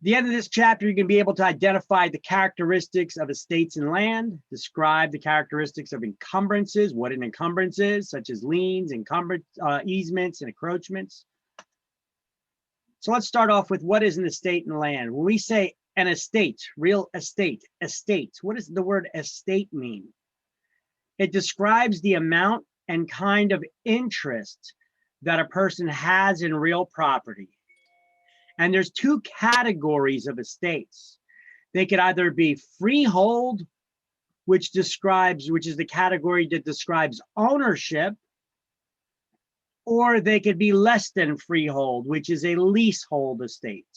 the end of this chapter, you're going to be able to identify the characteristics of estates and land, describe the characteristics of encumbrances, what an encumbrance is, such as liens, easements, and encroachments. So let's start off with what is an estate and land. When we say an estate, real estate, what does the word estate mean? It describes the amount and kind of interest that a person has in real property. And there's two categories of estates. They could either be freehold, which is the category that describes ownership, or they could be less than freehold, which is a leasehold estate.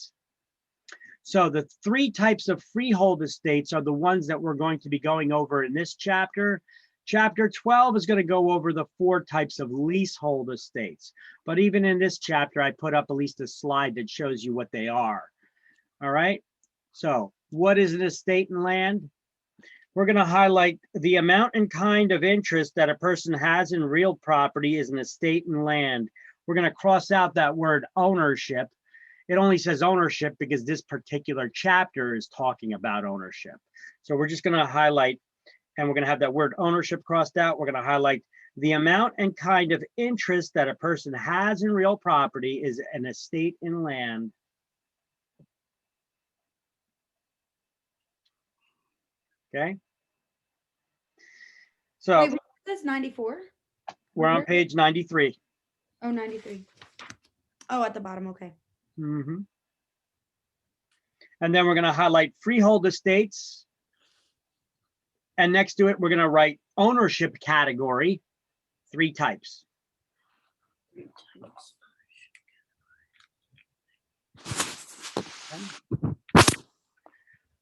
So the three types of freehold estates are the ones that we're going to be going over in this chapter. Chapter 12 is going to go over the 4 types of leasehold estates. But even in this chapter, I put up at least a slide that shows you what they are. All right. So what is an estate and land? We're going to highlight the amount and kind of interest that a person has in real property is an estate and land. We're going to cross out that word ownership. It only says ownership because this particular chapter is talking about ownership. So we're just going to highlight, and we're going to have that word ownership crossed out. We're going to highlight the amount and kind of interest that a person has in real property is an estate in land. Okay. So wait, that's 94. We're on page 93. Oh, 93. Oh, at the bottom. Okay. Mm-hmm. And then we're going to highlight freehold estates. And next to it, we're going to write ownership category, 3 types.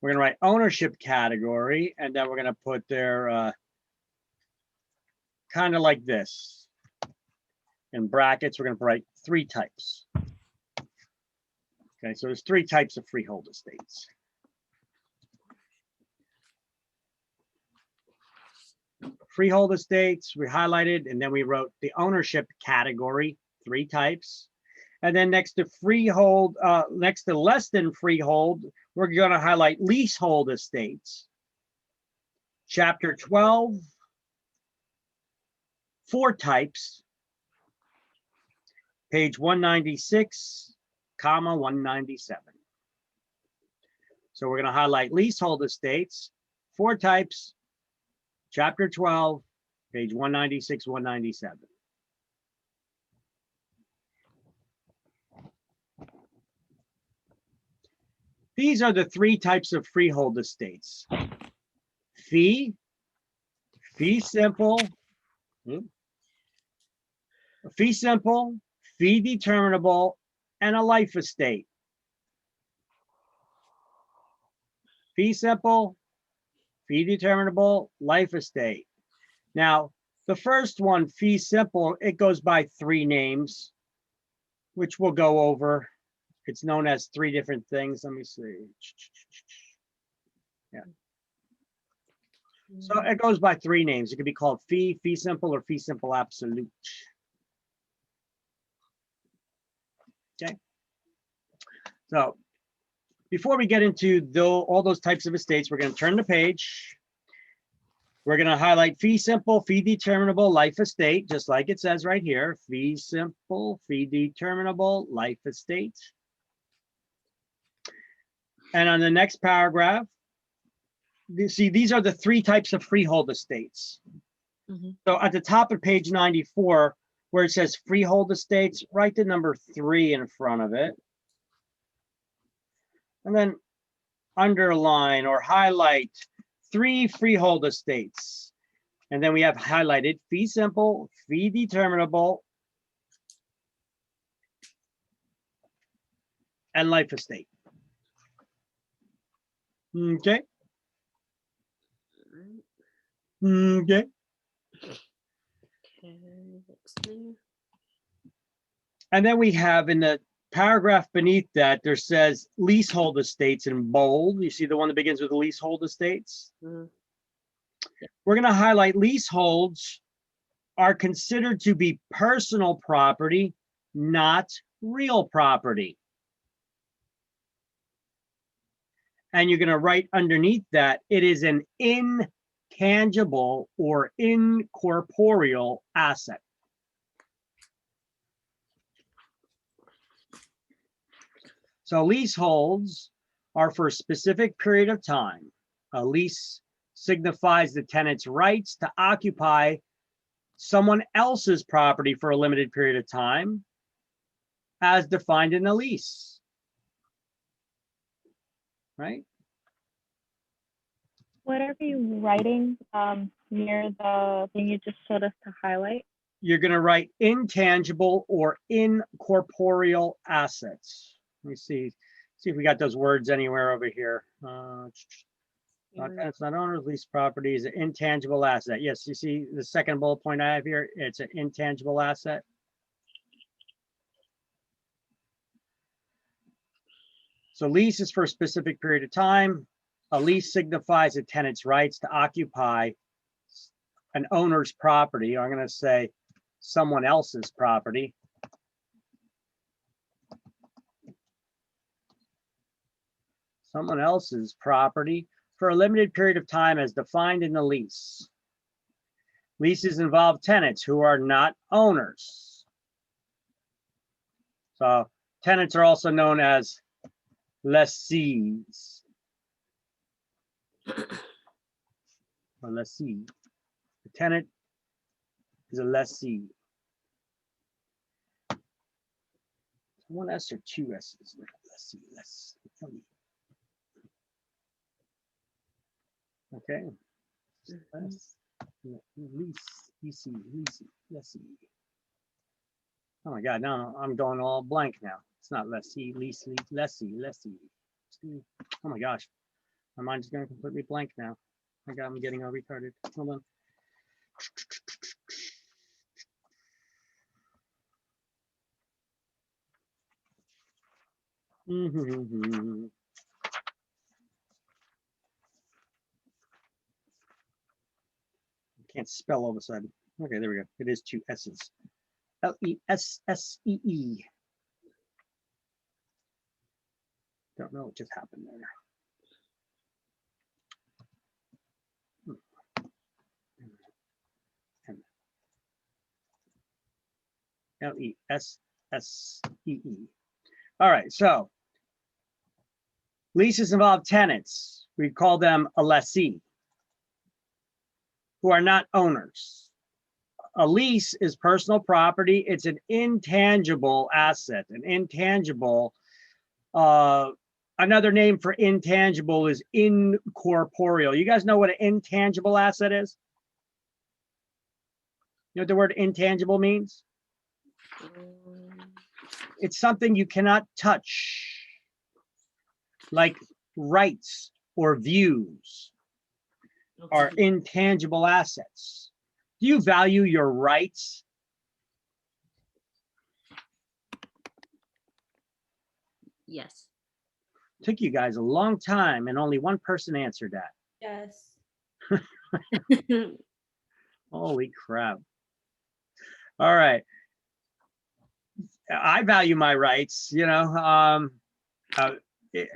We're going to write ownership category, and then we're going to put there kind of like this. In brackets, we're going to write 3 types. Okay, so there's 3 types of freehold estates. Freehold estates, we highlighted, and then we wrote the ownership category, 3 types. And then next to freehold, next to less than freehold, we're going to highlight leasehold estates. Chapter 12, 4 types, page 196, comma 197. So we're going to highlight leasehold estates, 4 types, chapter 12, page 196, 197. These are the 3 types of freehold estates. Fee simple, fee determinable, and a life estate. Fee simple, fee determinable, life estate. Now, the first one, fee simple, it goes by 3 names, which we'll go over. It's known as 3 different things. Let me see. Yeah. So it goes by 3 names. It could be called fee simple, or fee simple absolute. Okay. So before we get into all those types of estates, we're going to turn the page. We're going to highlight fee simple, fee determinable, life estate, just like it says right here. Fee simple, fee determinable, life estate. And on the next paragraph, you see, these are the 3 types of freehold estates. Mm-hmm. So at the top of page 94, where it says freehold estates, write the number 3 in front of it. And then underline or highlight 3 freehold estates. And then we have highlighted fee simple, fee determinable, and life estate. Okay. Okay. And then we have in the paragraph beneath that, there says leasehold estates in bold. You see the one that begins with leasehold estates? Mm-hmm. We're going to highlight leaseholds are considered to be personal property, not real property. And you're going to write underneath that, it is an intangible or incorporeal asset. So leaseholds are for a specific period of time. A lease signifies the tenant's rights to occupy someone else's property for a limited period of time, as defined in the lease. Right? Whatever you're writing near the thing you just told us to highlight. You're going to write intangible or incorporeal assets. Let me see if we got those words anywhere over here. It's not owner's lease property is an intangible asset. Yes, you see the second bullet point I have here. It's an intangible asset. So lease is for a specific period of time. A lease signifies a tenant's rights to occupy an owner's property. I'm going to say someone else's property. Someone else's property for a limited period of time as defined in the lease. Leases involve tenants who are not owners. So tenants are also known as lessees. Or lessee. The tenant is a lessee. One S or two S's? Lessee, lessee. Okay. Lease. Oh my God, now I'm going all blank now. It's not lessee, lessee. Oh my gosh, my mind's going completely blank now. My God, I'm getting all retarded. Hold on. Can't spell all of a sudden. Okay, there we go. It is two S's. Lessee. Don't know what just happened there. Lessee. All right, so leases involve tenants. We call them a lessee, who are not owners. A lease is personal property. It's an intangible asset. An intangible, another name for intangible is incorporeal. You guys know what an intangible asset is? You know what the word intangible means? It's something you cannot touch, like rights or views are intangible assets. Do you value your rights? Yes. Took you guys a long time and only one person answered that. Yes. Holy crap. All right. I value my rights, you know.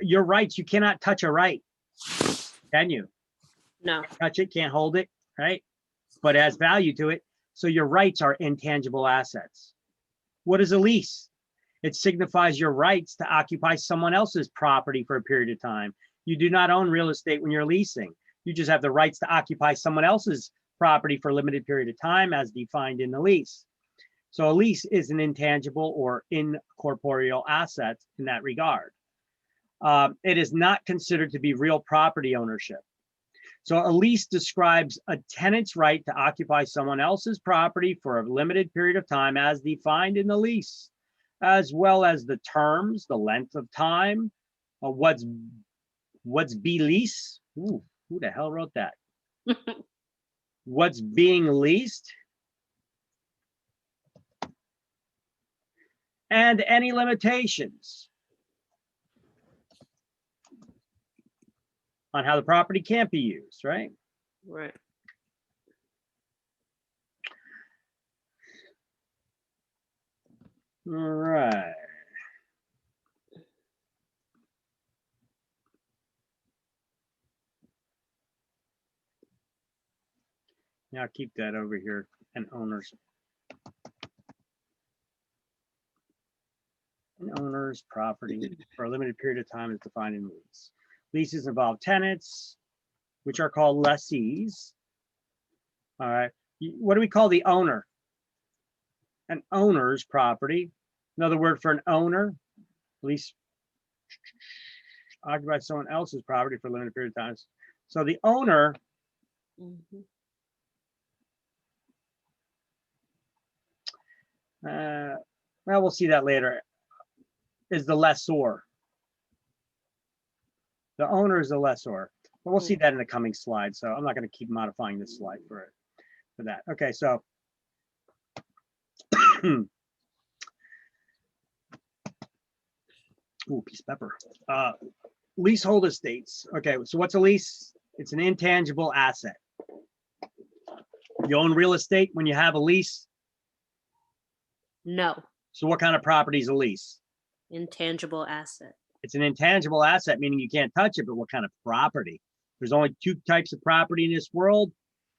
Your rights, you cannot touch a right, can you? No. Can't touch it, can't hold it, right? But it has value to it. So your rights are intangible assets. What is a lease? It signifies your rights to occupy someone else's property for a period of time. You do not own real estate when you're leasing. You just have the rights to occupy someone else's property for a limited period of time as defined in the lease. So a lease is an intangible or incorporeal asset in that regard. It is not considered to be real property ownership. So a lease describes a tenant's right to occupy someone else's property for a limited period of time as defined in the lease, as well as the terms, the length of time, what's be lease. Ooh, who the hell wrote that? What's being leased, and any limitations on how the property can't be used, right? Right. All right. Yeah, I'll keep that over here. And owners. An owner's property for a limited period of time is defined in lease. Leases involve tenants, which are called lessees. All right. What do we call the owner? An owner's property. Another word for an owner, lease occupies someone else's property for a limited period of time. So the owner Mhm. well, we'll see that later, is the lessor. The owner is the lessor. But we'll see that in the coming slide. So I'm not going to keep modifying this slide for that. Okay, so ooh, piece of pepper. Leasehold estates. Okay, so what's a lease? It's an intangible asset. You own real estate when you have a lease. No. So what kind of property is a lease? Intangible asset. It's an intangible asset, meaning you can't touch it, but what kind of property? There's only two types of property in this world,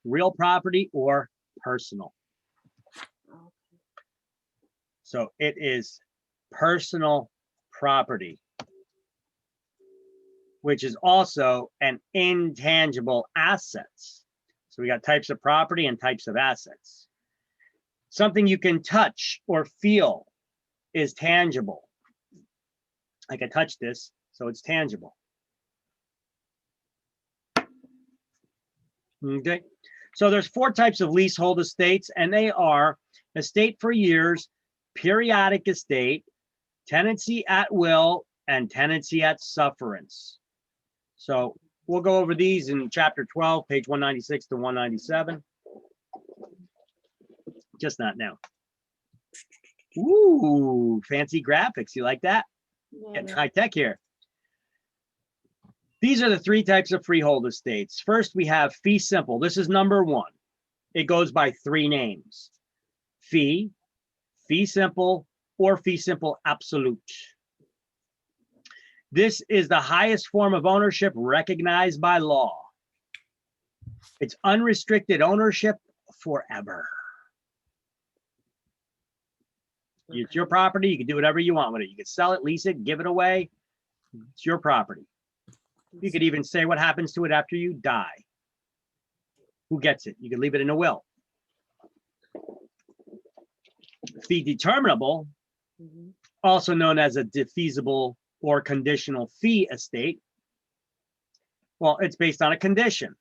real property or personal. So it is personal property, which is also an intangible assets. So we got types of property and types of assets. Something you can touch or feel is tangible. I can touch this, so it's tangible. Okay, so there's 4 types of leasehold estates, and they are estate for years, periodic estate, tenancy at will, and tenancy at sufferance. So we'll go over these in chapter 12, page 196 to 197. Just not now. Ooh, fancy graphics. You like that? Getting high tech here. These are the 3 types of freehold estates. First, we have fee simple. This is number 1. It goes by 3 names: fee, fee simple, or fee simple absolute. This is the highest form of ownership recognized by law. It's unrestricted ownership forever. It's your property. You can do whatever you want with it. You can sell it, lease it, give it away. It's your property. You could even say what happens to it after you die. Who gets it? You can leave it in a will. Fee determinable, also known as a defeasible or conditional fee estate. Well, it's based on a condition.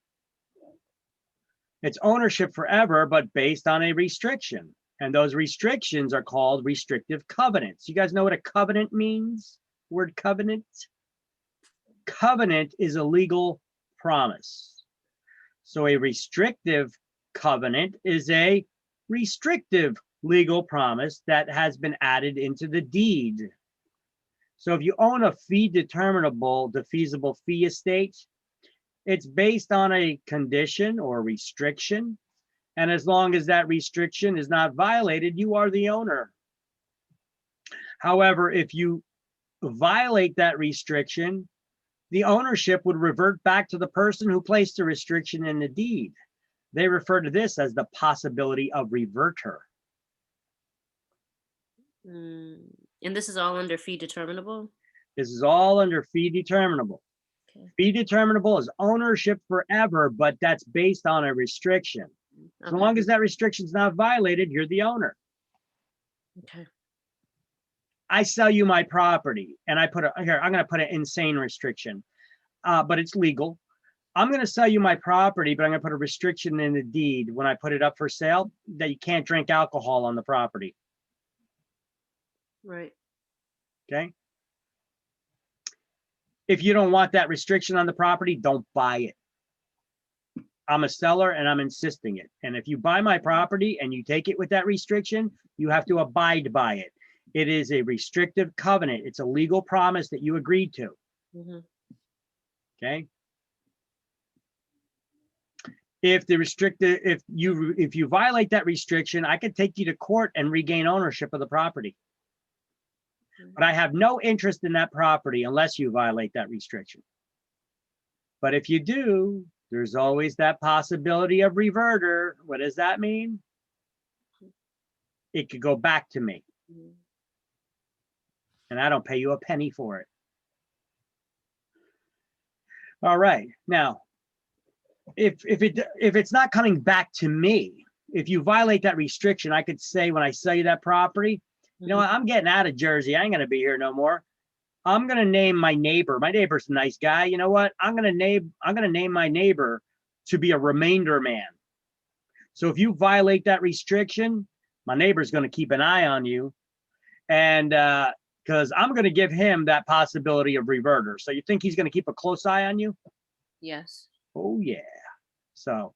It's ownership forever, but based on a restriction. And those restrictions are called restrictive covenants. You guys know what a covenant means? Word covenant? Covenant is a legal promise. So a restrictive covenant is a restrictive legal promise that has been added into the deed. So if you own a fee determinable, defeasible fee estate, it's based on a condition or restriction. And as long as that restriction is not violated, you are the owner. However, if you violate that restriction, the ownership would revert back to the person who placed the restriction in the deed. They refer to this as the possibility of reverter. And this is all under fee determinable? This is all under fee determinable. Okay. Fee determinable is ownership forever, but that's based on a restriction. As long as that restriction is not violated, you're the owner. Okay. I sell you my property and I put I'm going to put an insane restriction, but it's legal. I'm going to sell you my property, but I'm going to put a restriction in the deed when I put it up for sale that you can't drink alcohol on the property. Right. Okay. If you don't want that restriction on the property, don't buy it. I'm a seller and I'm insisting it. And if you buy my property and you take it with that restriction, you have to abide by it. It is a restrictive covenant. It's a legal promise that you agreed to. Okay. If you violate that restriction, I could take you to court and regain ownership of the property. But I have no interest in that property unless you violate that restriction. But if you do, There's always that possibility of reverter. What does that mean? It could go back to me, Mhm. and I don't pay you a penny for it. All right. Now, if it's not coming back to me, if you violate that restriction, I could say when I sell you that property, you know what, I'm getting out of Jersey. I ain't gonna be here no more. I'm gonna name my neighbor. My neighbor's a nice guy. You know what? I'm gonna name my neighbor to be a remainder man. So if you violate that restriction, my neighbor's gonna keep an eye on you, and because I'm gonna give him that possibility of reverter. So you think he's gonna keep a close eye on you? Yes. Oh yeah. So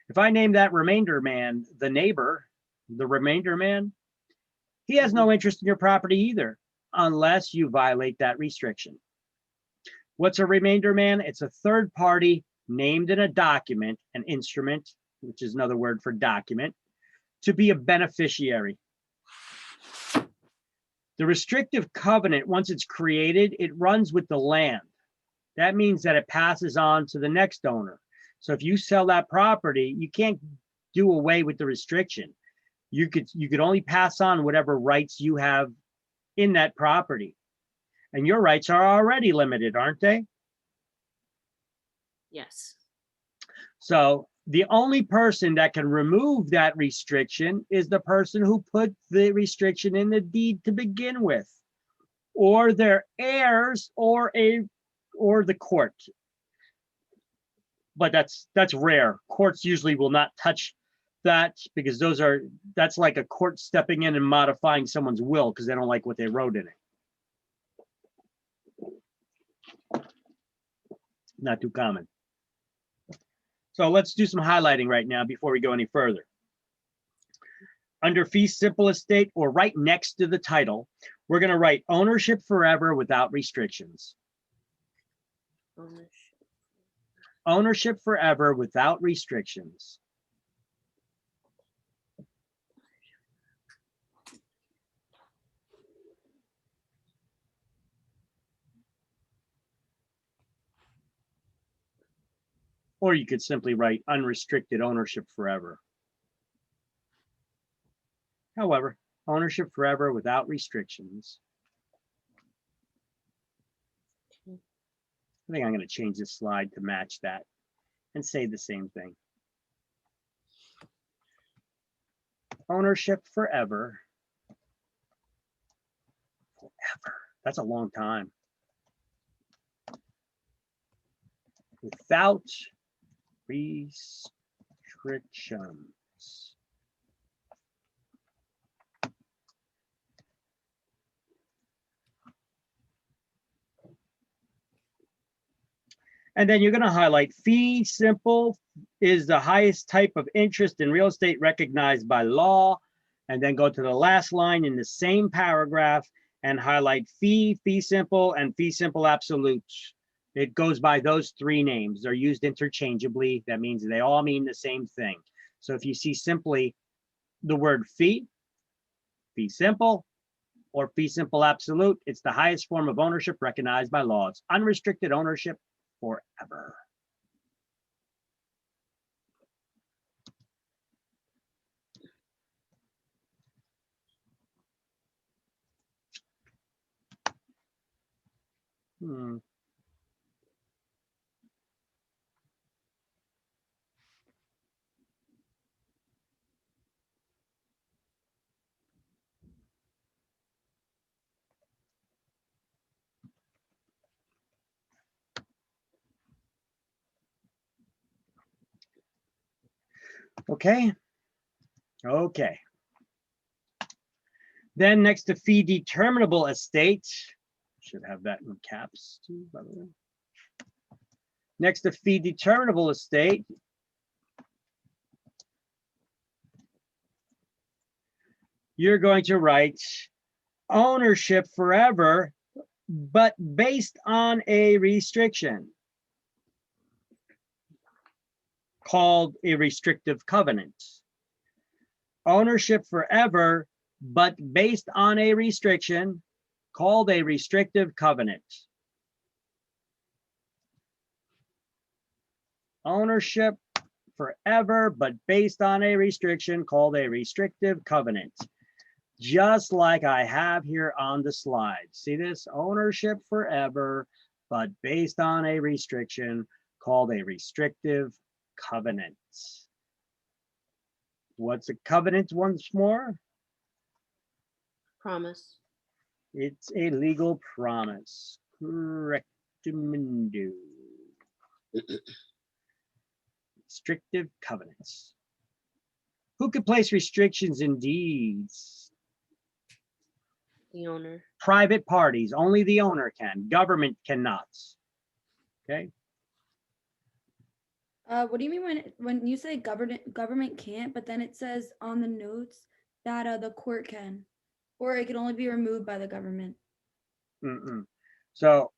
if I name that remainder man the neighbor, the remainder man, he has no interest in your property either, unless you violate that restriction. What's a remainder man? It's a third party named in a document, an instrument, which is another word for document, to be a beneficiary. The restrictive covenant, once it's created, it runs with the land. That means that it passes on to the next owner. So if you sell that property, you can't do away with the restriction. You could only pass on whatever rights you have in that property. And your rights are already limited, aren't they? Yes. So the only person that can remove that restriction is the person who put the restriction in the deed to begin with, or their heirs, or the court. But that's rare. Courts usually will not touch that, because that's like a court stepping in and modifying someone's will because they don't like what they wrote in it. Not too common. So let's do some highlighting right now before we go any further. Under fee simple estate, or right next to the title, we're going to write ownership forever without restrictions. Ownership. Ownership forever without restrictions. Or you could simply write unrestricted ownership forever. However, ownership forever without restrictions. I think I'm going to change this slide to match that and say the same thing. Ownership forever. Forever. That's a long time. Without restrictions. And then you're going to highlight fee simple is the highest type of interest in real estate recognized by law. And then go to the last line in the same paragraph and highlight fee simple, and fee simple absolute. It goes by those three names. They're used interchangeably. That means they all mean the same thing. So if you see simply the word fee simple, or fee simple absolute, it's the highest form of ownership recognized by law. It's unrestricted ownership forever. Okay. Okay. Then next to fee determinable estate, should have that in caps too, by the way. Next to fee determinable estate, you're going to write ownership forever, but based on a restriction called a restrictive covenant. Ownership forever, but based on a restriction called a restrictive covenant. ownership forever, but based on a restriction called a restrictive covenant. Just like I have here on the slide. See this? Ownership forever, but based on a restriction called a restrictive covenant. What's a covenant once more? Promise. It's a legal promise. Correctamundo. Restrictive covenants. Who could place restrictions in deeds? The owner. Private parties. Only the owner can. Government cannot. Okay. What do you mean when you say government can't, but then it says on the notes that the court can, or it can only be removed by the government? So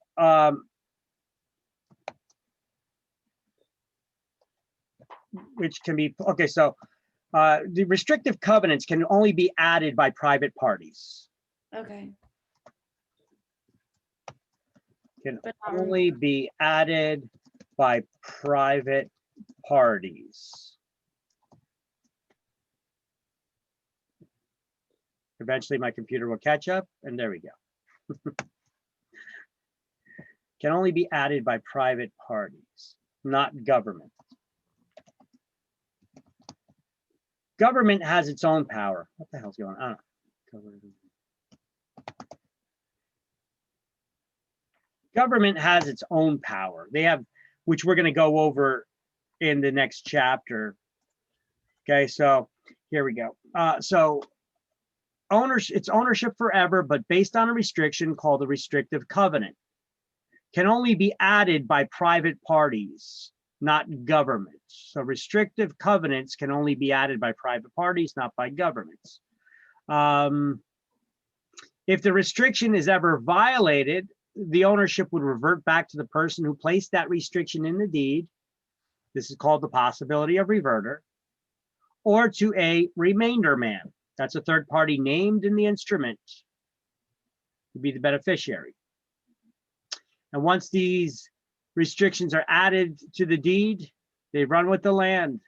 which can be okay. So the restrictive covenants can only be added by private parties. Okay. Can But not only be added by private parties. Eventually my computer will catch up, and there we go. Can only be added by private parties, not government. Government has its own power. What the hell's going on? Government has its own power. They have, which we're going to go over in the next chapter. Okay, so here we go. So it's ownership forever, but based on a restriction called the restrictive covenant. Can only be added by private parties, not governments. So restrictive covenants can only be added by private parties, not by governments. If the restriction is ever violated, the ownership would revert back to the person who placed that restriction in the deed. This is called the possibility of reverter, or to a remainder man. That's a third party named in the instrument to be the beneficiary. And once these restrictions are added to the deed, they run with the land.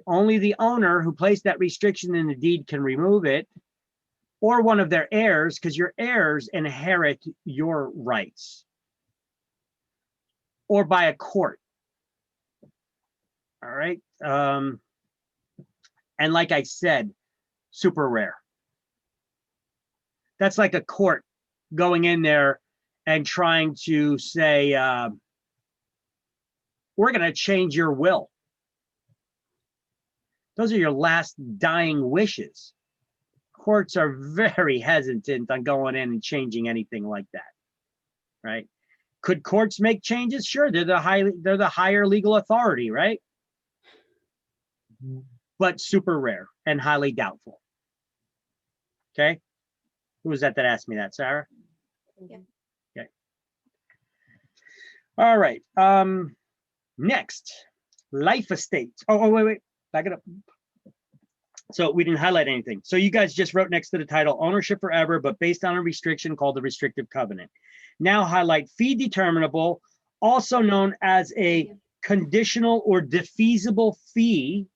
Only the owner who placed that restriction in the deed can remove it, or one of their heirs, because your heirs inherit your rights, or by a court. All right. And like I said, super rare. That's like a court going in there and trying to say, we're going to change your will. Those are your last dying wishes. Courts are very hesitant on going in and changing anything like that, right? Could courts make changes? Sure, they're the higher legal authority, right? But super rare and highly doubtful. Okay, who was that asked me that, Sarah? Yeah. Okay. All right. Next, life estate. Oh, wait, back it up. So we didn't highlight anything. So you guys just wrote next to the title, ownership forever, but based on a restriction called the restrictive covenant. Now highlight fee determinable, also known as a conditional or defeasible fee,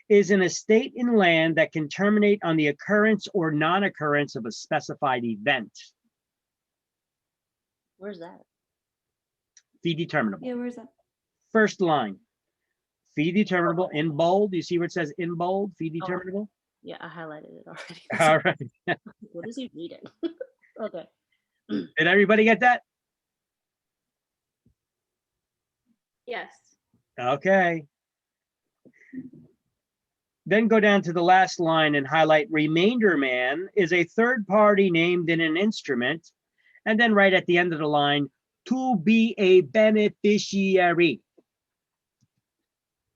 is an estate in land that can terminate on the occurrence or non-occurrence of a specified event. Where's that? Fee determinable. Yeah, where's that? First line. Fee determinable in bold. You see where it says in bold? Fee determinable. Yeah, I highlighted it already. All right. What is he reading? Okay. Did everybody get that? Yes. Okay. Then go down to the last line and highlight remainder man is a third party named in an instrument. And then right at the end of the line, to be a beneficiary.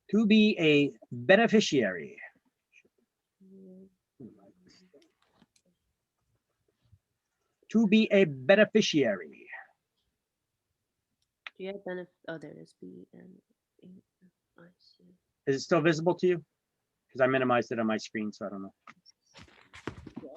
To be a beneficiary. To be a beneficiary. Do you have benefit? Oh, there it is. I see. Is it still visible to you? Because I minimized it on my screen, so I don't know. Yeah.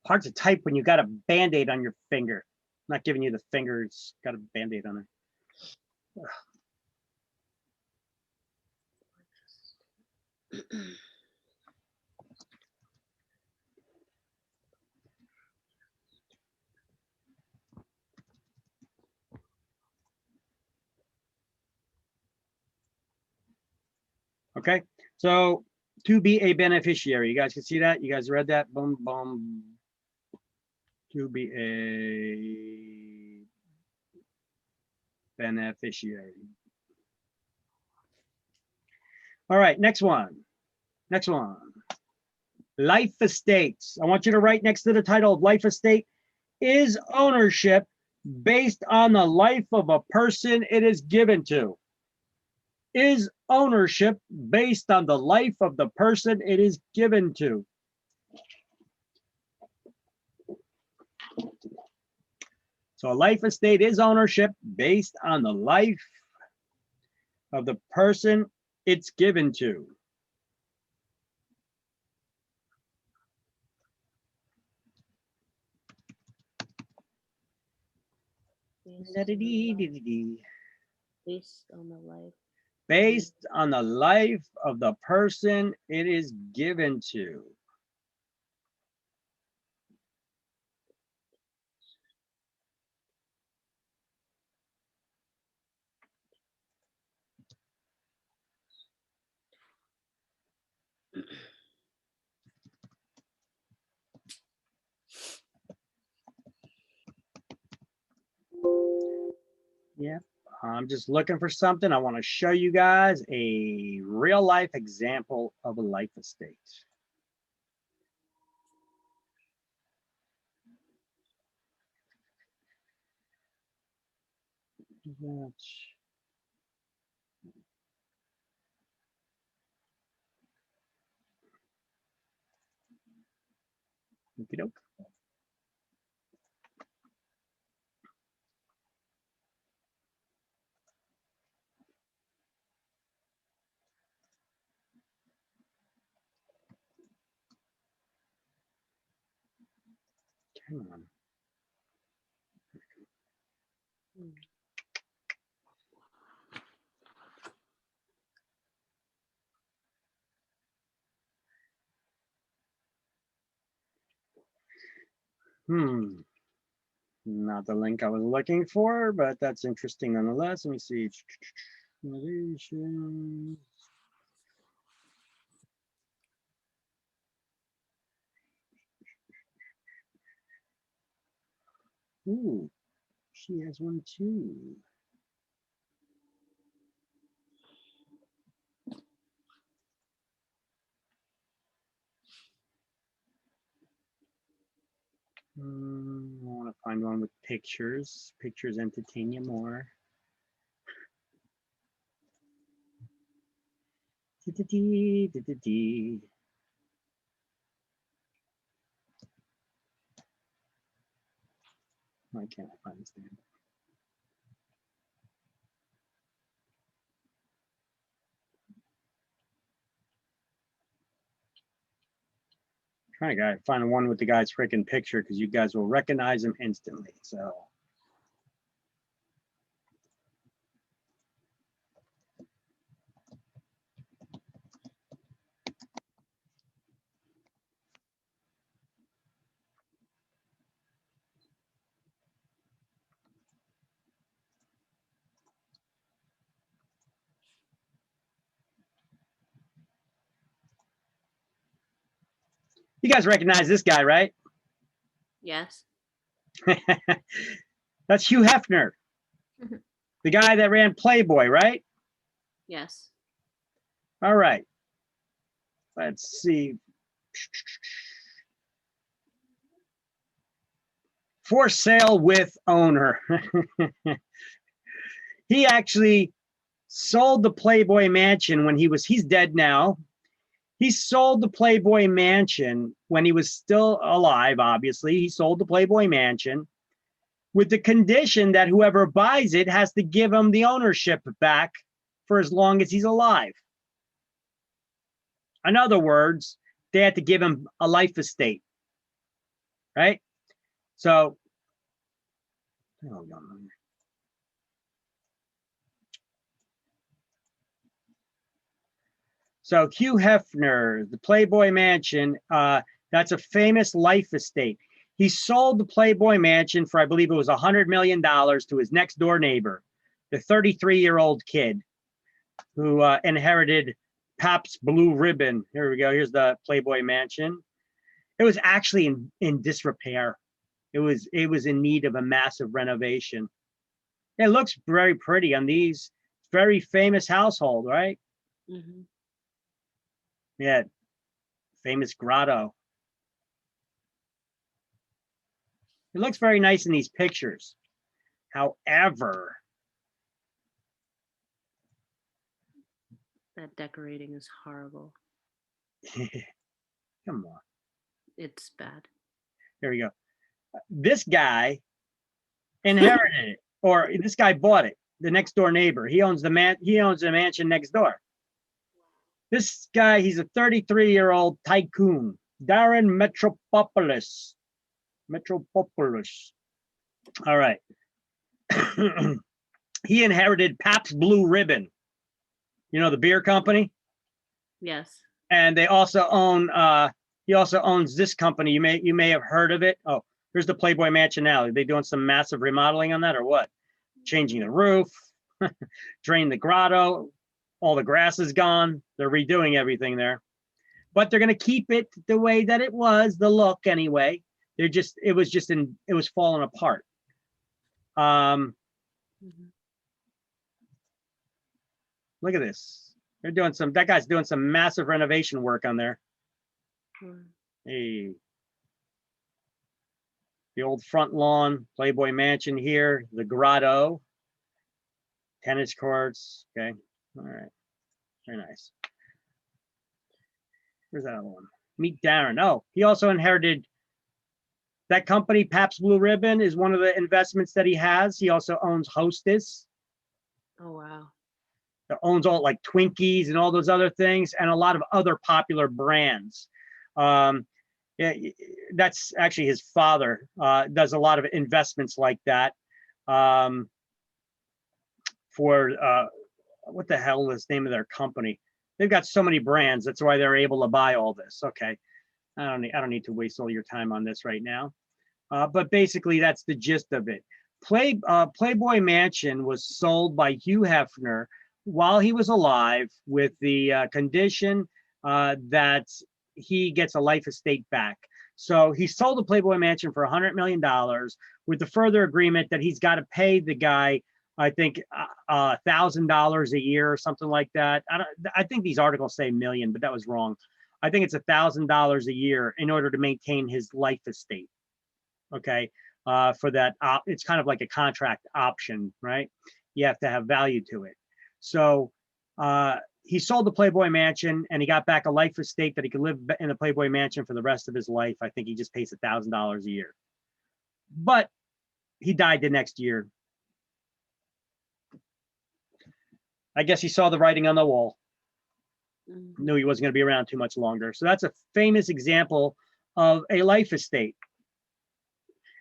Hard to type when you got a Band-Aid on your finger. I'm not giving you the finger, it's got a Band-Aid on it. Okay, so to be a beneficiary, you guys can see that? You guys read that? Boom, boom. To be a beneficiary. All right, next one. Next one. Life estates. I want you to write next to the title of life estate, is ownership based on the life of a person it is given to. Is ownership based on the life of the person it is given to. So a life estate is ownership based on the life of the person it's given to. Based on the life. Based on the life of the person it is given to. Yeah, I'm just looking for something. I want to show you guys a real life example of a life estate. Okey-doke. Come on. Not the link I was looking for, but that's interesting nonetheless. Let me see. Innovations. Ooh, she has one too. I want to find one with pictures. Pictures entertain you more. Why can't I find this thing? Trying to find one with the guy's freaking picture because you guys will recognize him instantly. So. You guys recognize this guy, right? Yes. That's Hugh Hefner, the guy that ran Playboy, right? Yes. All right. Let's see. For sale with owner. He actually sold the Playboy Mansion when he's dead now. He sold the Playboy Mansion when he was still alive, obviously. He sold the Playboy Mansion with the condition that whoever buys it has to give him the ownership back for as long as he's alive. In other words, they had to give him a life estate. right? So, hold on. So Hugh Hefner, the Playboy Mansion, that's a famous life estate. He sold the Playboy Mansion for, I believe it was $100 million to his next door neighbor, the 33-year-old kid who inherited Pabst Blue Ribbon. Here we go. Here's the Playboy Mansion. It was actually in disrepair. It was in need of a massive renovation. It looks very pretty on these. Very famous household, right? Mhm. Yeah, famous grotto. It looks very nice in these pictures. However, That decorating is horrible. come on. It's bad. Here we go. This guy inherited it, or this guy bought it. The next door neighbor. He owns the mansion next door. This guy, he's a 33-year-old tycoon, Darren Metropoulos. All right. He inherited Pabst Blue Ribbon. You know, the beer company? Yes. And they also own he also owns this company. You may have heard of it. Oh, here's the Playboy Mansion now. Are they doing some massive remodeling on that or what? Changing the roof, drain the grotto, all the grass is gone. They're redoing everything there. But they're gonna keep it the way that it was, the look anyway. It was falling apart. Mhm. Look at this. That guy's doing some massive renovation work on there. Mm. Hey. The old front lawn, Playboy Mansion here, the grotto, tennis courts. Okay. All right. Very nice. Where's that other one? Meet Darren. Oh, he also inherited that company, Pabst Blue Ribbon, is one of the investments that he has. He also owns Hostess. Oh wow. That owns all like Twinkies and all those other things, and a lot of other popular brands. Yeah, that's actually his father does a lot of investments like that. For what the hell is the name of their company? They've got so many brands. That's why they're able to buy all this. Okay, I don't need to waste all your time on this right now. But basically, that's the gist of it. Playboy Mansion was sold by Hugh Hefner while he was alive, with the condition that he gets a life estate back. So he sold the Playboy Mansion for $100 million with the further agreement that he's got to pay the guy, I think, $1,000 a year or something like that. I think these articles say million, but that was wrong. I think it's $1,000 a year in order to maintain his life estate. Okay, for that, it's kind of like a contract option, right? You have to have value to it. So he sold the Playboy Mansion and he got back a life estate that he could live in the Playboy Mansion for the rest of his life. I think he just pays $1,000 a year. But he died the next year. I guess he saw the writing on the wall. Mhm. Knew he wasn't going to be around too much longer. So that's a famous example of a life estate.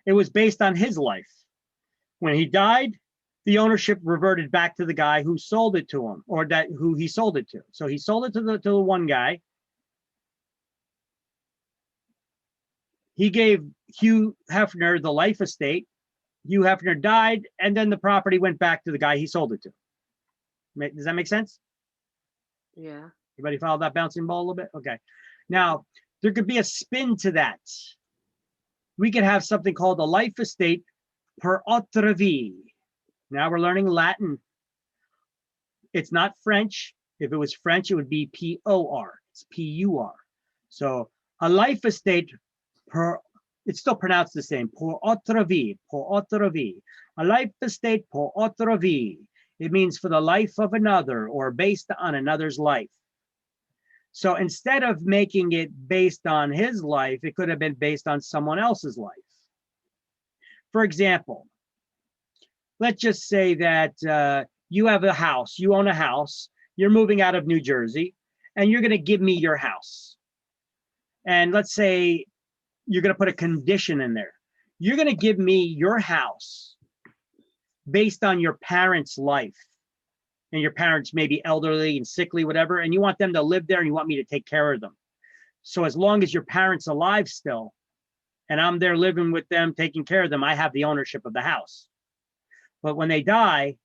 It was based on his life. When he died, the ownership reverted back to the guy who sold it to him, or who he sold it to. So he sold it to the one guy. He gave Hugh Hefner the life estate. Hugh Hefner died, and then the property went back to the guy he sold it to. Does that make sense? Yeah. Everybody follow that bouncing ball a little bit? Okay. Now, there could be a spin to that. We could have something called a life estate per autre vie. Now we're learning Latin. It's not French. If it was French, it would be P-O-R. It's P-U-R. So a life estate per, it's still pronounced the same, per autre vie, per autre vie. A life estate per autre vie. It means for the life of another or based on another's life. So instead of making it based on his life, it could have been based on someone else's life. For example, let's just say that you have a house, you own a house, you're moving out of New Jersey, and you're going to give me your house. And let's say you're going to put a condition in there. You're going to give me your house based on your parents' life. And your parents may be elderly and sickly, whatever, and you want them to live there and you want me to take care of them. So as long as your parents are alive still, and I'm there living with them, taking care of them, I have the ownership of the house. But when they die,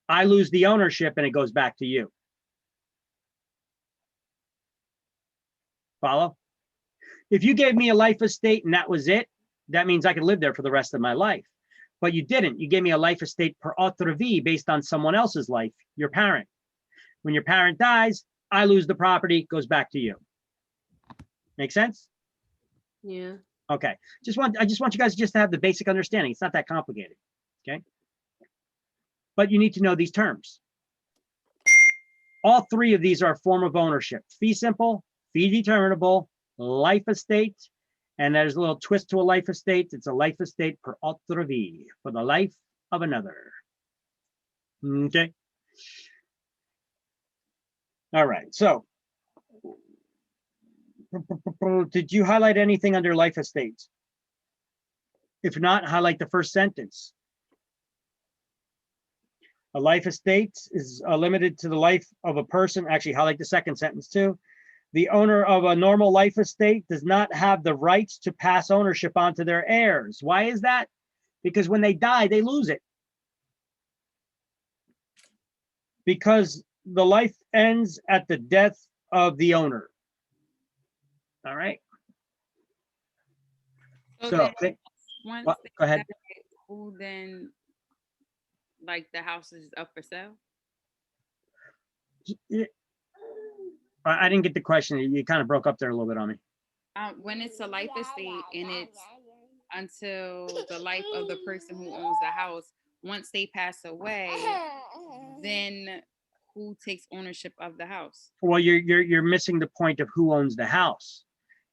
I lose the ownership and it goes back to you. Follow? If you gave me a life estate and that was it, that means I could live there for the rest of my life. But you didn't. You gave me a life estate per autre vie based on someone else's life, your parent. When your parent dies, I lose the property, goes back to you. Make sense? Yeah. Okay. I just want you guys just to have the basic understanding. It's not that complicated. Okay. But you need to know these terms. All three of these are a form of ownership: fee simple, fee determinable, life estate. And there's a little twist to a life estate. It's a life estate per autre vie, for the life of another. Okay. All right. So, did you highlight anything under life estates? If not, highlight the first sentence. A life estate is limited to the life of a person. Actually, highlight the second sentence too. The owner of a normal life estate does not have the rights to pass ownership on to their heirs. Why is that? Because when they die, they lose it. Because the life ends at the death of the owner. All right. So, once go ahead. Who then, like, the house is up for sale? I didn't get the question. You kind of broke up there a little bit on me. When it's a life estate and it's until the life of the person who owns the house, once they pass away, then who takes ownership of the house? Well, you're missing the point of who owns the house.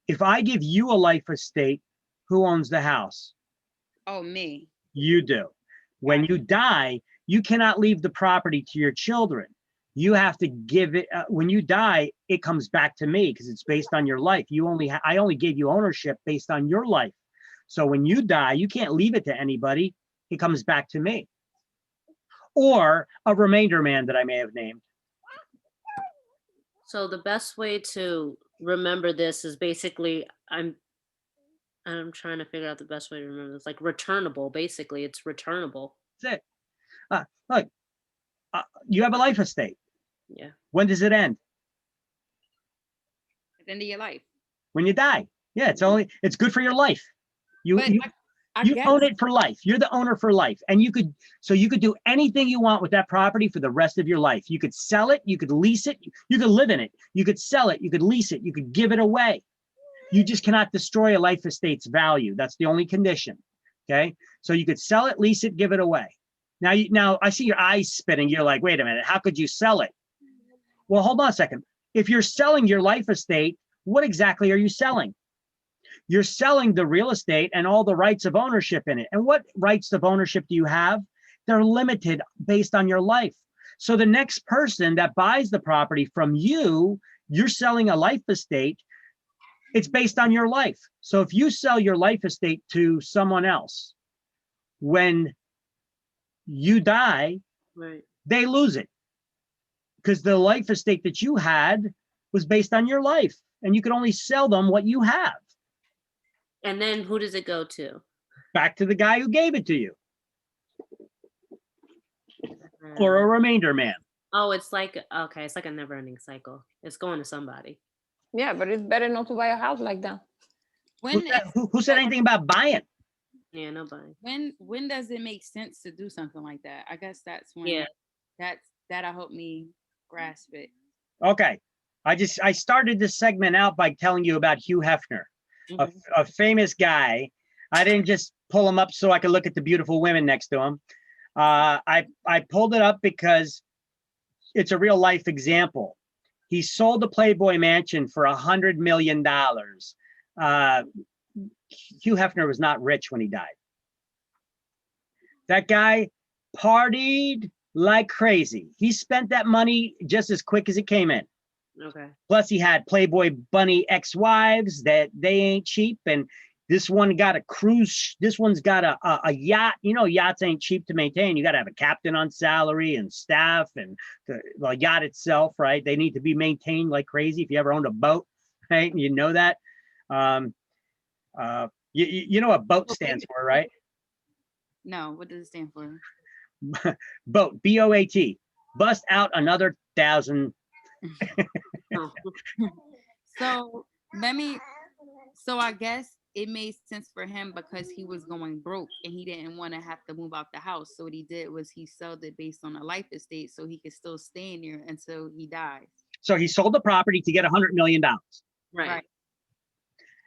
If I give you a life estate, who owns the house? Oh, me. You do. When you die, you cannot leave the property to your children. You have to give it. When you die, it comes back to me because it's based on your life. I only gave you ownership based on your life. So when you die, you can't leave it to anybody. It comes back to me, or a remainder man that I may have named. So the best way to remember this is basically, I'm trying to figure out the best way to remember this. Like returnable, basically, it's returnable. That's it. Look, you have a life estate. Yeah. When does it end? At the end of your life. When you die. Yeah, it's good for your life. You own it for life. You're the owner for life. And you could do anything you want with that property for the rest of your life. You could sell it, you could lease it, you could live in it, you could sell it, you could lease it, you could give it away. You just cannot destroy a life estate's value. That's the only condition. Okay. So you could sell it, lease it, give it away. Now I see your eyes spinning. You're like, wait a minute, how could you sell it? Well, hold on a second. If you're selling your life estate, what exactly are you selling? You're selling the real estate and all the rights of ownership in it. And what rights of ownership do you have? They're limited based on your life. So the next person that buys the property from you, you're selling a life estate. It's based on your life. So if you sell your life estate to someone else, when you die, Right. they lose it. Because the life estate that you had was based on your life. And you can only sell them what you have. And then who does it go to? Back to the guy who gave it to you. Or a remainder man. Oh, it's like a never-ending cycle. It's going to somebody. Yeah, but it's better not to buy a house like that. Who said anything about buying? Yeah, nobody. When does it make sense to do something like that? I guess that's when. Yeah. That'll help me grasp it. Okay. I started this segment out by telling you about Hugh Hefner, a famous guy. I didn't just pull him up so I could look at the beautiful women next to him. I pulled it up because it's a real life example. He sold the Playboy Mansion for $100 million. Hugh Hefner was not rich when he died. That guy partied like crazy. He spent that money just as quick as it came in. Okay. Plus he had Playboy bunny ex-wives that they ain't cheap. And This one got a cruise. This one's got a yacht. You know, yachts ain't cheap to maintain. You got to have a captain on salary and staff and the yacht itself, right? They need to be maintained like crazy. If you ever owned a boat, right? You know that. You know what boat stands for, right? No, what does it stand for? Boat, B-O-A-T. Bust out another 1,000. Oh. So I guess it made sense for him because he was going broke and he didn't want to have to move out the house. So what he did was he sold it based on a life estate so he could still stay in there until he dies. So he sold the property to get $100 million. Right.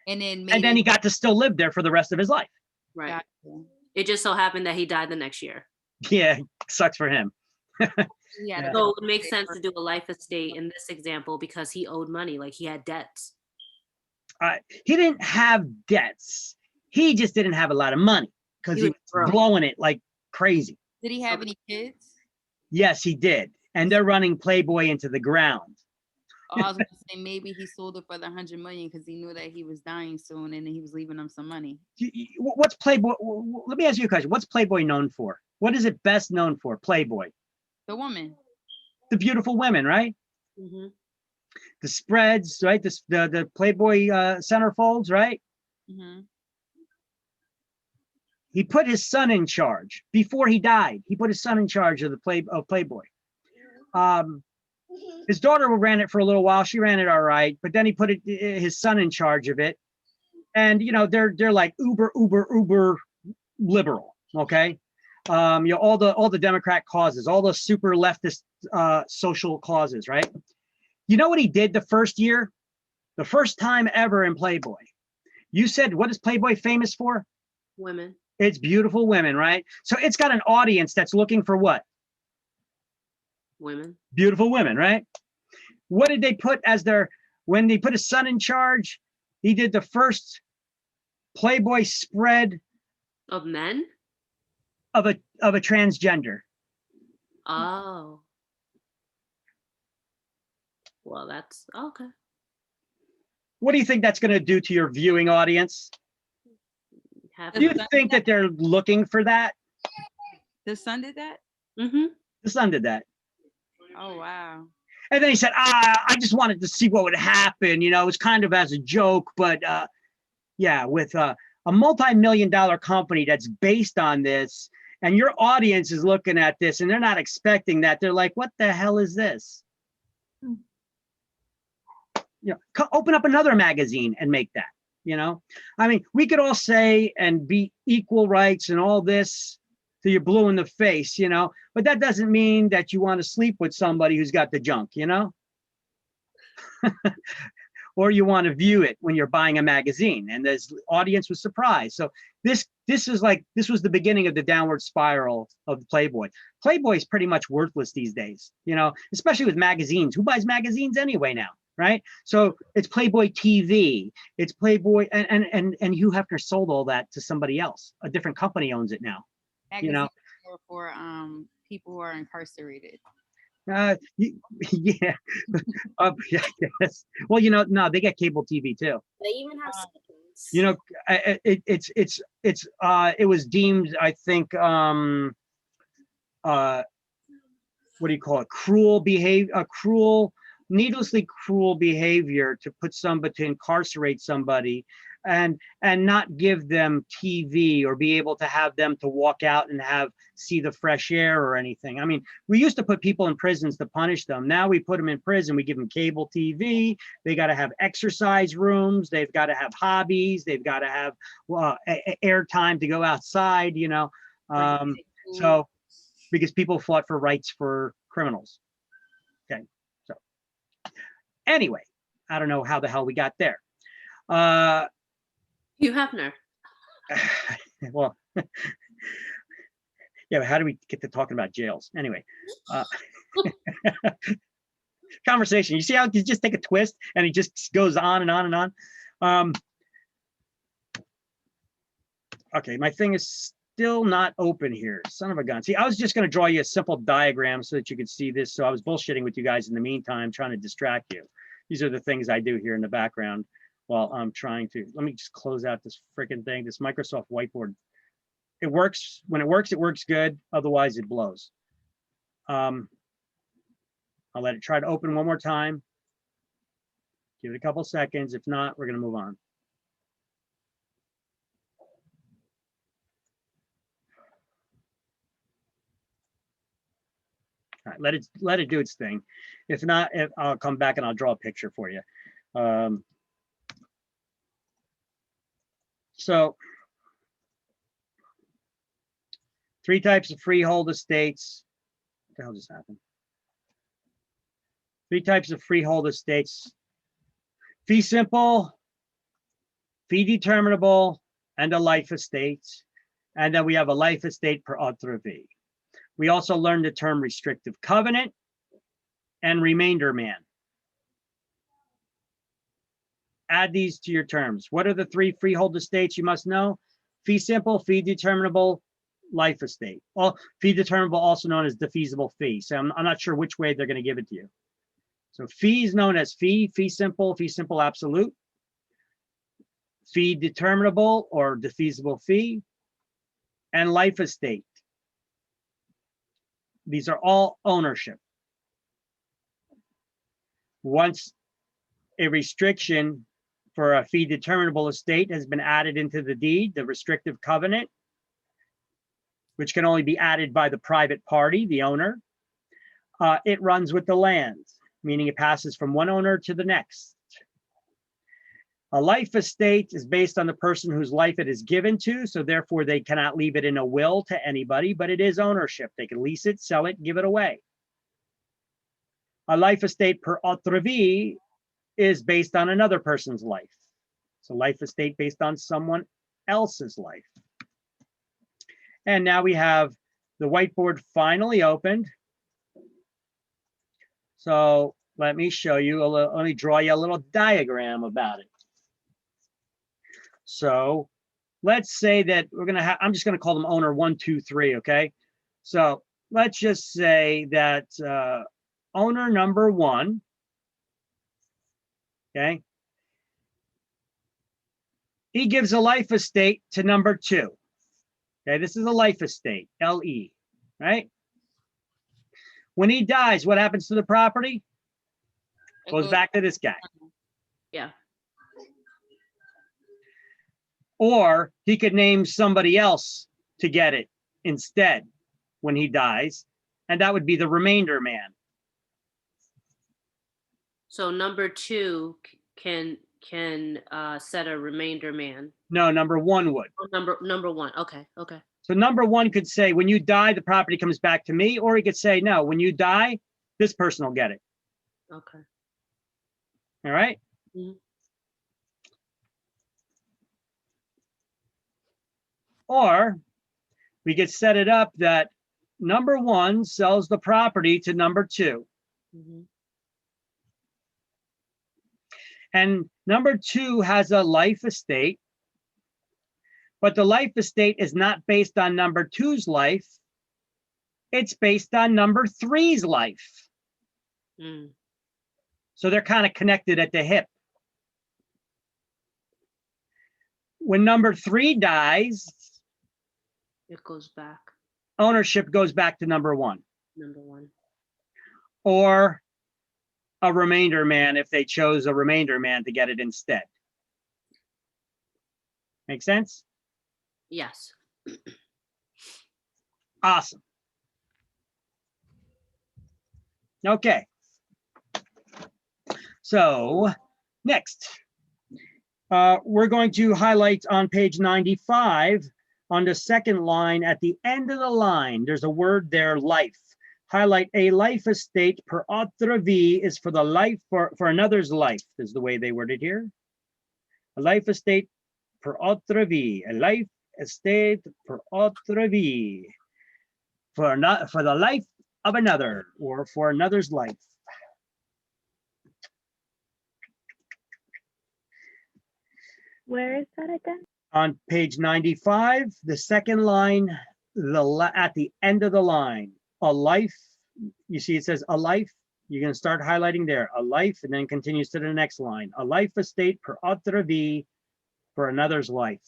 And And then he got to still live there for the rest of his life. Right. Gotcha. It just so happened that he died the next year. Yeah, sucks for him. Yeah. So it would make sense to do a life estate in this example because he owed money, like he had debts. He didn't have debts. He just didn't have a lot of money because he was broke. blowing it like crazy. Did he have any kids? Yes, he did. And they're running Playboy into the ground. Oh, I was gonna say maybe he sold it for the 100 million because he knew that he was dying soon and then he was leaving them some money. What's Playboy? Let me ask you a question. What's Playboy known for? What is it best known for? Playboy. The woman. The beautiful women, right? Mm-hmm. The spreads, right? The Playboy centerfolds, right? Mm-hmm. He put his son in charge before he died. He put his son in charge of Playboy. His daughter ran it for a little while. She ran it all right, but then he put his son in charge of it. And you know, they're like uber liberal. Okay, you know, all the Democrat causes, all the super leftist social causes, right? You know what he did the first year, the first time ever in Playboy? You said, what is Playboy famous for? Women. It's beautiful women, right? So it's got an audience that's looking for what? Women. Beautiful women, right? What did they put as when they put his son in charge? He did the first Playboy spread Of men? of a transgender. Oh. Well, that's okay. What do you think that's going to do to your viewing audience? Do you think that they're looking for that? The son did that? Mm-hmm. The son did that. Oh wow. And then he said, I just wanted to see what would happen. You know, it was kind of as a joke, but yeah, with a multi-million-dollar company that's based on this, and your audience is looking at this and they're not expecting that. They're like, what the hell is this? You know, open up another magazine and make that, you know? I mean, we could all say and be equal rights and all this till you're blue in the face, you know, but that doesn't mean that you want to sleep with somebody who's got the junk, you know? Or you want to view it when you're buying a magazine, and this audience was surprised. So this was the beginning of the downward spiral of Playboy. Playboy is pretty much worthless these days, you know, especially with magazines. Who buys magazines anyway now? Right? So it's Playboy TV, it's Playboy, and Hugh Hefner sold all that to somebody else. A different company owns it now. You know, for people who are incarcerated. Yeah, yes. Well, you know, no, they get cable TV too. They even have seconds. You know, it was deemed, I think, what do you call it? Needlessly cruel behavior to incarcerate somebody and not give them TV or be able to have them to walk out and see the fresh air or anything. I mean, we used to put people in prisons to punish them. Now we put them in prison, we give them cable TV. They got to have exercise rooms. They've got to have hobbies. They've got to have air time to go outside, you know. So because people fought for rights for criminals. Okay. So anyway, I don't know how the hell we got there. Hugh Hefner. Well, yeah, but how do we get to talking about jails? Anyway, conversation. You see how you just take a twist and it just goes on and on and on. Okay, my thing is still not open here. Son of a gun. See, I was just going to draw you a simple diagram so that you could see this. So I was bullshitting with you guys in the meantime, trying to distract you. These are the things I do here in the background Well, I'm trying to, let me just close out this freaking thing, this Microsoft whiteboard. It works, when it works good. Otherwise it blows. I'll let it try to open one more time. Give it a couple seconds. If not, we're gonna move on. All right, let it do its thing. If not, I'll come back and I'll draw a picture for you. So 3 types of freehold estates. What the hell just happened? 3 types of freehold estates: fee simple, fee determinable, and a life estate. And then we have a life estate per autre vie. We also learned the term restrictive covenant and remainder man. Add these to your terms. What are the 3 freehold estates you must know? Fee simple, fee determinable, life estate. Well, fee determinable, also known as defeasible fee. So I'm not sure which way they're going to give it to you. So fee is known as fee simple absolute, fee determinable or defeasible fee, and life estate. These are all ownership. Once a restriction for a fee determinable estate has been added into the deed, the restrictive covenant, which can only be added by the private party, the owner, it runs with the land, meaning it passes from one owner to the next. A life estate is based on the person whose life it is given to, so therefore they cannot leave it in a will to anybody, but it is ownership. They can lease it, sell it, give it away. A life estate per autre vie is based on another person's life. It's a life estate based on someone else's life. And now we have the whiteboard finally opened. So let me show you, let me draw you a little diagram about it. So let's say that we're going to have, I'm just going to call them owner 1, 2, 3, okay? So let's just say that owner number 1, okay? He gives a life estate to number 2. Okay, this is a life estate, LE, right? When he dies, what happens to the property? Goes back to this guy. Yeah. Or he could name somebody else to get it instead when he dies, and that would be the remainder man. So number 2 can set a remainder man. No, number 1 would. Oh, number 1. Okay. So number 1 could say, when you die, the property comes back to me, or he could say, no, when you die, this person will get it. Okay. All right. Mhm. Or we could set it up that number 1 sells the property to number 2. Mm-hmm. And number 2 has a life estate, but the life estate is not based on number 2's life. It's based on number 3's life. Mm. So they're kind of connected at the hip. When number 3 dies, It goes back. ownership goes back to number 1. Number 1. Or a remainder man if they chose a remainder man to get it instead. Make sense? Yes. Awesome. Okay. So next, we're going to highlight on page 95 on the second line at the end of the line. There's a word there, life. Highlight a life estate per autre vie is for the life for another's life, is the way they word it here. A life estate per autre vie, a life estate per autre vie, for the life of another, or for another's life. Where is that again? On page 95, the second line, at the end of the line, a life, you see it says a life, You're going to start highlighting there. A life, and then continues to the next line. A life estate per alter vi for another's life.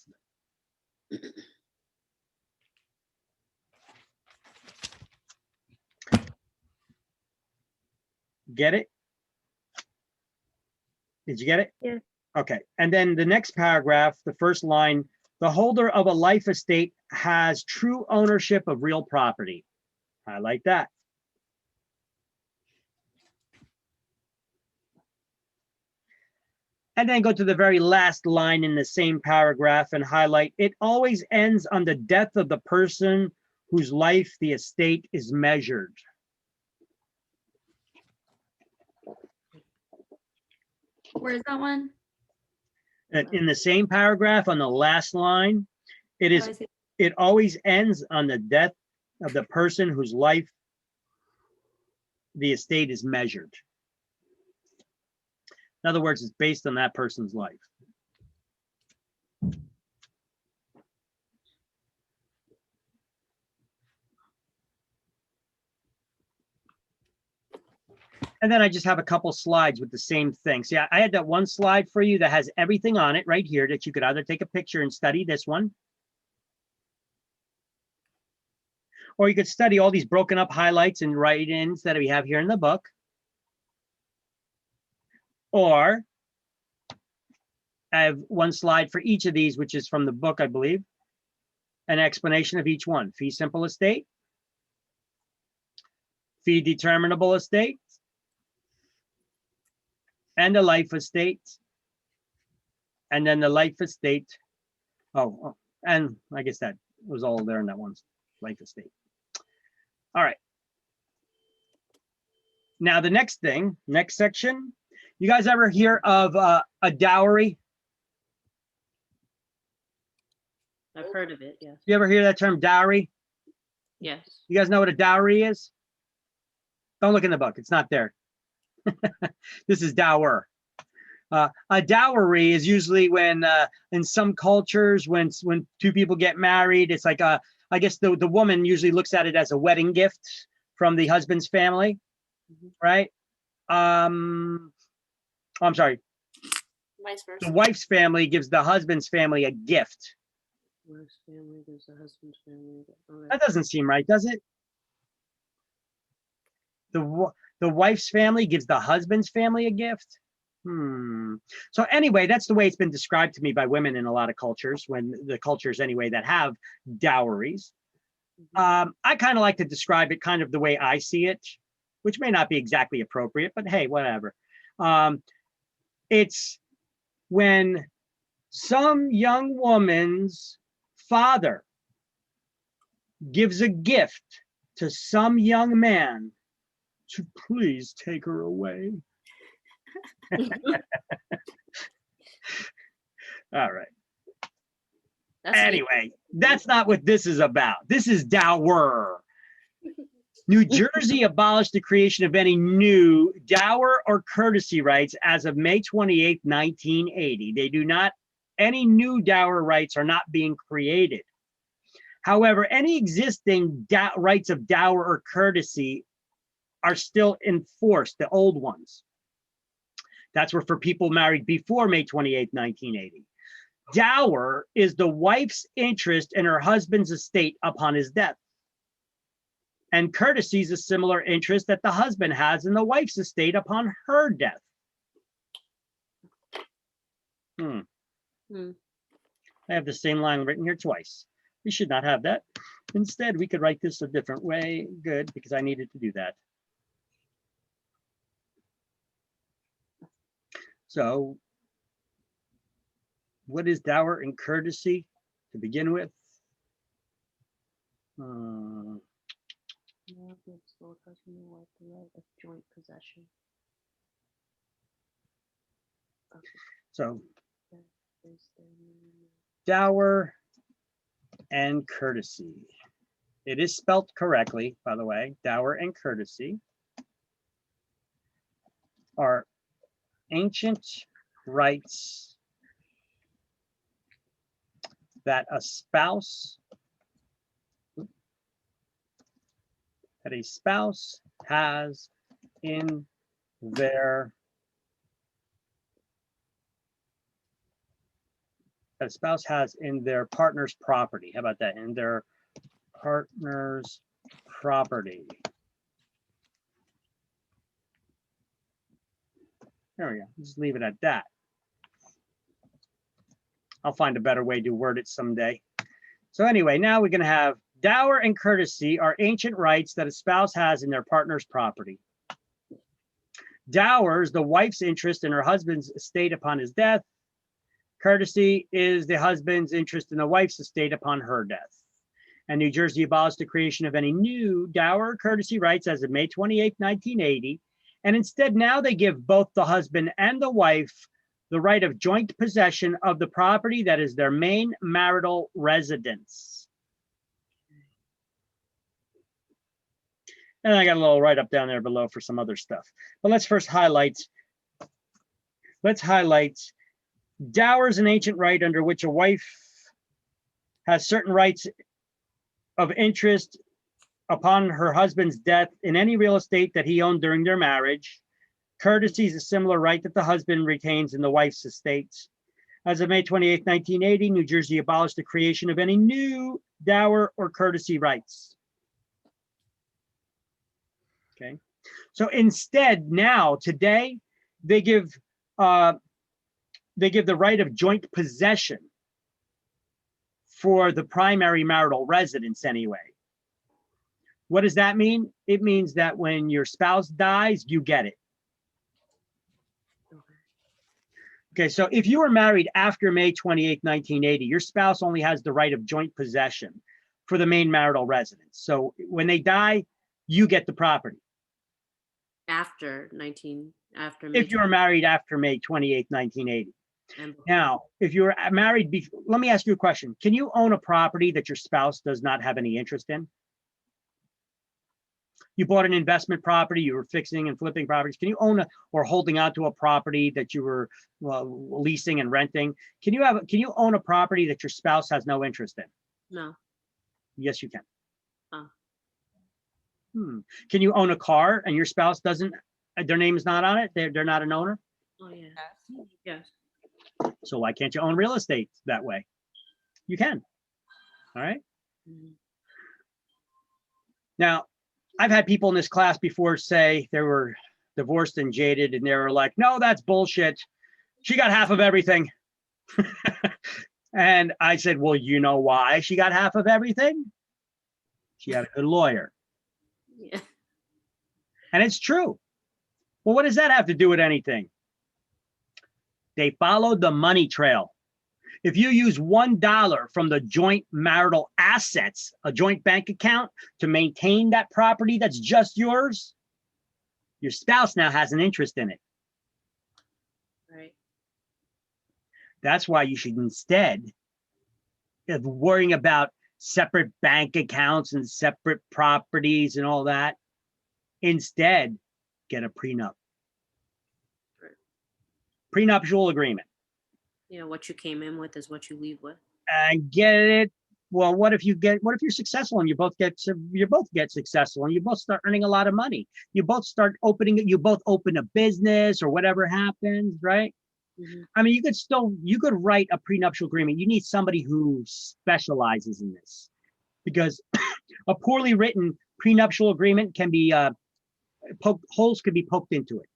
Get it? Did you get it? Yes. Okay. And then the next paragraph, the first line, the holder of a life estate has true ownership of real property. Highlight that. And then go to the very last line in the same paragraph and highlight, it always ends on the death of the person whose life the estate is measured. Where's that one? And in the same paragraph on the last line, it Oh, is, I see. it always ends on the death of the person whose life the estate is measured. In other words, it's based on that person's life. And then I just have a couple slides with the same thing. See, I had that one slide for you that has everything on it right here that you could either take a picture and study this one, or you could study all these broken up highlights and write-ins that we have here in the book. Or I have one slide for each of these, which is from the book, I believe. An explanation of each one. Fee simple estate, fee determinable estate, and a life estate. And then the life estate. Oh, and I guess that was all there in that one life estate. All right. Now the next thing, next section. You guys ever hear of a dowry? I've heard of it, yes. You ever hear that term dowry? Yes. You guys know what a dowry is? Don't look in the book, it's not there. This is dower. A dowry is usually when, in some cultures, when two people get married, it's like I guess the woman usually looks at it as a wedding gift from the husband's family, right? I'm sorry. Vice versa. The wife's family gives the husband's family a gift. Wife's family gives the husband's family. Okay. That doesn't seem right, does it? The wife's family gives the husband's family a gift. So anyway, that's the way it's been described to me by women in a lot of cultures, when the cultures anyway that have dowries. I kind of like to describe it kind of the way I see it, which may not be exactly appropriate, but hey, whatever. It's when some young woman's father gives a gift to some young man to please take her away. All right. Anyway, that's not what this is about. This is dower. New Jersey abolished the creation of any new dower or courtesy rights as of May 28, 1980. Any new dower rights are not being created. However, any existing rights of dower or courtesy are still enforced, the old ones. That's were for people married before May 28, 1980. Dower is the wife's interest in her husband's estate upon his death. And courtesy is a similar interest that the husband has in the wife's estate upon her death. I have the same line written here twice. We should not have that. Instead, we could write this a different way. Good, because I needed to do that. So, what is dower and courtesy to begin with? Joint possession. So, dower and courtesy. It is spelt correctly, by the way. Dower and courtesy are ancient rights that a spouse has in their that a spouse has in their partner's property. How about that? In their partner's property. There we go. Just leave it at that. I'll find a better way to word it someday. So anyway, now we're going to have dower and courtesy are ancient rights that a spouse has in their partner's property. Dower is the wife's interest in her husband's estate upon his death. Courtesy is the husband's interest in the wife's estate upon her death. And New Jersey abolished the creation of any new dower or courtesy rights as of May 28, 1980. And instead now they give both the husband and the wife the right of joint possession of the property that is their main marital residence. And I got a little write-up down there below for some other stuff. But let's first highlight, dower is an ancient right under which a wife has certain rights of interest upon her husband's death in any real estate that he owned during their marriage. Courtesy is a similar right that the husband retains in the wife's estate. As of May 28, 1980, New Jersey abolished the creation of any new dower or courtesy rights. Okay, so instead now, today, they give the right of joint possession for the primary marital residence anyway. What does that mean? It means that when your spouse dies, you get it. Okay, so if you were married after May 28, 1980, your spouse only has the right of joint possession for the main marital residence. So when they die, you get the property. After May If you were married after May 28, 1980. and Now, if you were married before, let me ask you a question. Can you own a property that your spouse does not have any interest in? You bought an investment property, you were fixing and flipping properties. Can you own or holding on to a property that you were leasing and renting? Can you own a property that your spouse has no interest in? No. Yes, you can. Oh. Can you own a car and your spouse doesn't, their name is not on it? They're not an owner? Oh yeah. Yes. So why can't you own real estate that way? You can. All right. Mhm. Now, I've had people in this class before say they were divorced and jaded, and they were like, no, that's bullshit. She got half of everything. And I said, well, you know why she got half of everything? She had a good lawyer. Yeah. And it's true. Well, what does that have to do with anything? They followed the money trail. If you use $1 from the joint marital assets, a joint bank account, to maintain that property that's just yours, your spouse now has an interest in it. Right. That's why you should, instead of worrying about separate bank accounts and separate properties and all that, instead get a prenup. Right. Prenuptial agreement. You know, what you came in with is what you leave with. And get it. Well, what if you're successful and you both get successful and you both start earning a lot of money? You both open a business or whatever happens, right? Mm-hmm. I mean, you could write a prenuptial agreement. You need somebody who specializes in this, because a poorly written prenuptial agreement can be holes could be poked into it.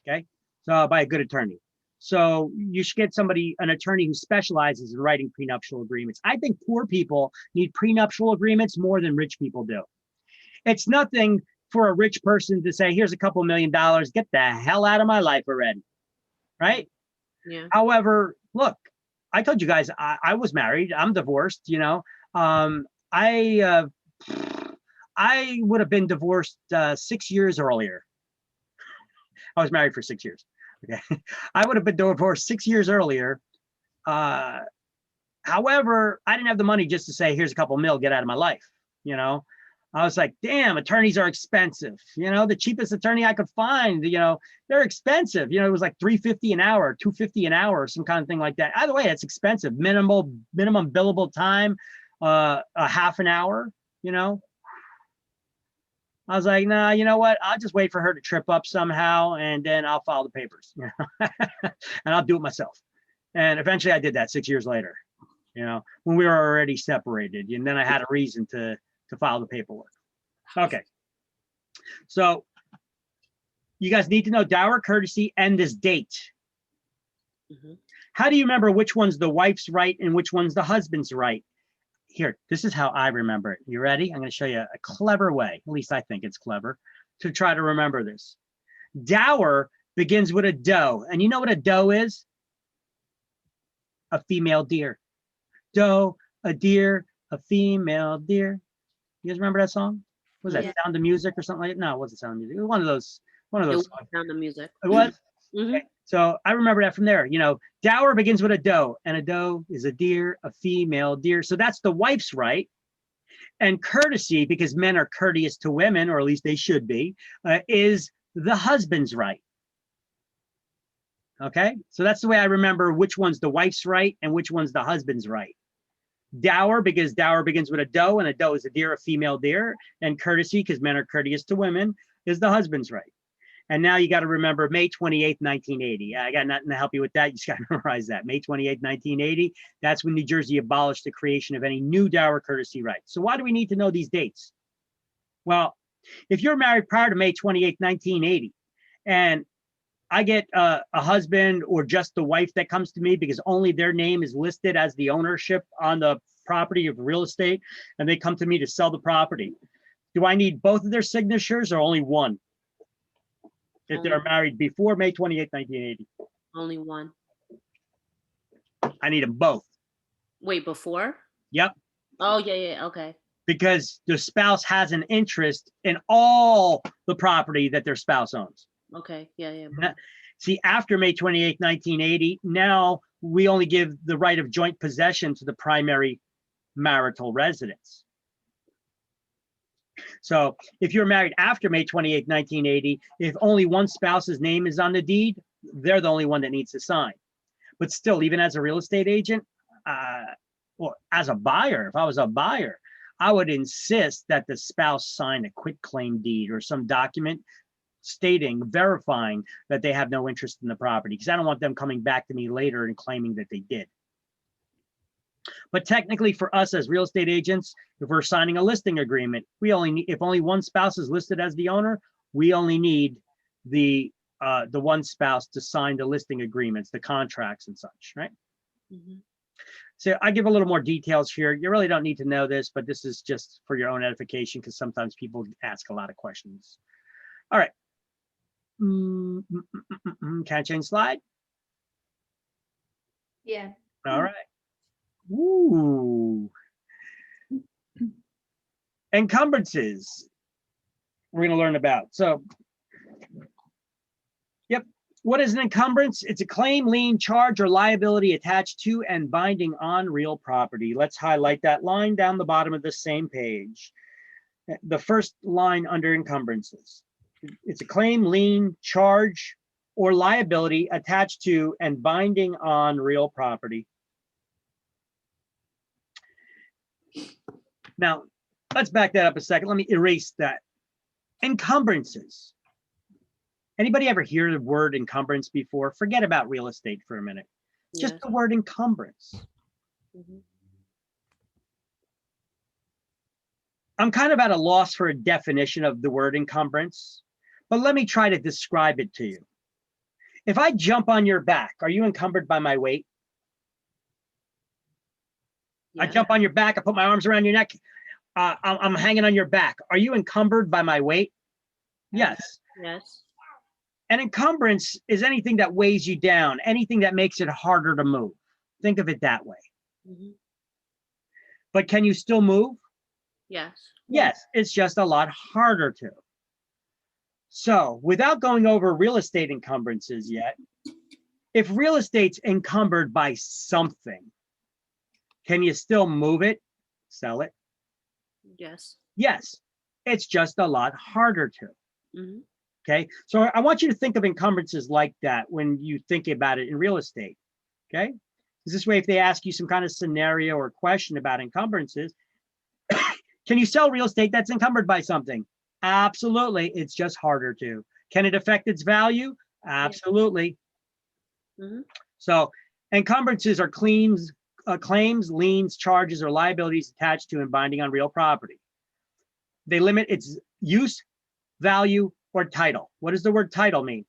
Okay, so by a good attorney. So you should get an attorney who specializes in writing prenuptial agreements. I think poor people need prenuptial agreements more than rich people do. It's nothing for a rich person to say, here's a couple $1 million, get the hell out of my life already, right? Yeah. However, look, I told you guys, I was married, I'm divorced, you know. I would have been divorced 6 years earlier. I was married for 6 years. Okay, I would have been divorced 6 years earlier. However, I didn't have the money just to say, here's a couple mil, get out of my life. You know, I was like, damn, attorneys are expensive. You know, the cheapest attorney I could find, you know, they're expensive. You know, it was like $350 an hour, $250 an hour, some kind of thing like that. Either way, it's expensive. Minimum billable time, a half an hour, you know. I was like, nah, you know what? I'll just wait for her to trip up somehow, and then I'll file the papers, and I'll do it myself. And eventually I did that 6 years later, when we were already separated. And then I had a reason to file the paperwork. Okay. So you guys need to know dower, courtesy, and this date. Mhm. How do you remember which one's the wife's right and which one's the husband's right? Here, this is how I remember it. You ready? I'm going to show you a clever way, at least I think it's clever, to try to remember this. Dower begins with a doe. And you know what a doe is? A female deer. Doe, a deer, a female deer. You guys remember that song? Was that Yeah. Sound of Music or something like that? No, it wasn't Sound of Music. It was one of those It songs. Sound the music. It was? Mhm. Okay. So I remember that from there. Dower begins with a doe, and a doe is a deer, a female deer. So that's the wife's right. And courtesy, because men are courteous to women, or at least they should be, is the husband's right. Okay, so that's the way I remember which one's the wife's right and which one's the husband's right. Dower, because dower begins with a doe, and a doe is a deer, a female deer. And courtesy, because men are courteous to women, is the husband's right. And now you got to remember May 28th, 1980. I got nothing to help you with that. You just got to memorize that. May 28th, 1980. That's when New Jersey abolished the creation of any new dower courtesy rights. So why do we need to know these dates? Well, if you're married prior to May 28th, 1980, and I get a husband or just the wife that comes to me because only their name is listed as the ownership on the property of real estate, and they come to me to sell the property, do I need both of their signatures or only one? If they're married before May 28th, 1980. Only one. I need them both. Wait, before? Yep. Oh, yeah, okay. Because the spouse has an interest in all the property that their spouse owns. Okay, yeah. See, after May 28th, 1980, now we only give the right of joint possession to the primary marital residence. So if you're married after May 28th, 1980, if only one spouse's name is on the deed, they're the only one that needs to sign. But still, even as a real estate agent, or as a buyer, if I was a buyer, I would insist that the spouse sign a quitclaim deed or some document verifying that they have no interest in the property, because I don't want them coming back to me later and claiming that they did. But technically for us as real estate agents, if we're signing a listing agreement, we only need, if only one spouse is listed as the owner, we only need the one spouse to sign the listing agreements, the contracts and such, right? Mhm. So I give a little more details here. You really don't need to know this, but this is just for your own edification because sometimes people ask a lot of questions. All right. Can I change slide? Yeah. All right. Ooh. Encumbrances we're going to learn about. So, yep. What is an encumbrance? It's a claim, lien, charge, or liability attached to and binding on real property. Let's highlight that line down the bottom of the same page. The first line under encumbrances. It's a claim, lien, charge, or liability attached to and binding on real property. Now, let's back that up a second. Let me erase that. Encumbrances. Anybody ever hear the word encumbrance before? Forget about real estate for a minute. Just Yes. the word encumbrance. Mhm. I'm kind of at a loss for a definition of the word encumbrance, but let me try to describe it to you. If I jump on your back, are you encumbered by my weight? I Yeah. jump on your back, I put my arms around your neck, I'm hanging on your back. Are you encumbered by my weight? Yes. Yes. An encumbrance is anything that weighs you down, anything that makes it harder to move. Think of it that way. Mhm. But can you still move? Yes. Yes, it's just a lot harder to. So without going over real estate encumbrances yet, if real estate's encumbered by something, can you still move it, sell it? Yes. Yes, it's just a lot harder to. Mhm. Okay, so I want you to think of encumbrances like that when you think about it in real estate. Okay, because this way, if they ask you some kind of scenario or question about encumbrances, can you sell real estate that's encumbered by something? Absolutely. It's just harder to. Can it affect its value? Absolutely. Mhm. So encumbrances are claims, liens, charges, or liabilities attached to and binding on real property. They limit its use, value, or title. What does the word title mean?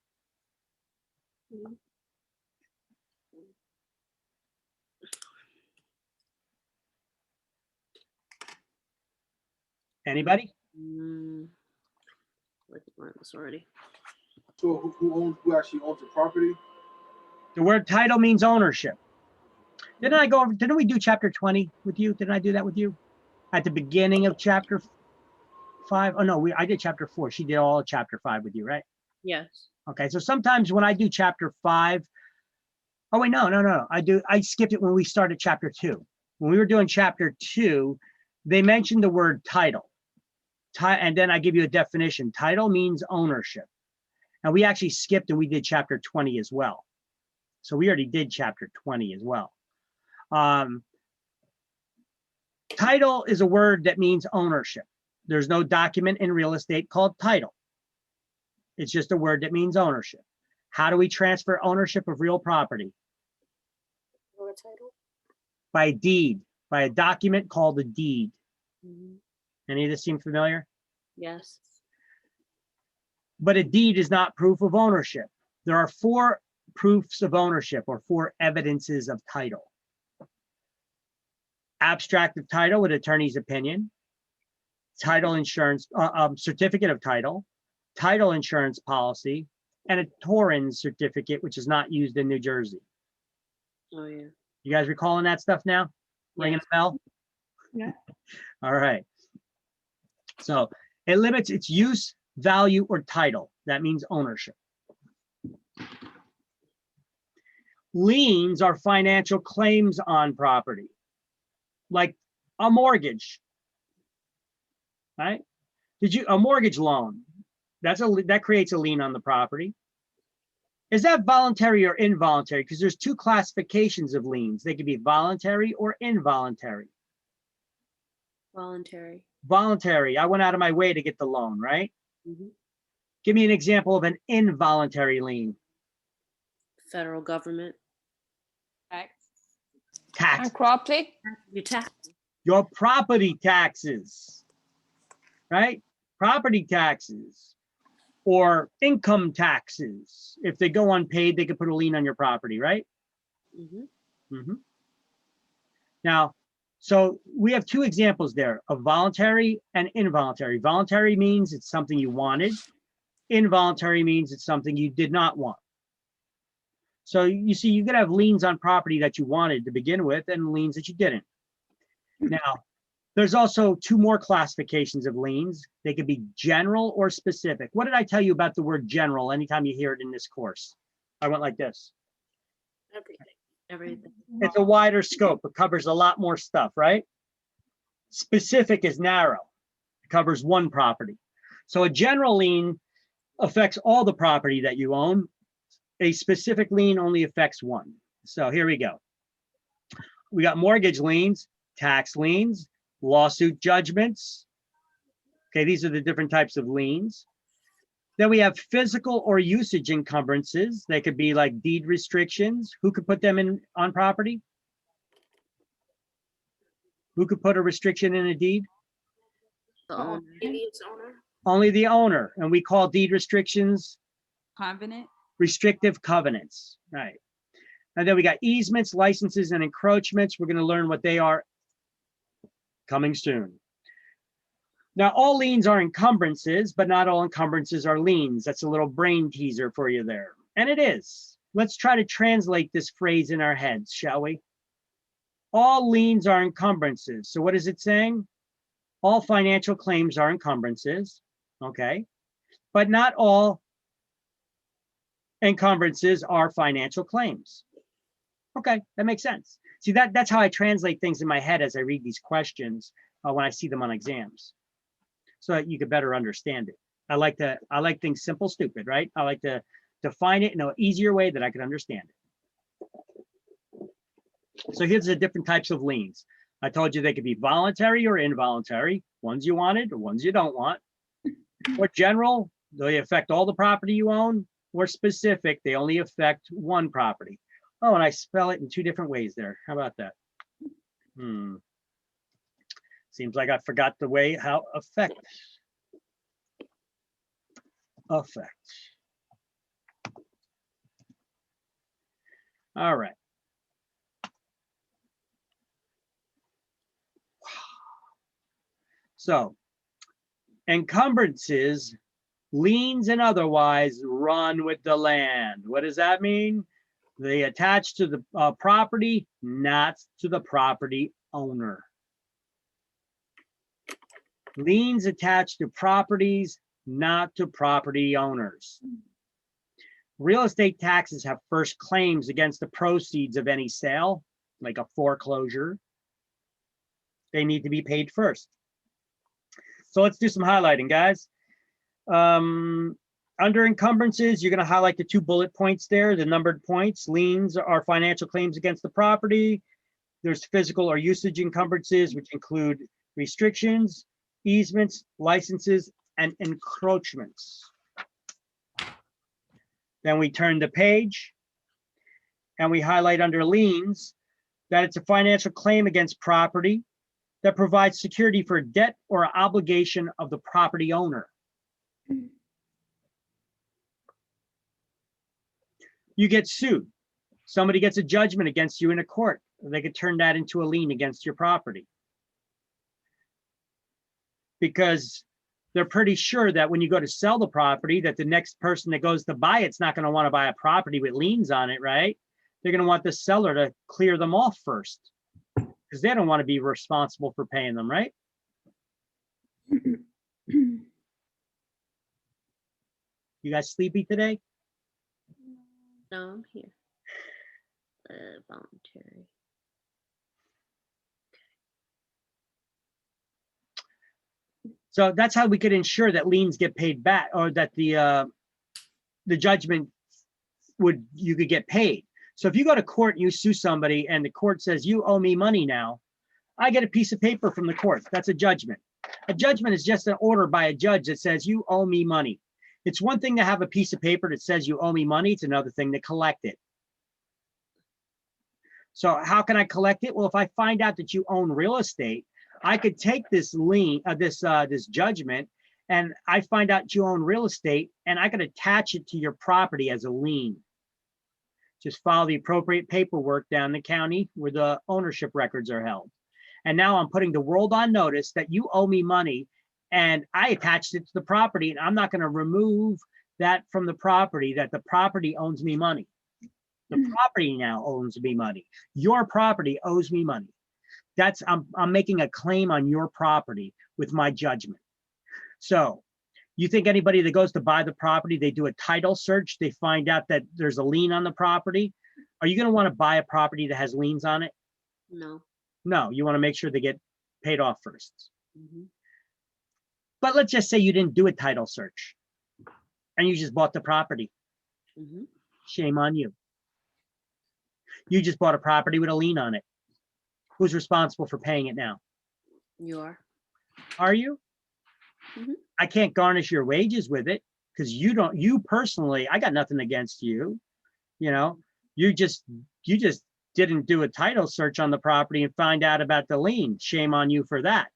Anybody? Learned this already. So who actually owns the property? The word title means ownership. Didn't we do chapter 20 with you? Didn't I do that with you? At the beginning of chapter 5? Oh no, I did chapter 4. She did all of chapter 5 with you, right? Yes. Okay, so sometimes when I do chapter 5, oh wait, no. I skipped it when we started chapter 2. When we were doing chapter 2, they mentioned the word title. And then I give you a definition. Title means ownership. And we actually skipped and we did chapter 20 as well. So we already did chapter 20 as well. Title is a word that means ownership. There's no document in real estate called title. It's just a word that means ownership. How do we transfer ownership of real property? By deed, by a document called a deed. Mhm. Any of this seem familiar? Yes. But a deed is not proof of ownership. There are 4 proofs of ownership or 4 evidences of title. Abstract of title with attorney's opinion, title insurance, certificate of title insurance policy, and a Torrens certificate, which is not used in New Jersey. Oh yeah. You guys recalling that stuff now? Ringing a bell? Yeah. All right. So it limits its use, value, or title. That means ownership. Liens are financial claims on property, like a mortgage, right? A mortgage loan? That creates a lien on the property. Is that voluntary or involuntary? Because there's 2 classifications of liens. They could be voluntary or involuntary. Voluntary. Voluntary, I went out of my way to get the loan, right? Mhm. Give me an example of an involuntary lien. Federal government. Tax. And property? You tax. Your property taxes, right? Property taxes or income taxes. If they go unpaid, they could put a lien on your property, right? Mhm. Now, so we have 2 examples there of voluntary and involuntary. Voluntary means it's something you wanted. Involuntary means it's something you did not want. So you see, you could have liens on property that you wanted to begin with and liens that you didn't. Now, there's also 2 more classifications of liens. They could be general or specific. What did I tell you about the word general anytime you hear it in this course? I went like this. Everything. It's a wider scope. It covers a lot more stuff, right? Specific is narrow. It covers 1 property. So a general lien affects all the property that you own. A specific lien only affects 1. So here we go. We got mortgage liens, tax liens, lawsuit judgments. Okay, these are the different types of liens. Then we have physical or usage encumbrances. They could be like deed restrictions. Who could put them in on property? Who could put a restriction in a deed? The owner. Only the owner. And we call deed restrictions Covenant. restrictive covenants. Right. And then we got easements, licenses, and encroachments. We're going to learn what they are coming soon. Now, all liens are encumbrances, but not all encumbrances are liens. That's a little brain teaser for you there. And it is. Let's try to translate this phrase in our heads, shall we? All liens are encumbrances. So what is it saying? All financial claims are encumbrances, okay? But not all encumbrances are financial claims. Okay, that makes sense. See, that's how I translate things in my head as I read these questions when I see them on exams, so that you could better understand it. I like things simple, stupid, right? I like to define it in an easier way that I can understand it. So here's the different types of liens. I told you they could be voluntary or involuntary, ones you wanted or ones you don't want. Or general, they affect all the property you own, or specific, they only affect one property. Oh, and I spell it in two different ways there. How about that? Seems like I forgot the way how affect. All right. So, encumbrances, liens and otherwise run with the land. What does that mean? They attach to the property, not to the property owner. Liens attach to properties, not to property owners. Real estate taxes have first claims against the proceeds of any sale, like a foreclosure. They need to be paid first. So let's do some highlighting, guys. Under encumbrances, you're going to highlight the 2 bullet points there, the numbered points. Liens are financial claims against the property. There's physical or usage encumbrances, which include restrictions, easements, licenses, and encroachments. Then we turn the page and we highlight under liens that it's a financial claim against property that provides security for a debt or obligation of the property owner. You get sued. Somebody gets a judgment against you in a court. They could turn that into a lien against your property. Because they're pretty sure that when you go to sell the property, that the next person that goes to buy it's not going to want to buy a property with liens on it, right? They're going to want the seller to clear them off first because they don't want to be responsible for paying them, right? You guys sleepy today? No, I'm here. Voluntary. So that's how we could ensure that liens get paid back, or that the judgment you could get paid. So if you go to court and you sue somebody and the court says you owe me money now, I get a piece of paper from the court. That's a judgment. A judgment is just an order by a judge that says you owe me money. It's one thing to have a piece of paper that says you owe me money. It's another thing to collect it. So how can I collect it? Well, if I find out that you own real estate, I could take this lien, this judgment, and I find out you own real estate, and I could attach it to your property as a lien. Just file the appropriate paperwork down the county where the ownership records are held. And now I'm putting the world on notice that you owe me money, and I attached it to the property, and I'm not going to remove that from the property, that the property owes me money. The property now owes me money. Your property owes me money. That's I'm making a claim on your property with my judgment. So you think anybody that goes to buy the property, they do a title search, they find out that there's a lien on the property. Are you going to want to buy a property that has liens on it? No. No, you want to make sure they get paid off first. Mm-hmm. But let's just say you didn't do a title search and you just bought the property. Mm-hmm. Shame on you. You just bought a property with a lien on it. Who's responsible for paying it now? You are. Are you? Mm-hmm. I can't garnish your wages with it because you personally, I got nothing against you. You know, you just didn't do a title search on the property and find out about the lien. Shame on you for that.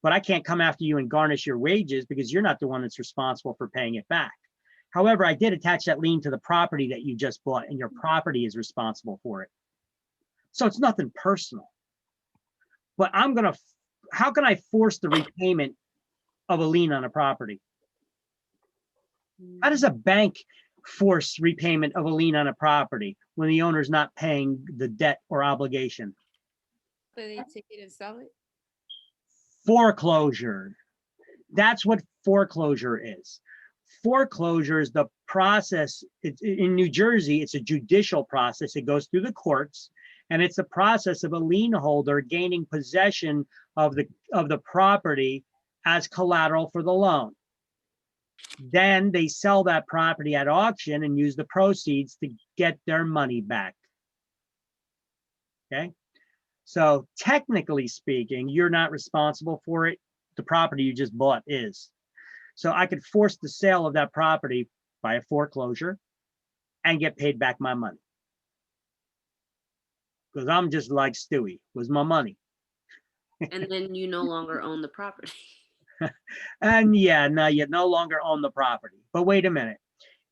But I can't come after you and garnish your wages because you're not the one that's responsible for paying it back. However, I did attach that lien to the property that you just bought, and your property is responsible for it. So it's nothing personal. But how can I force the repayment of a lien on a property? How does a bank force repayment of a lien on a property when the owner's not paying the debt or obligation? So they take it and sell it? Foreclosure. That's what foreclosure is. Foreclosure is the process. In New Jersey, it's a judicial process. It goes through the courts, and it's the process of a lien holder gaining possession of the property as collateral for the loan. Then they sell that property at auction and use the proceeds to get their money back. Okay? So technically speaking, you're not responsible for it. The property you just bought is. So I could force the sale of that property by a foreclosure and get paid back my money. Because I'm just like Stewie, was my money. And then you no longer own the property. And yeah, no, you no longer own the property. But wait a minute.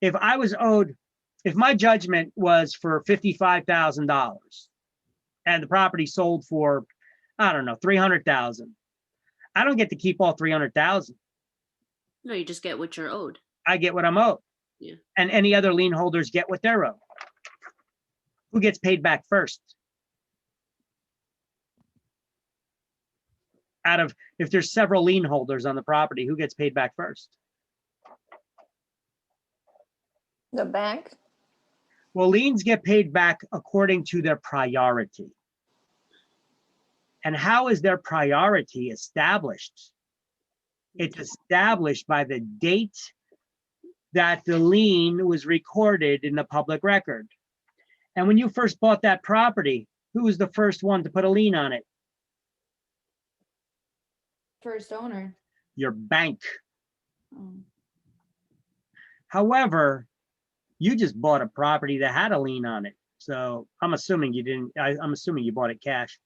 If I was owed, if my judgment was for $55,000 and the property sold for, I don't know, 300,000, I don't get to keep all 300,000. No, you just get what you're owed. I get what I'm owed. Yeah. And any other lien holders get what they're owed. Who gets paid back first? Out of, if there's several lien holders on the property, who gets paid back first? The bank? Well, liens get paid back according to their priority. And how is their priority established? It's established by the date that the lien was recorded in the public record. And when you first bought that property, who was the first one to put a lien on it? First owner. Your bank. Oh. However, you just bought a property that had a lien on it. So I'm assuming you didn't, I'm assuming you bought it cash.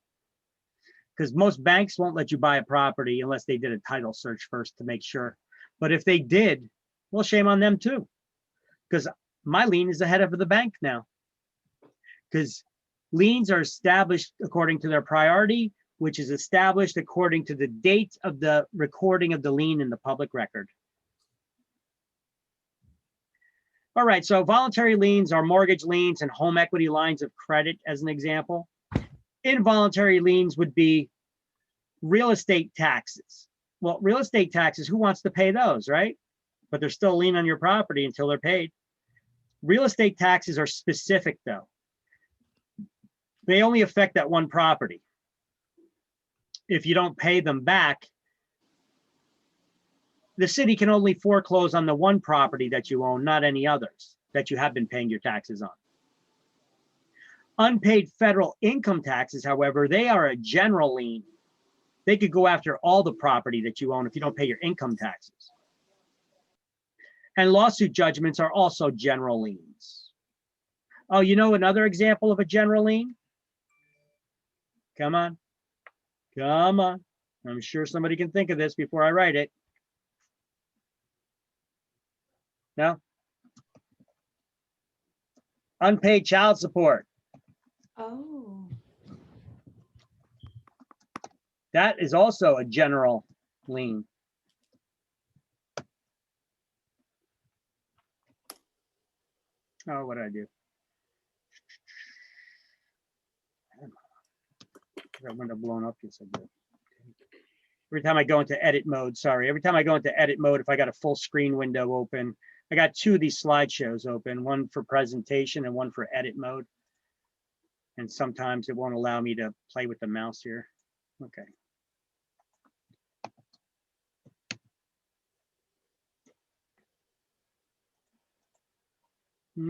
Because most banks won't let you buy a property unless they did a title search first to make sure. But if they did, well, shame on them too. Because my lien is ahead of the bank now. Because liens are established according to their priority, which is established according to the date of the recording of the lien in the public record. All right, so voluntary liens are mortgage liens and home equity lines of credit, as an example. Involuntary liens would be real estate taxes. Well, real estate taxes, who wants to pay those, right? But there's still a lien on your property until they're paid. Real estate taxes are specific, though. They only affect that one property. If you don't pay them back, the city can only foreclose on the one property that you own, not any others that you have been paying your taxes on. Unpaid federal income taxes, however, they are a general lien. They could go after all the property that you own if you don't pay your income taxes. And lawsuit judgments are also general liens. Oh, you know another example of a general lien? Come on. Come on. I'm sure somebody can think of this before I write it. No? Unpaid child support. Oh. That is also a general lien. Oh, what did I do? That window blown up. Yes, I did. Every time I go into edit mode, sorry. Every time I go into edit mode, if I got a full screen window open, I got two of these slideshows open, one for presentation and one for edit mode. And sometimes it won't allow me to play with the mouse here. Okay.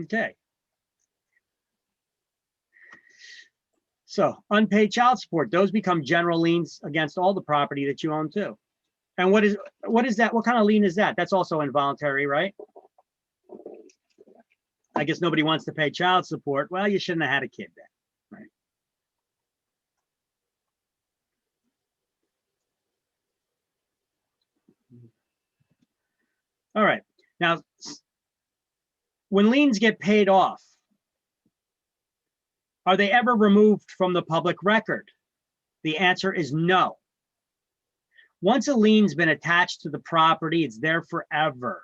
Okay. So unpaid child support, those become general liens against all the property that you own too. And what is that? What kind of lien is that? That's also involuntary, right? I guess nobody wants to pay child support. Well, you shouldn't have had a kid then, right? All right. Now, when liens get paid off, are they ever removed from the public record? The answer is no. Once a lien's been attached to the property, it's there forever.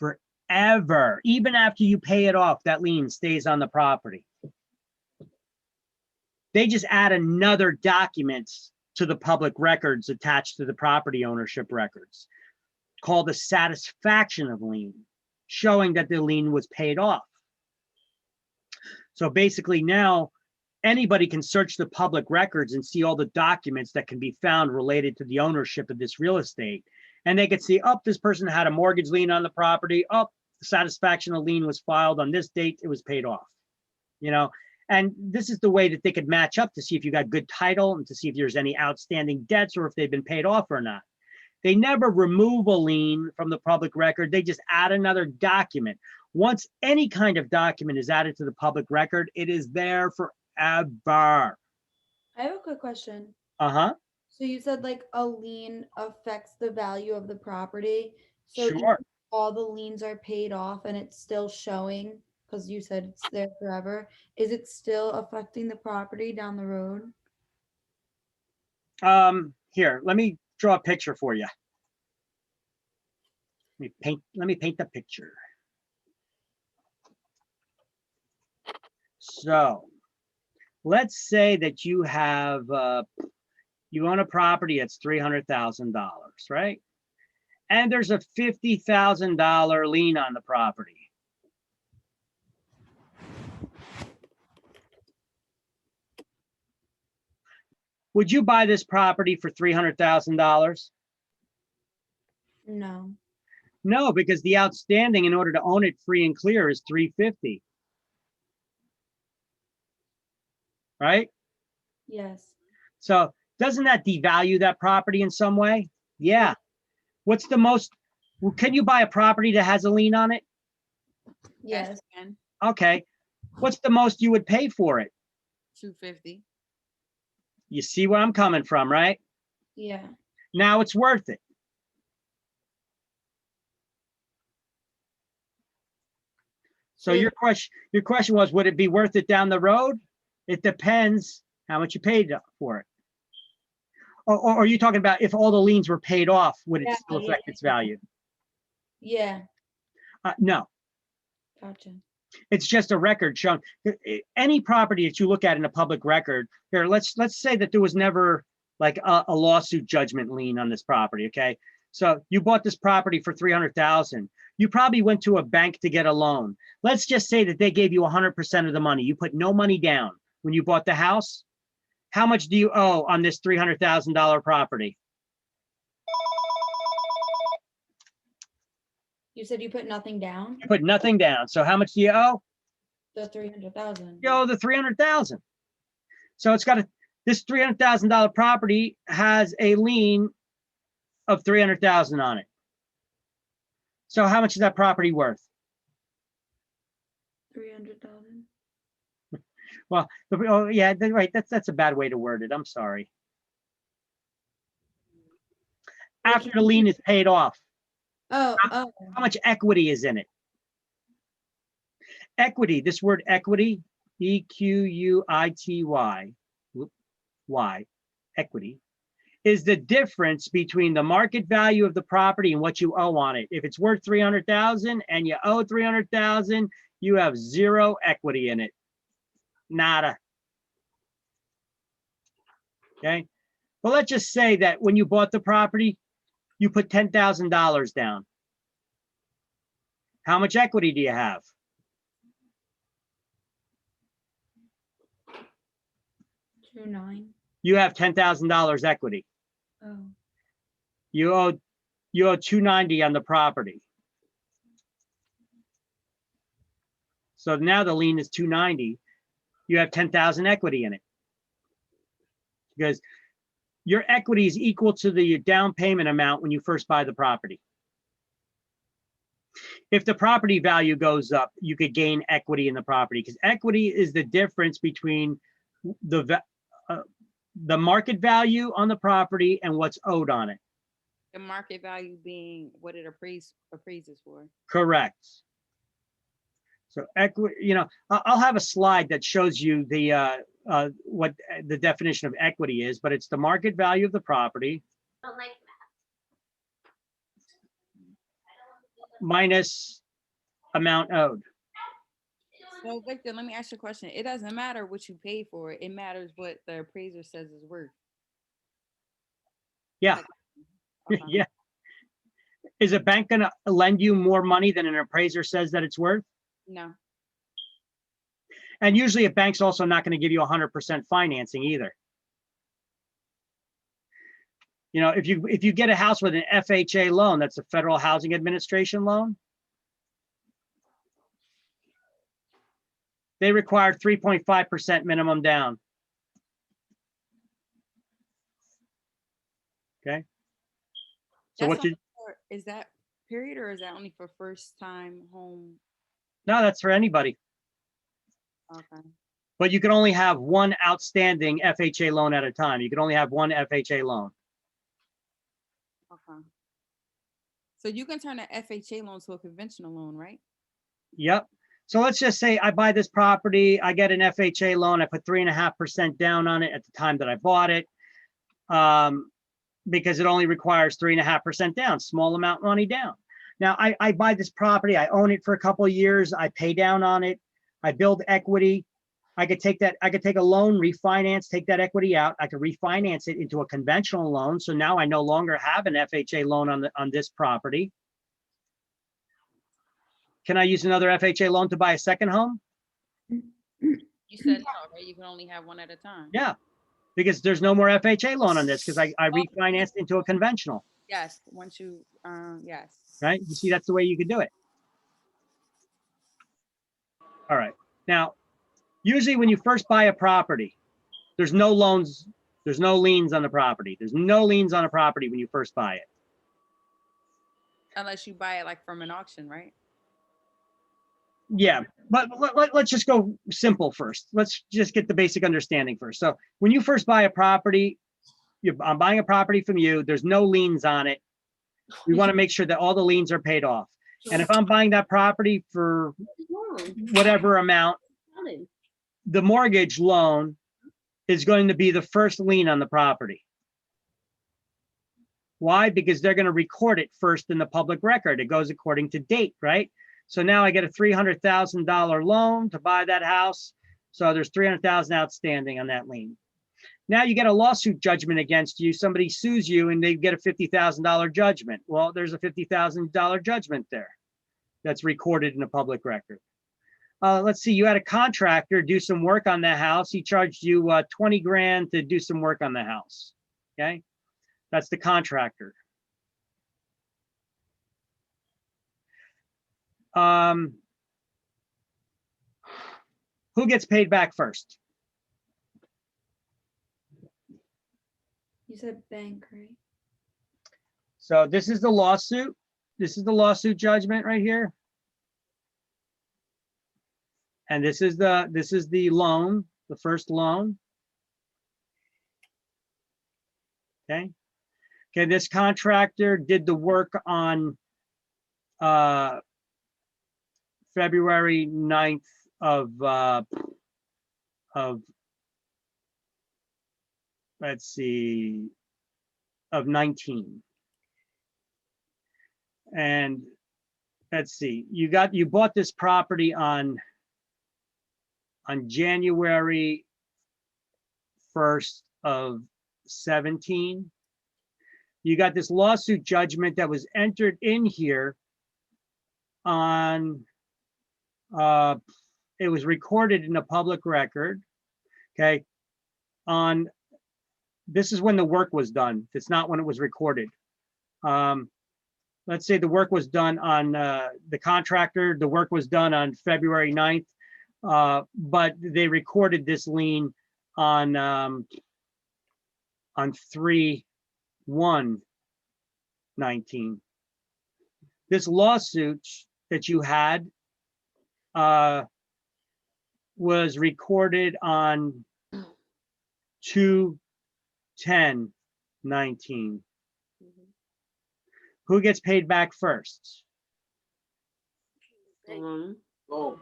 Forever. Even after you pay it off, that lien stays on the property. They just add another document to the public records attached to the property ownership records called a satisfaction of lien, showing that the lien was paid off. So basically now anybody can search the public records and see all the documents that can be found related to the ownership of this real estate. And they could see, oh, this person had a mortgage lien on the property. Oh, the satisfaction of lien was filed on this date. It was paid off, you know? And this is the way that they could match up to see if you got good title and to see if there's any outstanding debts or if they've been paid off or not. They never remove a lien from the public record. They just add another document. Once any kind of document is added to the public record, it is there forever. I have a quick question. Uh-huh. So you said like a lien affects the value of the property. So even Sure. if all the liens are paid off and it's still showing, because you said it's there forever, is it still affecting the property down the road? Here, let me draw a picture for you. Let me paint the picture. So let's say that you have, you own a property that's $300,000, right? And there's a $50,000 lien on the property. Would you buy this property for $300,000? No. No, because the outstanding in order to own it free and clear is $350. Right? Yes. So doesn't that devalue that property in some way? Yeah. What's the most, well, can you buy a property that has a lien on it? Yes. And Okay. What's the most you would pay for it? 250. You see where I'm coming from, right? Yeah. Now it's worth it. So your question was, would it be worth it down the road? It depends how much you paid for it. Or are you talking about if all the liens were paid off, would it Yeah, still yeah, affect its value? Yeah. No, Gotcha. it's just a record showing any property that you look at in a public record. Here, let's say that there was never like a lawsuit judgment lien on this property. Okay, so you bought this property for $300,000. You probably went to a bank to get a loan. Let's just say that they gave you 100% of the money. You put no money down when you bought the house. How much do you owe on this $300,000 property? You said you put nothing down? You put nothing down. So how much do you owe? The 300,000. You owe the $300,000. So it's got this $300,000 property has a lien of $300,000 on it. So how much is that property worth? 300,000. Well, oh yeah, right. That's a bad way to word it. I'm sorry. After the lien is paid off, Oh, how much equity is in it? Equity, this word equity, E-Q-U-I-T-Y, equity, is the difference between the market value of the property and what you owe on it. If it's worth 300,000 and you owe 300,000, you have zero equity in it. Nada. Okay. Well, let's just say that when you bought the property, you put $10,000 down. How much equity do you have? $2,900. You have $10,000 equity. Oh. You owe $290 on the property. So now the lien is $290. You have 10,000 equity in it. Because your equity is equal to the down payment amount when you first buy the property. If the property value goes up, you could gain equity in the property because equity is the difference between the market value on the property and what's owed on it. The market value being what it appraises for. Correct. So equity, you know, I'll have a slide that shows you the what the definition of equity is, but it's the market value of the property minus amount owed. So Victor, let me ask you a question. It doesn't matter what you pay for it. It matters what the appraiser says is worth. Yeah. Okay. Yeah. Is a bank going to lend you more money than an appraiser says that it's worth? No. And usually a bank's also not going to give you 100% financing either. You know, if you get a house with an FHA loan, that's a Federal Housing Administration loan, they require 3.5% minimum down. Okay. So what That's you, only is that period, or is that only for first time home? no, that's for anybody. Okay. But you can only have one outstanding FHA loan at a time. You can only have one FHA loan. Okay. So you can turn an FHA loan to a conventional loan, right? Yep. So let's just say I buy this property, I get an FHA loan, I put 3.5% down on it at the time that I bought it. Because it only requires 3.5% down, small amount of money down. Now I buy this property, I own it for a couple of years, I pay down on it, I build equity. I could take a loan, refinance, take that equity out. I could refinance it into a conventional loan. So now I no longer have an FHA loan on this property. Can I use another FHA loan to buy a second home? You said no, right? You can only have one at a time. Yeah, because there's no more FHA loan on this because I refinanced into a conventional, Yes. Once you, yes. right? You see, that's the way you could do it. All right. Now, usually when you first buy a property, there's no loans, there's no liens on the property. There's no liens on a property when you first buy it. Unless you buy it like from an auction, right? Yeah, but let's just go simple first. Let's just get the basic understanding first. So when you first buy a property, I'm buying a property from you, there's no liens on it. We want to make sure that all the liens are paid off. And if I'm buying that property for whatever amount, the mortgage loan is going to be the first lien on the property. Why? Because they're going to record it first in the public record. It goes according to date, right? So now I get a $300,000 loan to buy that house. So there's $300,000 outstanding on that lien. Now you get a lawsuit judgment against you. Somebody sues you and they get a $50,000 judgment. Well, there's a $50,000 judgment there that's recorded in the public record. Let's see, you had a contractor do some work on the house. He charged you 20 grand to do some work on the house. Okay, that's the contractor. Who gets paid back first? You said bank, right? So this is the lawsuit. This is the lawsuit judgment right here. And this is the loan, the first loan. Okay. Okay, this contractor did the work on February 9th of let's see, of 19. And let's see, you bought this property on January 1st of 17. You got this lawsuit judgment that was entered in here on, it was recorded in a public record, okay? This is when the work was done. It's not when it was recorded. Let's say the work was done on, the contractor, the work was done on February 9th. But they recorded this lien on 3/1/19. This lawsuit that you had was recorded on 2/10/19. Who gets paid back first? Oh,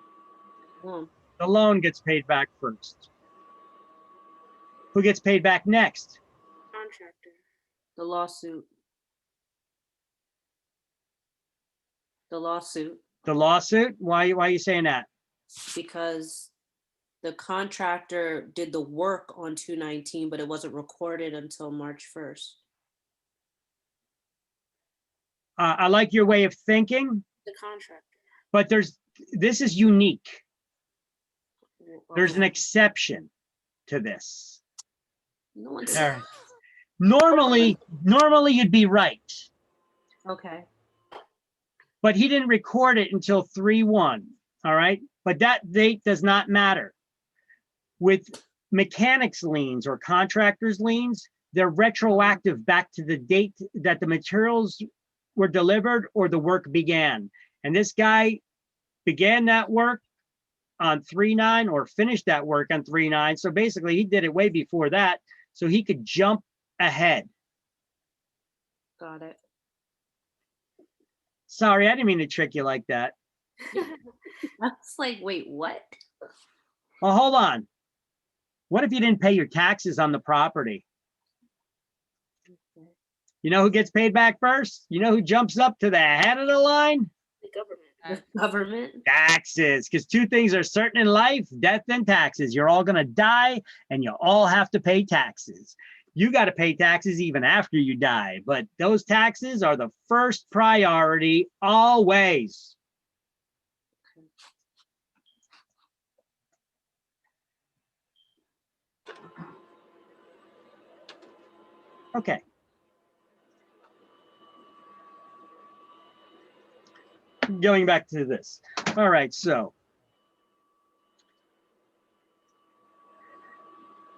The loan gets paid back first. Who gets paid back next? Contractor. The lawsuit. The lawsuit. The lawsuit? Why are you saying that? Because the contractor did the work on 2/19, but it wasn't recorded until March 1st. I like your way of thinking, The contractor. but this is unique. There's an exception to this. No one's. All right. Normally you'd be right, Okay. but he didn't record it until 3/1. All right. But that date does not matter. With mechanics liens or contractors liens, they're retroactive back to the date that the materials were delivered or the work began. And this guy began that work on 3/9 or finished that work on 3/9. So basically he did it way before that, so he could jump ahead. Got it. Sorry, I didn't mean to trick you like that. I was like, wait, what? Well, hold on. What if you didn't pay your taxes on the property? You know who gets paid back first? You know who jumps up to the head of the line? The government. The government. Taxes. Because two things are certain in life, death and taxes. You're all going to die and you all have to pay taxes. You got to pay taxes even after you die. But those taxes are the first priority always. Okay. Going back to this. All right, so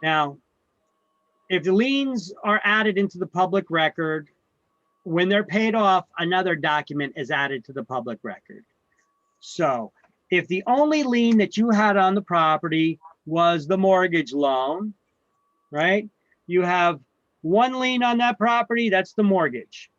now, if the liens are added into the public record, when they're paid off, another document is added to the public record. So if the only lien that you had on the property was the mortgage loan, right? You have one lien on that property, that's the mortgage.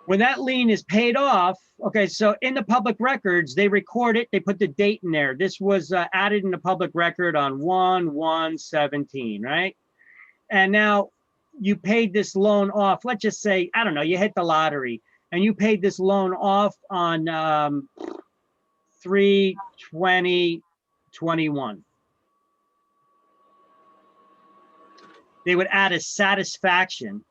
When that lien is paid off, okay, so in the public records, they record it, they put the date in there. This was added in the public record on 1/1/17, right? And now you paid this loan off. Let's just say, I don't know, you hit the lottery and you paid this loan off on 3/20/21. They would add a satisfaction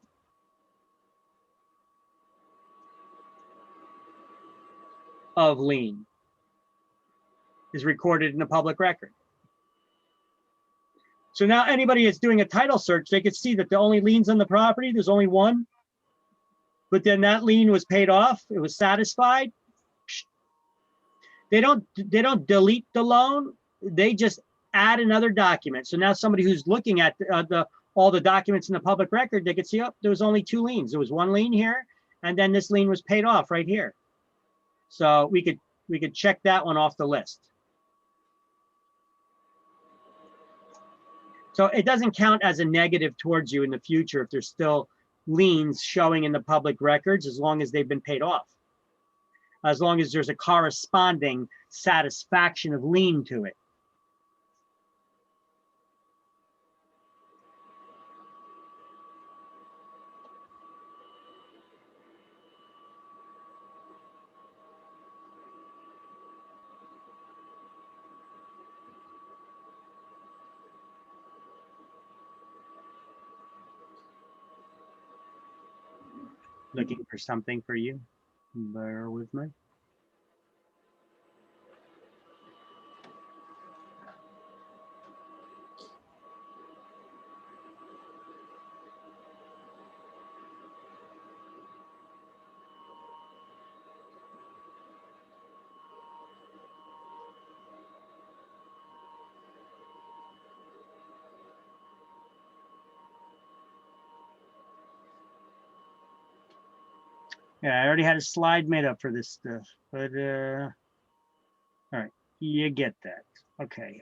of lien is recorded in the public record. So now anybody that's doing a title search, they could see that the only liens on the property, there's only one, but then that lien was paid off, it was satisfied. They don't delete the loan, they just add another document. So now somebody who's looking at all the documents in the public record, they could see, oh, there was only two liens. There was one lien here, and then this lien was paid off right here. So we could check that one off the list. So it doesn't count as a negative towards you in the future if there's still liens showing in the public records, as long as they've been paid off. As long as there's a corresponding satisfaction of lien to it. Looking for something for you. Bear with me. Yeah, I already had a slide made up for this stuff, but all right, you get that. Okay.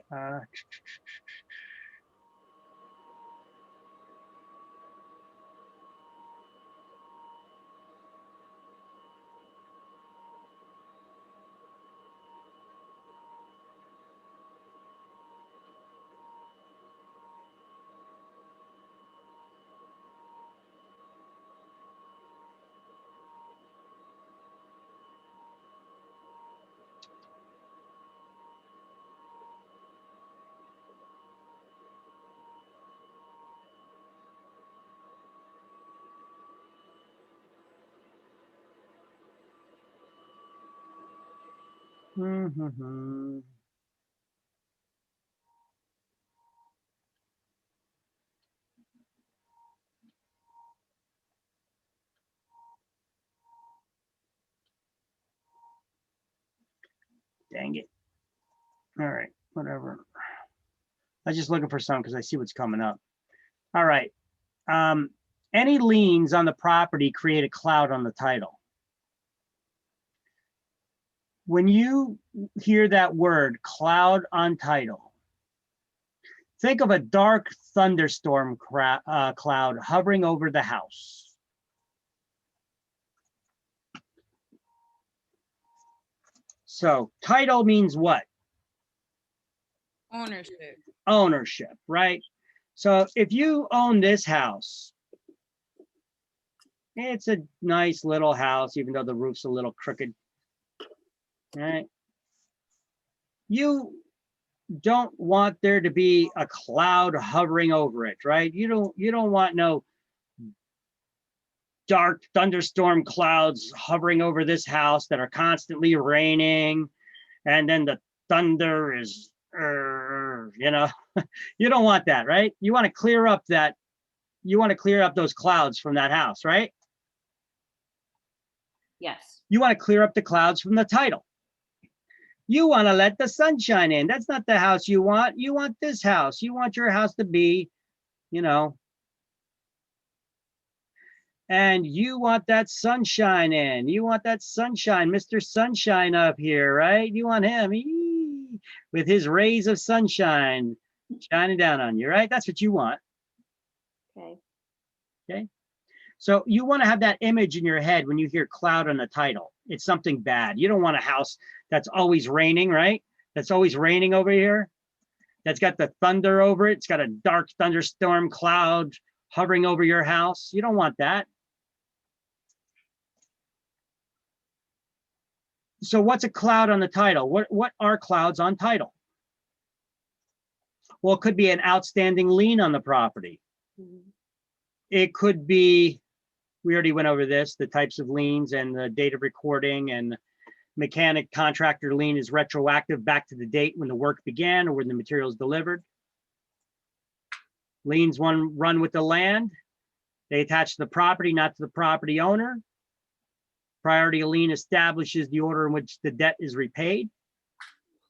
Dang it. All right, whatever. I was just looking for some because I see what's coming up. All right. Any liens on the property create a cloud on the title. When you hear that word, cloud on title, think of a dark thunderstorm cloud hovering over the house. So title means what? Ownership. Ownership, right? So if you own this house, it's a nice little house, even though the roof's a little crooked, right? You don't want there to be a cloud hovering over it, right? You don't want no dark thunderstorm clouds hovering over this house that are constantly raining, and then the thunder is, you know, you don't want that, right? You want to clear up that, you want to clear up those clouds from that house, right? Yes. You want to clear up the clouds from the title. You want to let the sunshine in. That's not the house you want. You want this house. You want your house to be, you know, and you want that sunshine in. You want that sunshine, Mr. Sunshine up here, right? You want him with his rays of sunshine shining down on you, right? That's what you want. Okay. Okay. So you want to have that image in your head when you hear cloud on the title. It's something bad. You don't want a house that's always raining, right? That's always raining over here. That's got the thunder over it. It's got a dark thunderstorm cloud hovering over your house. You don't want that. So what's a cloud on the title? What are clouds on title? Well, it could be an outstanding lien on the property. Mhm. It could be, we already went over this, the types of liens and the date of recording, and mechanic contractor lien is retroactive back to the date when the work began or when the materials delivered. Liens run with the land. They attach to the property, not to the property owner. Priority lien establishes the order in which the debt is repaid.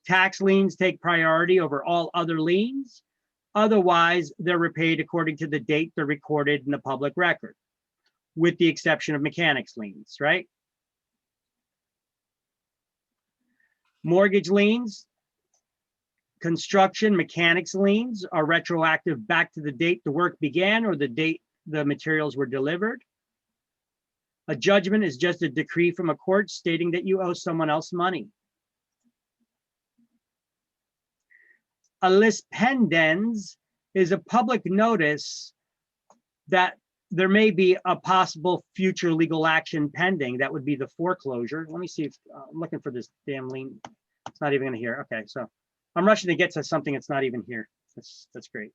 Tax liens take priority over all other liens. Otherwise, they're repaid according to the date they're recorded in the public record, with the exception of mechanics liens, right? Mortgage liens, construction, mechanics liens are retroactive back to the date the work began or the date the materials were delivered. A judgment is just a decree from a court stating that you owe someone else money. A lis pendens is a public notice that there may be a possible future legal action pending. That would be the foreclosure. Let me see if I'm looking for this damn lien. It's not even here. Okay, so I'm rushing to get to something that's not even here. That's great.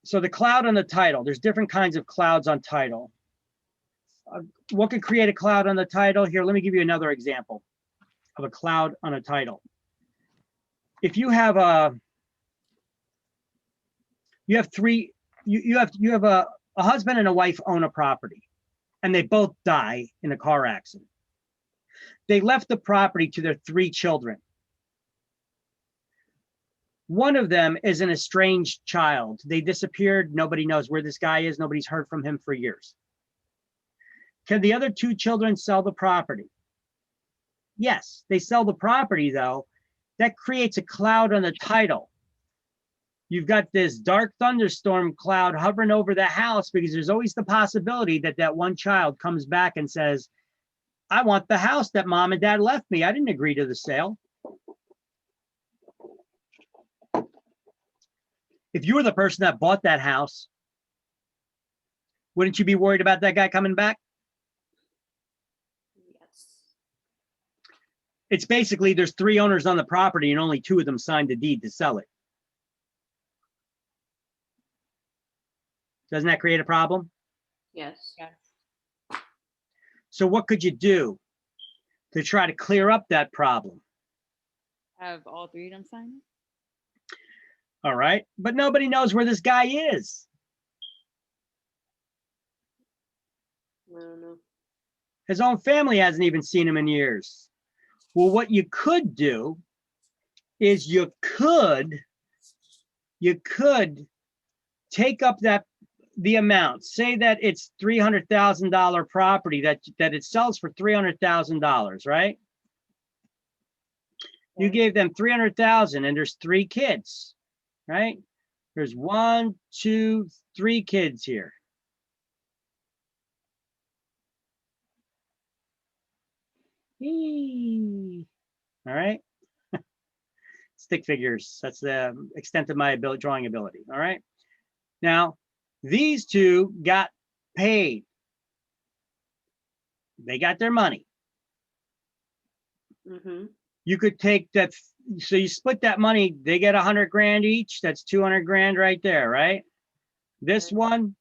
So the cloud on the title, there's different kinds of clouds on title. What could create a cloud on the title? Here, let me give you another example of a cloud on a title. If you have a, you have a husband and a wife own a property, and they both die in a car accident. They left the property to their 3 children. One of them is an estranged child. They disappeared. Nobody knows where this guy is. Nobody's heard from him for years. Can the other 2 children sell the property? Yes, they sell the property though. That creates a cloud on the title. You've got this dark thunderstorm cloud hovering over the house because there's always the possibility that that one child comes back and says, I want the house that mom and dad left me. I didn't agree to the sale. If you were the person that bought that house, wouldn't you be worried about that guy coming back? Yes. It's basically there's 3 owners on the property and only 2 of them signed the deed to sell it. Doesn't that create a problem? Yes. Yes. So what could you do to try to clear up that problem? Have all 3 of them sign it? All right, but nobody knows where this guy is. I don't know. His own family hasn't even seen him in years. Well, what you could do is you could take up the amount. Say that it's $300,000 property that it sells for $300,000, right? You gave them 300,000 and there's 3 kids, right? There's 1, 2, 3 kids here. Eee. All right. Stick figures. That's the extent of my drawing ability. All right. Now, these 2 got paid. They got their money. Mm-hmm. You could take that. So you split that money. They get 100 grand each. That's 200 grand right there, right? This one,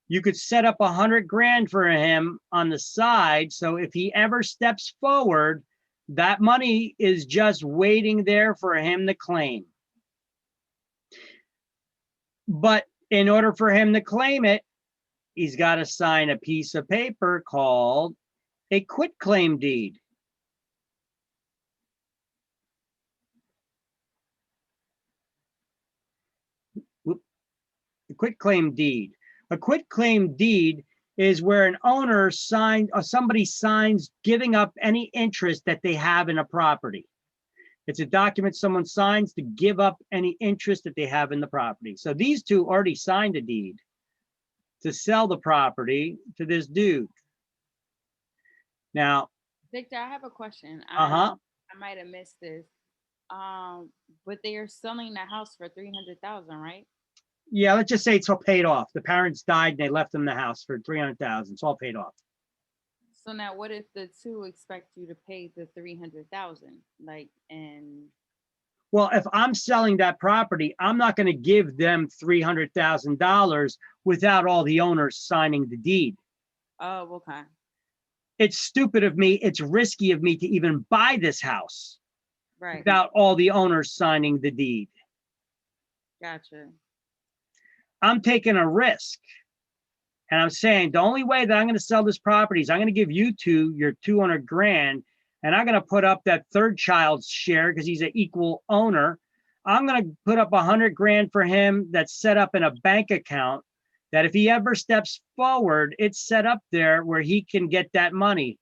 you could set up 100 grand for him on the side. So if he ever steps forward, that money is just waiting there for him to claim. But in order for him to claim it, he's got to sign a piece of paper called a quitclaim deed. A quitclaim deed. A quitclaim deed is where an owner signs or somebody signs giving up any interest that they have in a property. It's a document someone signs to give up any interest that they have in the property. So these 2 already signed a deed to sell the property to this dude. Now, Victor, I have a question. uh-huh. I might have missed this. But they are selling the house for 300,000, right? Yeah, let's just say it's all paid off. The parents died and they left them the house for 300,000. It's all paid off. So now, what if the 2 expect you to pay the 300,000? Like, and Well, if I'm selling that property, I'm not going to give them $300,000 without all the owners signing the deed. oh, okay, It's stupid of me. It's risky of me to even buy this house right, without all the owners signing the deed. gotcha. I'm taking a risk. And I'm saying the only way that I'm going to sell this property is I'm going to give you 2 your 200 grand, and I'm going to put up that 3rd child's share because he's an equal owner. I'm going to put up 100 grand for him that's set up in a bank account that if he ever steps forward, it's set up there where he can get that money,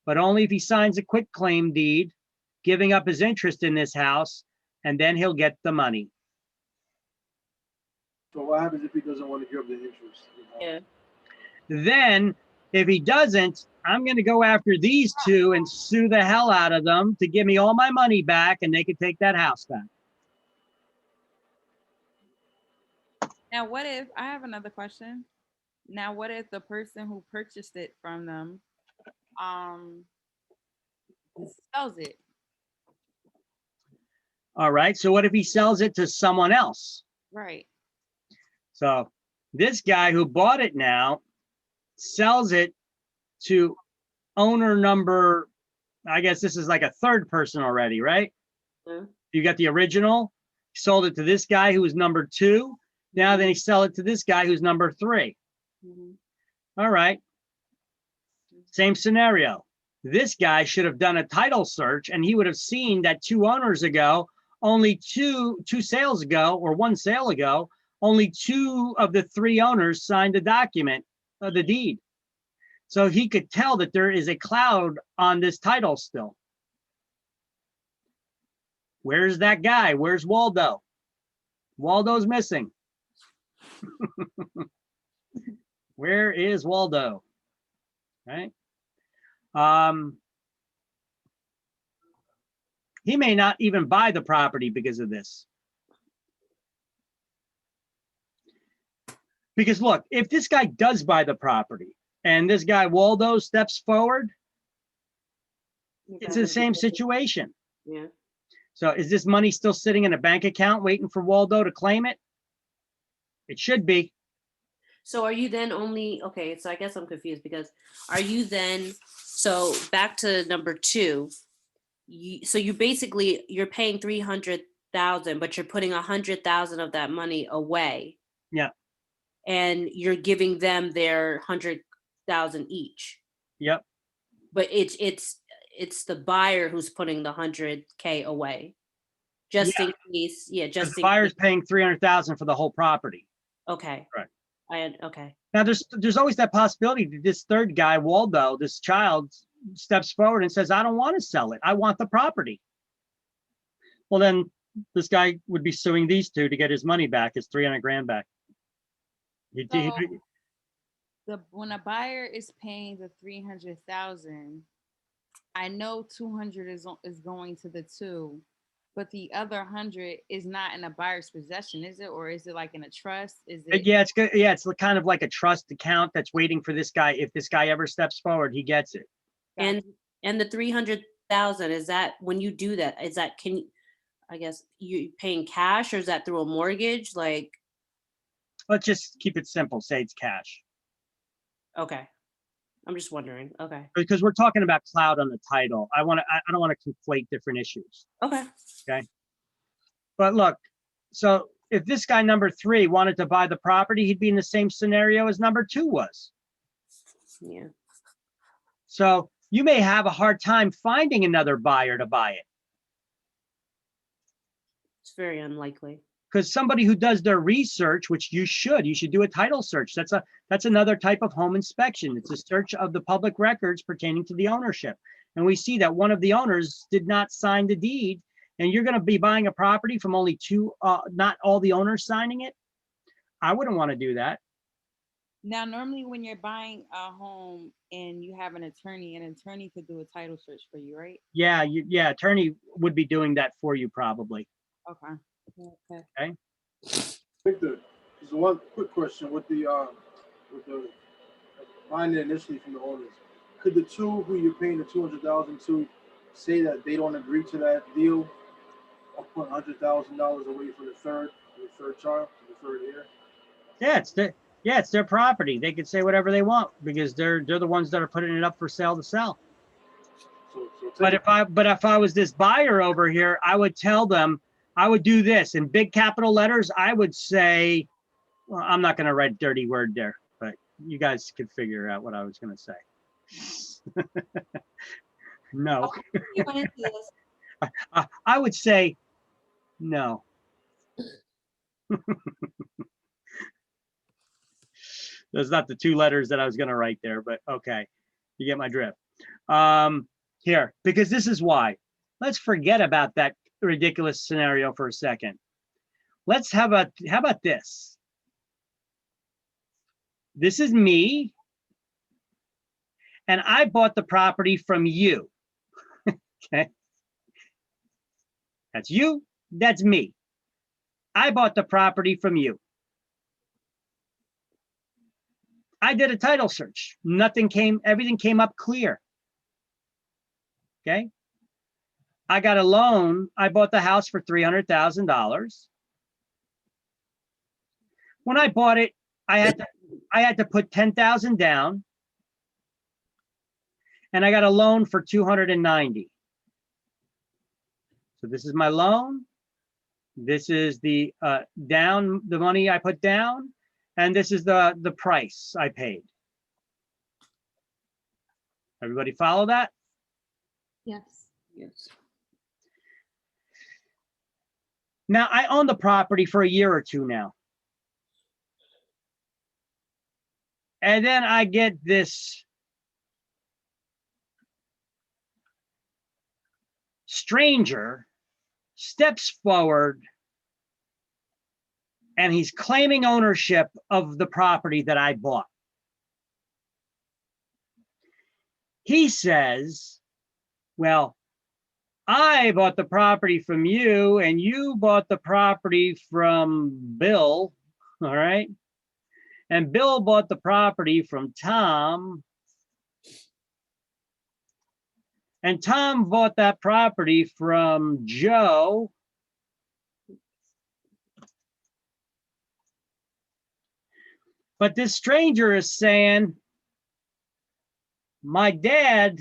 but only if he signs a quitclaim deed, giving up his interest in this house, and then he'll get the money. So what happens if he doesn't want to give up the interest? Yeah. Then if he doesn't, I'm going to go after these 2 and sue the hell out of them to give me all my money back, and they can take that house back. Now, what if I have another question? Now, what if the person who purchased it from them, sells it? All right. So what if he sells it to someone else? Right. So this guy who bought it now sells it to owner number, I guess this is like a 3rd person already, right? Yeah. You got the original, sold it to this guy who was number 2. Now then he sell it to this guy who's number 3. Mhm. All right. Same scenario. This guy should have done a title search and he would have seen that 2 owners ago, only two sales ago, or 1 sale ago, only 2 of the 3 owners signed the document of the deed. So he could tell that there is a cloud on this title still. Where's that guy? Where's Waldo? Waldo's missing. Where is Waldo? Right? He may not even buy the property because of this. Because look, if this guy does buy the property and this guy Waldo steps forward, it's the same situation. Yeah. So is this money still sitting in a bank account waiting for Waldo to claim it? It should be. So are you then only, okay, so I guess I'm confused because are you then, so back to number 2, so you basically, you're paying 300,000, but you're putting 100,000 of that money away. Yeah. And you're giving them their 100,000 each. Yep. But it's it's the buyer who's putting the 100K away. Just in case, yeah, 'Cause just the in buyer's case. paying 300,000 for the whole property. Okay. Right. Okay. Now, there's always that possibility that this third guy, Waldo, this child, steps forward and says, I don't want to sell it. I want the property. Well, then this guy would be suing these two to get his money back, his 300 grand back. So when a buyer is paying the 300,000, I know 200 is going to the two, but the other 100 is not in a buyer's possession, is it? Or is it like in a trust? Is it? Yeah, it's good. Yeah, it's kind of like a trust account that's waiting for this guy. If this guy ever steps forward, he gets it. And the 300,000, is that when you do that, is that I guess you paying cash, or is that through a mortgage? Like, Let's just keep it simple. Say it's cash. okay. I'm just wondering. Okay. Because we're talking about cloud on the title. I don't want to conflate different issues. Okay. Okay. But look, so if this guy number 3 wanted to buy the property, he'd be in the same scenario as number 2 was. Yeah. So you may have a hard time finding another buyer to buy it. It's very unlikely. Because somebody who does their research, which you should do a title search. That's another type of home inspection. It's a search of the public records pertaining to the ownership. And we see that one of the owners did not sign the deed, and you're going to be buying a property from only 2, not all the owners signing it. I wouldn't want to do that. Now, normally when you're buying a home and you have an attorney could do a title search for you, right? Yeah, attorney would be doing that for you probably. Okay. Okay. Okay. Victor, there's one quick question with the buying it initially from the owners. Could the two who you're paying the 200,000 to say that they don't agree to that deal or put $100,000 away for the third child, the third heir? Yeah, it's their property. They can say whatever they want because they're the ones that are putting it up for sale to sell. So But if I was this buyer over here, I would tell them, I would do this in big capital letters. I would say, well, I'm not going to write dirty word there, but you guys could figure out what I was going to say. No. You went into this. I would say no. That's not the 2 letters that I was going to write there, but okay, you get my drift. Here, because this is why. Let's forget about that ridiculous scenario for a second. How about this? This is me, and I bought the property from you. Okay, that's you. That's me. I bought the property from you. I did a title search. Everything came up clear. Okay. I got a loan. I bought the house for $300,000. When I bought it, I had to put $10,000 down, and I got a loan for $290,000. So this is my loan. This is the money I put down, and this is the price I paid. Everybody follow that? Yes. Yes. Now, I own the property for a year or 2 now. And then I get this stranger steps forward and he's claiming ownership of the property that I bought. He says, well, I bought the property from you and you bought the property from Bill, all right? And Bill bought the property from Tom. And Tom bought that property from Joe. But this stranger is saying, my dad,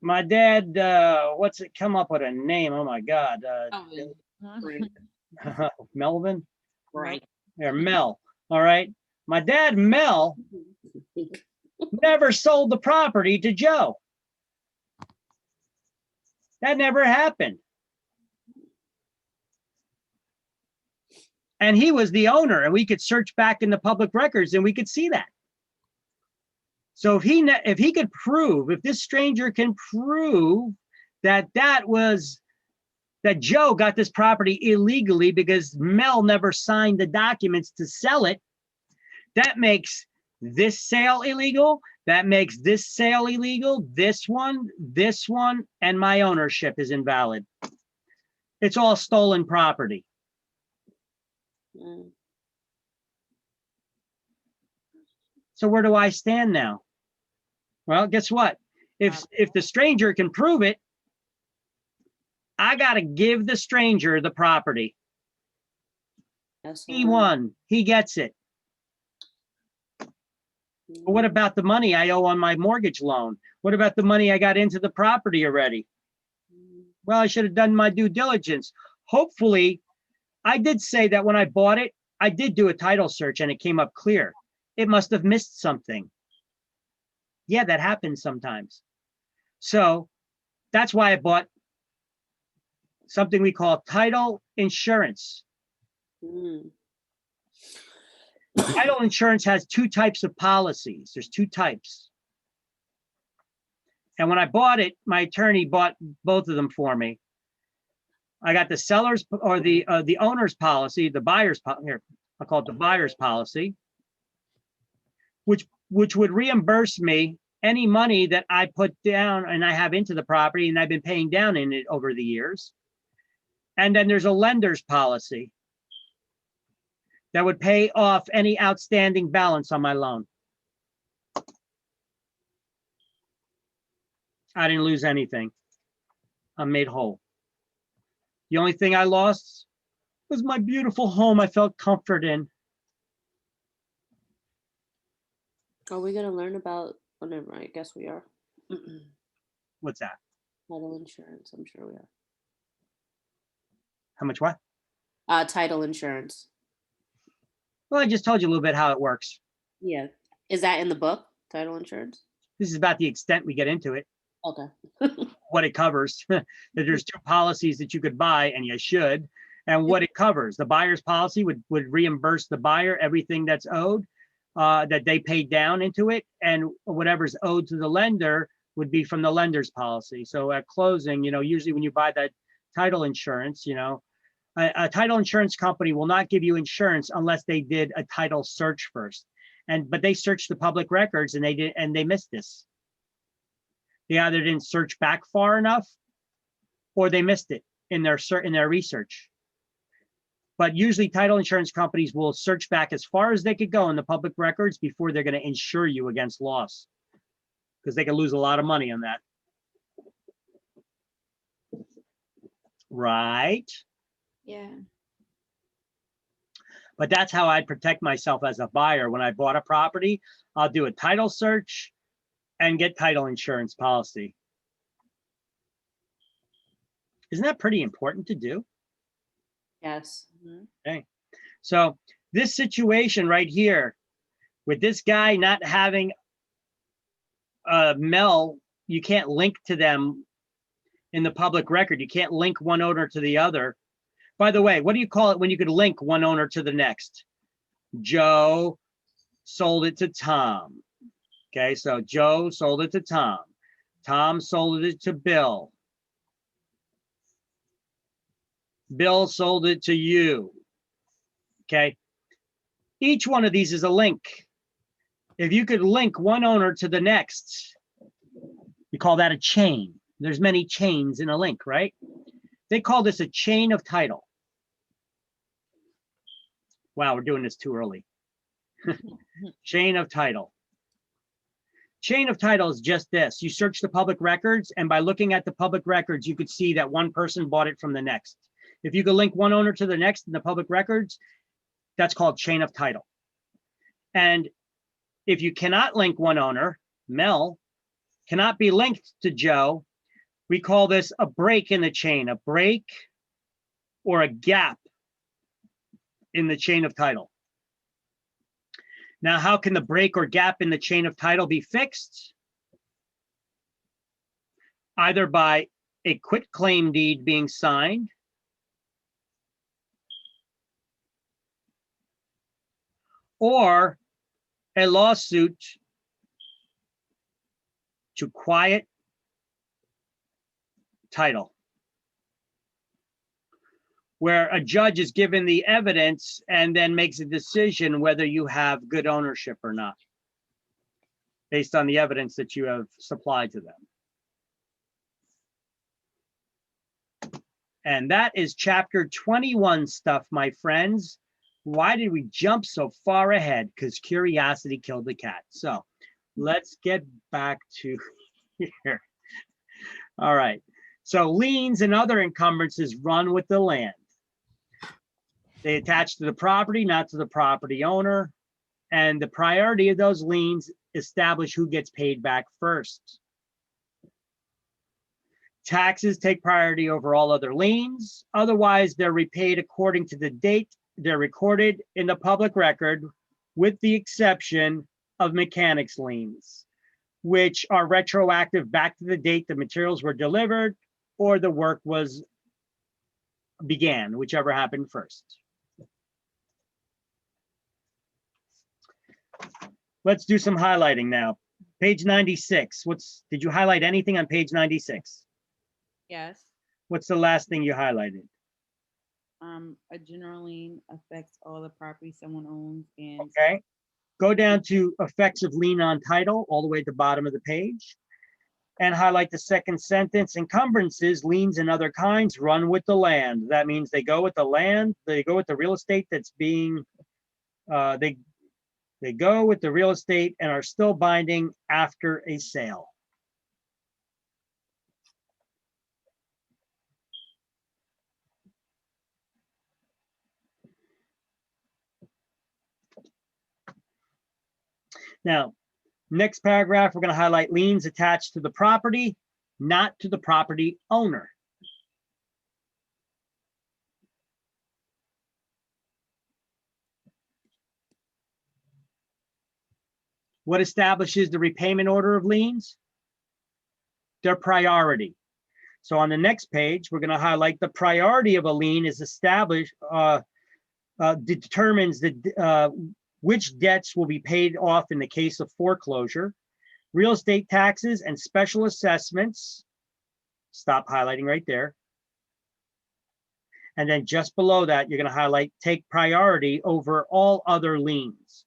what's it come up with a name? Oh my God. Melvin? Right. Or Mel. All right. My dad, Mel, never sold the property to Joe. That never happened. And he was the owner, and we could search back in the public records and we could see that. So if he could prove, if this stranger can prove that that Joe got this property illegally because Mel never signed the documents to sell it, that makes this sale illegal. That makes this sale illegal. This one, and my ownership is invalid. It's all stolen property. Mm. So where do I stand now? Well, guess what? If the stranger can prove it, I got to give the stranger the property. He won. He gets it. But what about the money I owe on my mortgage loan? What about the money I got into the property already? Well, I should have done my due diligence. Hopefully, I did say that when I bought it, I did do a title search and it came up clear. It must have missed something. Yeah, that happens sometimes. So that's why I bought something we call title insurance. Mm. Title insurance has two types of policies. There's two types. And when I bought it, my attorney bought both of them for me. I got the seller's or the owner's policy, the buyer's here. I'll call it the buyer's policy, which would reimburse me any money that I put down and I have into the property, and I've been paying down in it over the years. And then there's a lender's policy that would pay off any outstanding balance on my loan. I didn't lose anything. I'm made whole. The only thing I lost was my beautiful home I felt comfort in. Are we going to learn about, oh, never mind, I guess we are. What's that? Title insurance, I'm sure we are. How much what? Title insurance. Well, I just told you a little bit how it works. Yeah. Is that in the book, title insurance? This is about the extent we get into it. Okay. What it covers. That there's two policies that you could buy, and you should, and what it covers. The buyer's policy would reimburse the buyer everything that's owed, that they paid down into it, and whatever's owed to the lender would be from the lender's policy. So at closing, usually when you buy that title insurance, a title insurance company will not give you insurance unless they did a title search first. But they searched the public records and they missed this. They either didn't search back far enough, or they missed it in their research. But usually title insurance companies will search back as far as they could go in the public records before they're going to insure you against loss, because they can lose a lot of money on that. Right? Yeah. But that's how I protect myself as a buyer. When I bought a property, I'll do a title search and get title insurance policy. Isn't that pretty important to do? Yes. Okay. So this situation right here with this guy not having Mel, you can't link to them in the public record. You can't link one owner to the other. By the way, what do you call it when you could link one owner to the next? Joe sold it to Tom. Okay, so Joe sold it to Tom. Tom sold it to Bill. Bill sold it to you. Okay, each one of these is a link. If you could link one owner to the next, you call that a chain. There's many chains in a link, right? They call this a chain of title. Wow, we're doing this too early. Chain of title. Chain of title is just this. You search the public records, and by looking at the public records, you could see that one person bought it from the next. If you could link one owner to the next in the public records, that's called chain of title. And if you cannot link one owner, Mel cannot be linked to Joe, we call this a break in the chain, a break or a gap in the chain of title. Now, how can the break or gap in the chain of title be fixed? Either by a quitclaim deed being signed, or a lawsuit to quiet title, where a judge is given the evidence and then makes a decision whether you have good ownership or not, based on the evidence that you have supplied to them. And that is chapter 21 stuff, my friends. Why did we jump so far ahead? Because curiosity killed the cat. So let's get back to here. All right. So liens and other encumbrances run with the land. They attach to the property, not to the property owner. And the priority of those liens establish who gets paid back first. Taxes take priority over all other liens. Otherwise, they're repaid according to the date they're recorded in the public record, with the exception of mechanics liens, which are retroactive back to the date the materials were delivered or the work began, whichever happened first. Let's do some highlighting now. Page 96. Did you highlight anything on page 96? Yes. What's the last thing you highlighted? A general lien affects all the property someone owns and Okay. Go down to effects of lien on title, all the way at the bottom of the page, and highlight the second sentence. Encumbrances, liens, and other kinds run with the land. That means they go with the land, they go with the real estate that's being, they go with the real estate and are still binding after a sale. Now, next paragraph, we're going to highlight liens attached to the property, not to the property owner. What establishes the repayment order of liens? Their priority. So on the next page, we're going to highlight the priority of a lien is established, determines which debts will be paid off in the case of foreclosure, real estate taxes and special assessments. Stop highlighting right there. And then just below that, you're going to highlight take priority over all other liens.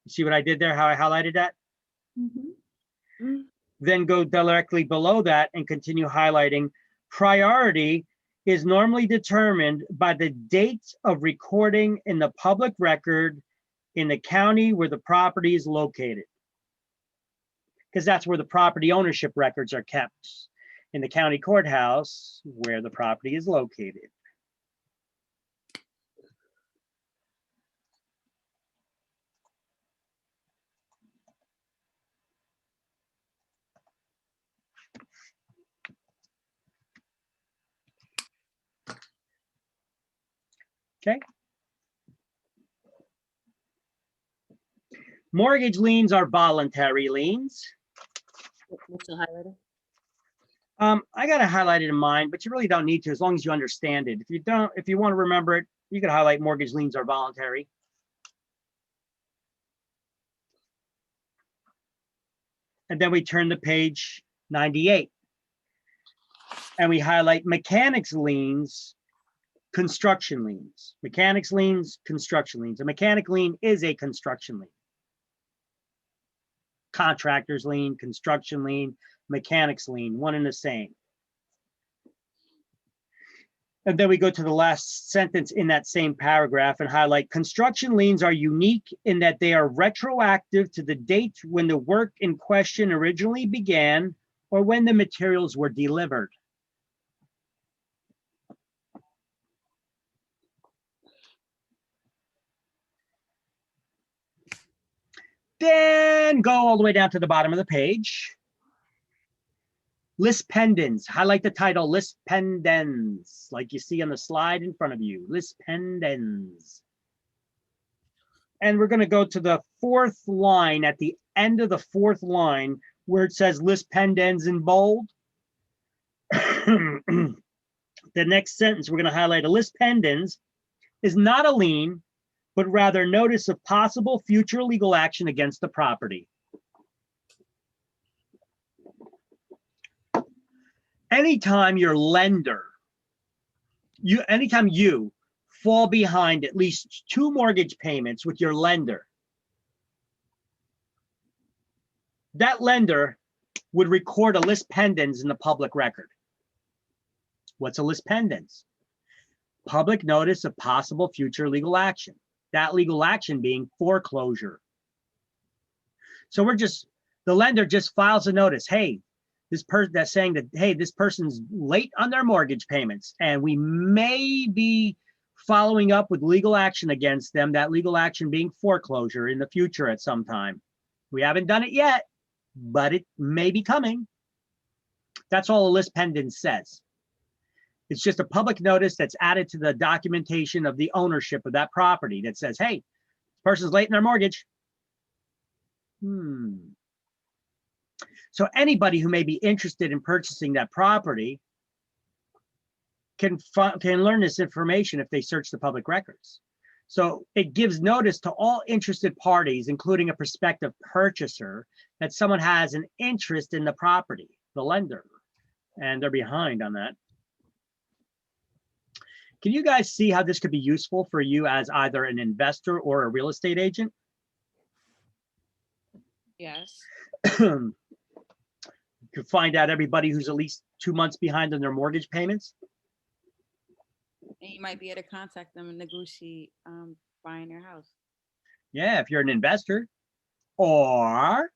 You see what I did there, how I highlighted that? Then go directly below that and continue highlighting priority is normally determined by the date of recording in the public record in the county where the property is located. Because that's where the property ownership records are kept, in the county courthouse where the property is located. Okay. Mortgage liens are voluntary liens. What's the highlighter? I got to highlight it in mine, but you really don't need to as long as you understand it. If you want to remember it, you can highlight mortgage liens are voluntary. And then we turn to page 98. And we highlight mechanics liens, construction liens. Mechanics liens, construction liens. A mechanic lien is a construction lien. Contractor's lien, construction lien, mechanics lien, one and the same. And then we go to the last sentence in that same paragraph and highlight construction liens are unique in that they are retroactive to the date when the work in question originally began or when the materials were delivered. Then go all the way down to the bottom of the page. List pendens. Highlight the title, list pendens, like you see on the slide in front of you. List pendens. And we're going to go to the fourth line at the end of the fourth line where it says list pendens in bold. The next sentence we're going to highlight: a list pendens is not a lien, but rather notice of possible future legal action against the property. Anytime your lender, anytime you fall behind at least 2 mortgage payments with your lender, that lender would record a list pendens in the public record. What's a list pendens? Public notice of possible future legal action. That legal action being foreclosure. So the lender just files a notice. Hey, this person that's saying that, hey, this person's late on their mortgage payments, and we may be following up with legal action against them, that legal action being foreclosure in the future at some time. We haven't done it yet, but it may be coming. That's all a list pendens says. It's just a public notice that's added to the documentation of the ownership of that property that says, hey, this person's late in their mortgage. So anybody who may be interested in purchasing that property can learn this information if they search the public records. So it gives notice to all interested parties, including a prospective purchaser, that someone has an interest in the property, the lender, and they're behind on that. Can you guys see how this could be useful for you as either an investor or a real estate agent? Yes. You could find out everybody who's at least 2 months behind on their mortgage payments. And you might be able to contact them and negotiate buying their house. Yeah, if you're an investor. Or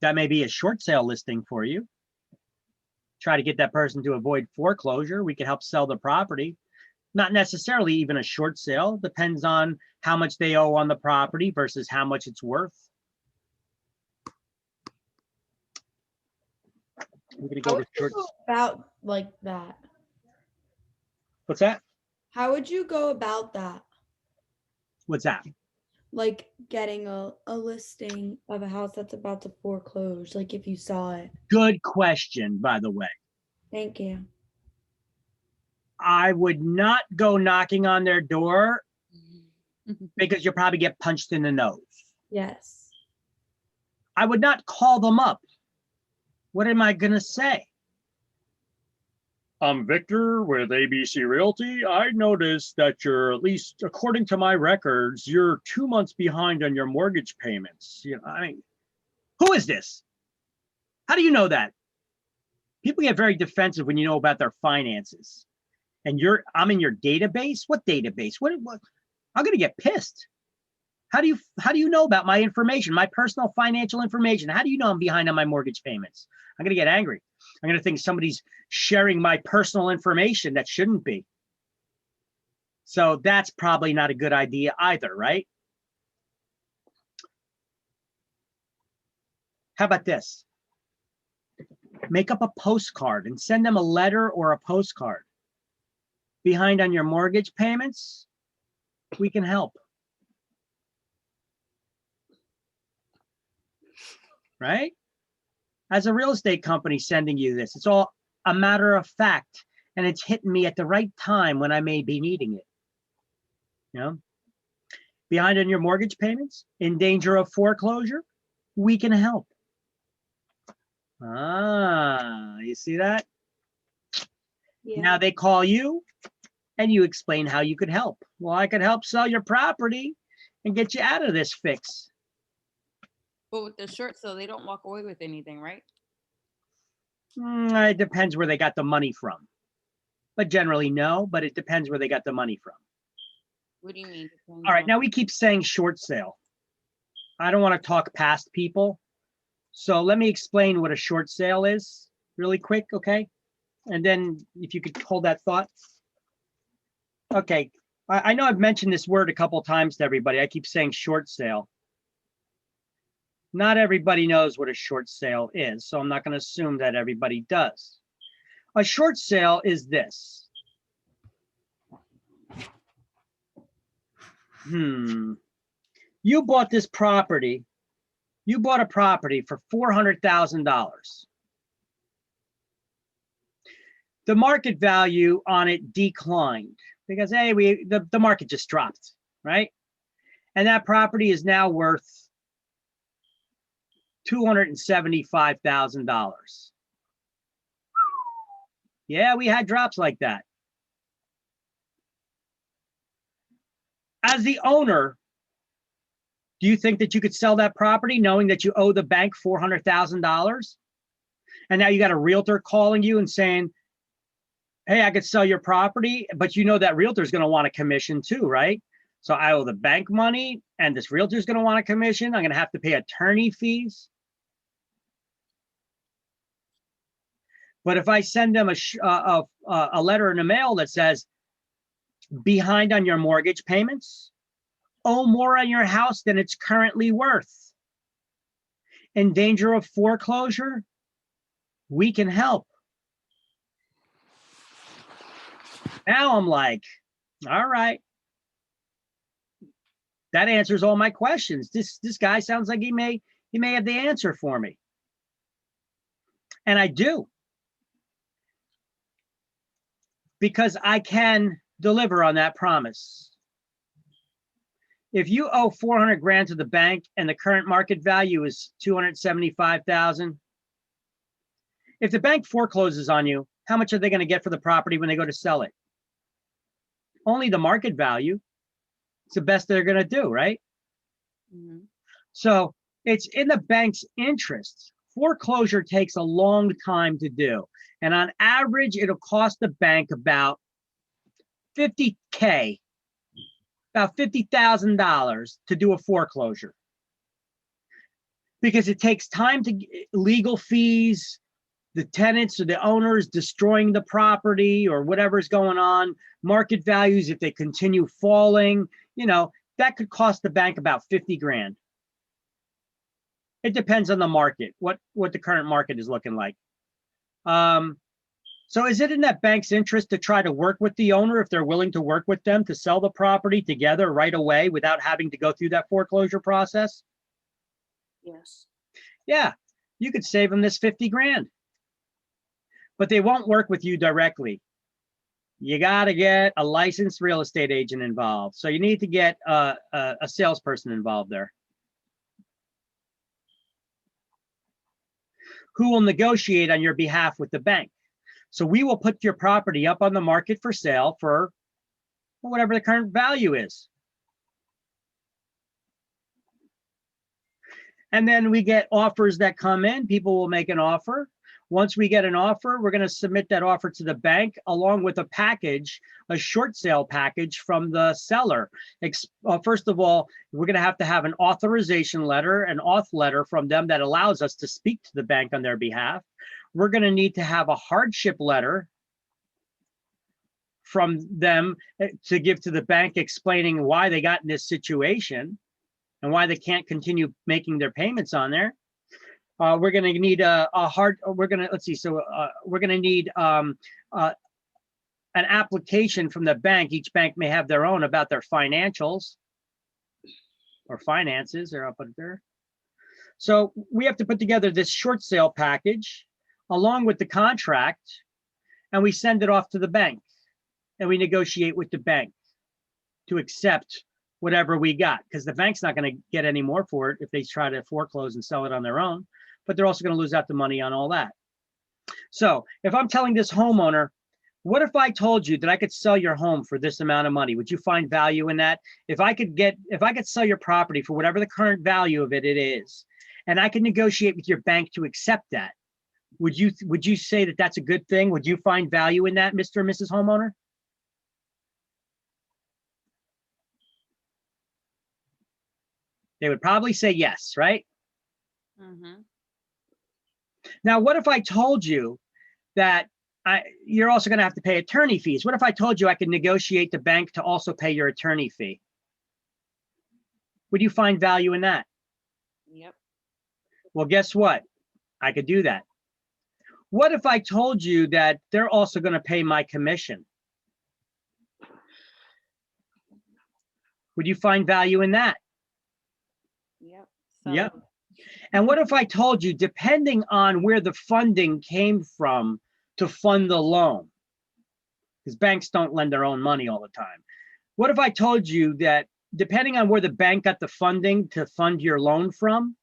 that may be a short sale listing for you. Try to get that person to avoid foreclosure. We can help sell the property. Not necessarily even a short sale. Depends on how much they owe on the property versus how much it's worth. We're gonna How go would to you short. go about like that? What's that? How would you go about that? What's that? Like getting a listing of a house that's about to foreclose, like if you saw it. Good question, by the way. Thank you. I would not go knocking on their door because you'll probably get punched in the nose. Yes. I would not call them up. What am I going to say? I'm Victor with ABC Realty. I noticed that you're, at least according to my records, you're 2 months behind on your mortgage payments. You know, I mean, who is this? How do you know that? People get very defensive when you know about their finances. And I'm in your database? What database? What I'm going to get pissed. How do you know about my information, my personal financial information? How do you know I'm behind on my mortgage payments? I'm going to get angry. I'm going to think somebody's sharing my personal information that shouldn't be. So that's probably not a good idea either, right? How about this? Make up a postcard and send them a letter or a postcard. Behind on your mortgage payments? We can help. Right? As a real estate company sending you this, it's all a matter of fact, and it's hitting me at the right time when I may be needing it. You know, behind on your mortgage payments, in danger of foreclosure, we can help. You see that? Yeah. Now they call you and you explain how you could help. Well, I could help sell your property and get you out of this fix. But with the short sale, they don't walk away with anything, right? It depends where they got the money from. But generally, no, but it depends where they got the money from. What do you mean? All right, now we keep saying short sale. I don't want to talk past people. So let me explain what a short sale is really quick, okay? And then if you could hold that thought. Okay, I know I've mentioned this word a couple times to everybody. I keep saying short sale. Not everybody knows what a short sale is, so I'm not going to assume that everybody does. A short sale is this. You bought this property. You bought a property for $400,000. The market value on it declined because, hey, the market just dropped, right? And that property is now worth $275,000. Yeah, we had drops like that. As the owner, do you think that you could sell that property knowing that you owe the bank $400,000? And now you got a realtor calling you and saying, hey, I could sell your property, but you know that realtor is going to want a commission too, right? So I owe the bank money and this realtor is going to want a commission. I'm going to have to pay attorney fees. But if I send them a letter in the mail that says, behind on your mortgage payments, owe more on your house than it's currently worth, in danger of foreclosure, we can help. Now I'm like, all right. That answers all my questions. This guy sounds like he may have the answer for me. And I do. Because I can deliver on that promise. If you owe 400 grand to the bank and the current market value is 275,000, if the bank forecloses on you, how much are they going to get for the property when they go to sell it? Only the market value. It's the best they're going to do, right? Mhm. So it's in the bank's interest. Foreclosure takes a long time to do. And on average, it'll cost the bank about $50K, about $50,000 to do a foreclosure. Because it takes time to legal fees, the tenants or the owners destroying the property or whatever's going on, market values, if they continue falling, that could cost the bank about 50 grand. It depends on the market, what the current market is looking like. So is it in that bank's interest to try to work with the owner if they're willing to work with them to sell the property together right away without having to go through that foreclosure process? Yes. Yeah, you could save them this 50 grand. But they won't work with you directly. You got to get a licensed real estate agent involved. So you need to get a salesperson involved there, who will negotiate on your behalf with the bank. So we will put your property up on the market for sale for whatever the current value is. And then we get offers that come in. People will make an offer. Once we get an offer, we're going to submit that offer to the bank along with a package, a short sale package from the seller. First of all, we're going to have an authorization letter, an auth letter from them that allows us to speak to the bank on their behalf. We're going to need to have a hardship letter from them to give to the bank explaining why they got in this situation and why they can't continue making their payments on there. We're going to need we're going to need an application from the bank. Each bank may have their own about their financials or finances, or I'll put it there. So we have to put together this short sale package along with the contract, and we send it off to the bank, and we negotiate with the bank to accept whatever we got, because the bank's not going to get any more for it if they try to foreclose and sell it on their own, but they're also going to lose out the money on all that. So if I'm telling this homeowner, what if I told you that I could sell your home for this amount of money? Would you find value in that? If I could sell your property for whatever the current value of it is, and I could negotiate with your bank to accept that, would you say that that's a good thing? Would you find value in that, Mr. and Mrs. Homeowner? They would probably say yes, right? Mm-hmm. Now, what if I told you that you're also going to have to pay attorney fees? What if I told you I could negotiate the bank to also pay your attorney fee? Would you find value in that? Yep. Well, guess what? I could do that. What if I told you that they're also going to pay my commission? Would you find value in that? Yep. Yep. And what if I told you, depending on where the funding came from to fund the loan, because banks don't lend their own money all the time. What if I told you that depending on where the bank got the funding to fund your loan from,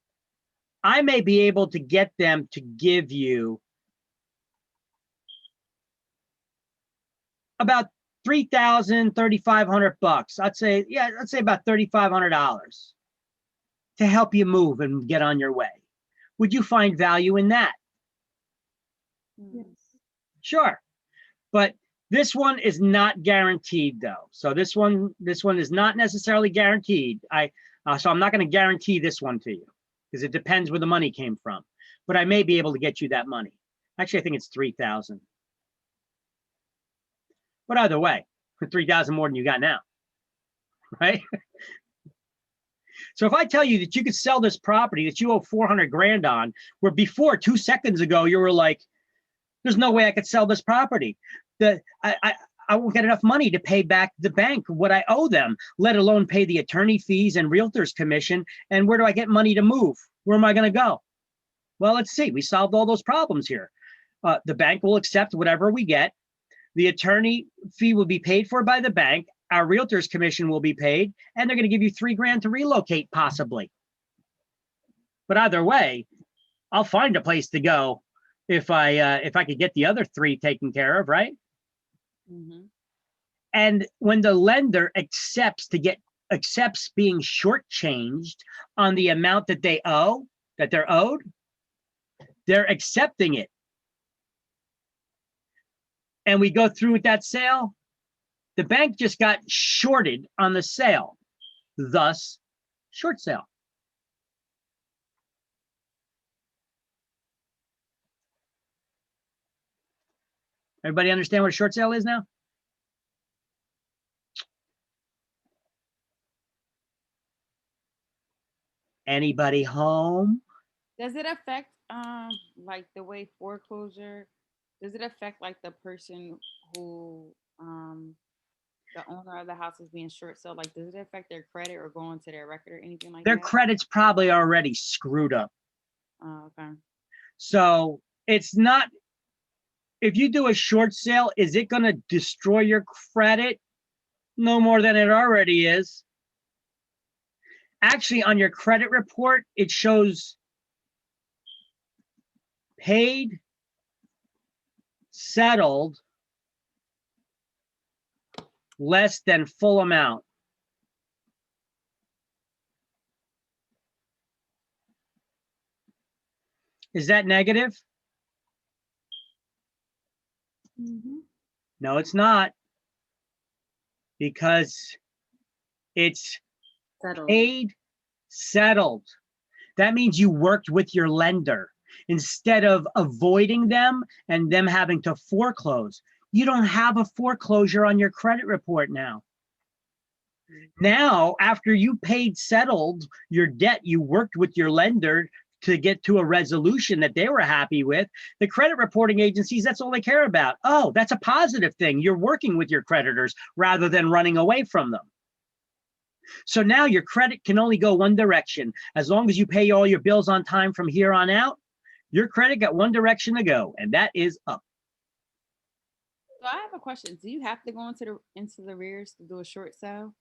I may be able to get them to give you about $3,000, $3,500. I'd say, yeah, I'd say about $3,500 to help you move and get on your way. Would you find value in that? Yes. Sure. But this one is not guaranteed though. So this one is not necessarily guaranteed. So I'm not going to guarantee this one to you because it depends where the money came from. But I may be able to get you that money. Actually, I think it's 3,000. But either way, for 3,000 more than you got now, right? So if I tell you that you could sell this property that you owe 400 grand on, where before 2 seconds ago you were like, there's no way I could sell this property. I won't get enough money to pay back the bank what I owe them, let alone pay the attorney fees and realtor's commission. And where do I get money to move? Where am I going to go? Well, let's see. We solved all those problems here. The bank will accept whatever we get. The attorney fee will be paid for by the bank. Our realtor's commission will be paid, and they're going to give you $3 grand to relocate, possibly. But either way, I'll find a place to go if I could get the other 3 taken care of, right? Mm-hmm. And when the lender accepts being shortchanged on the amount that they're owed, they're accepting it. And we go through with that sale, the bank just got shorted on the sale, thus short sale. Everybody understand what a short sale is now? Anybody home? Does it affect like the way foreclosure? Does it affect like the person who the owner of the house is being short sale? Like, does it affect their credit or go into their record or anything like Their that? credit's probably already screwed up. Oh, okay. So it's not, if you do a short sale, is it going to destroy your credit? No more than it already is. Actually, on your credit report, it shows paid, settled, less than full amount. Is that negative? Mm-hmm. No, it's not. Because it's Settled. paid, settled. That means you worked with your lender instead of avoiding them and them having to foreclose. You don't have a foreclosure on your credit report now. Now, after you paid, settled your debt, you worked with your lender to get to a resolution that they were happy with. The credit reporting agencies, that's all they care about. Oh, that's a positive thing. You're working with your creditors rather than running away from them. So now your credit can only go one direction. As long as you pay all your bills on time from here on out, your credit got one direction to go, and that is up. So I have a question. Do you have to go into the rears to do a short sale?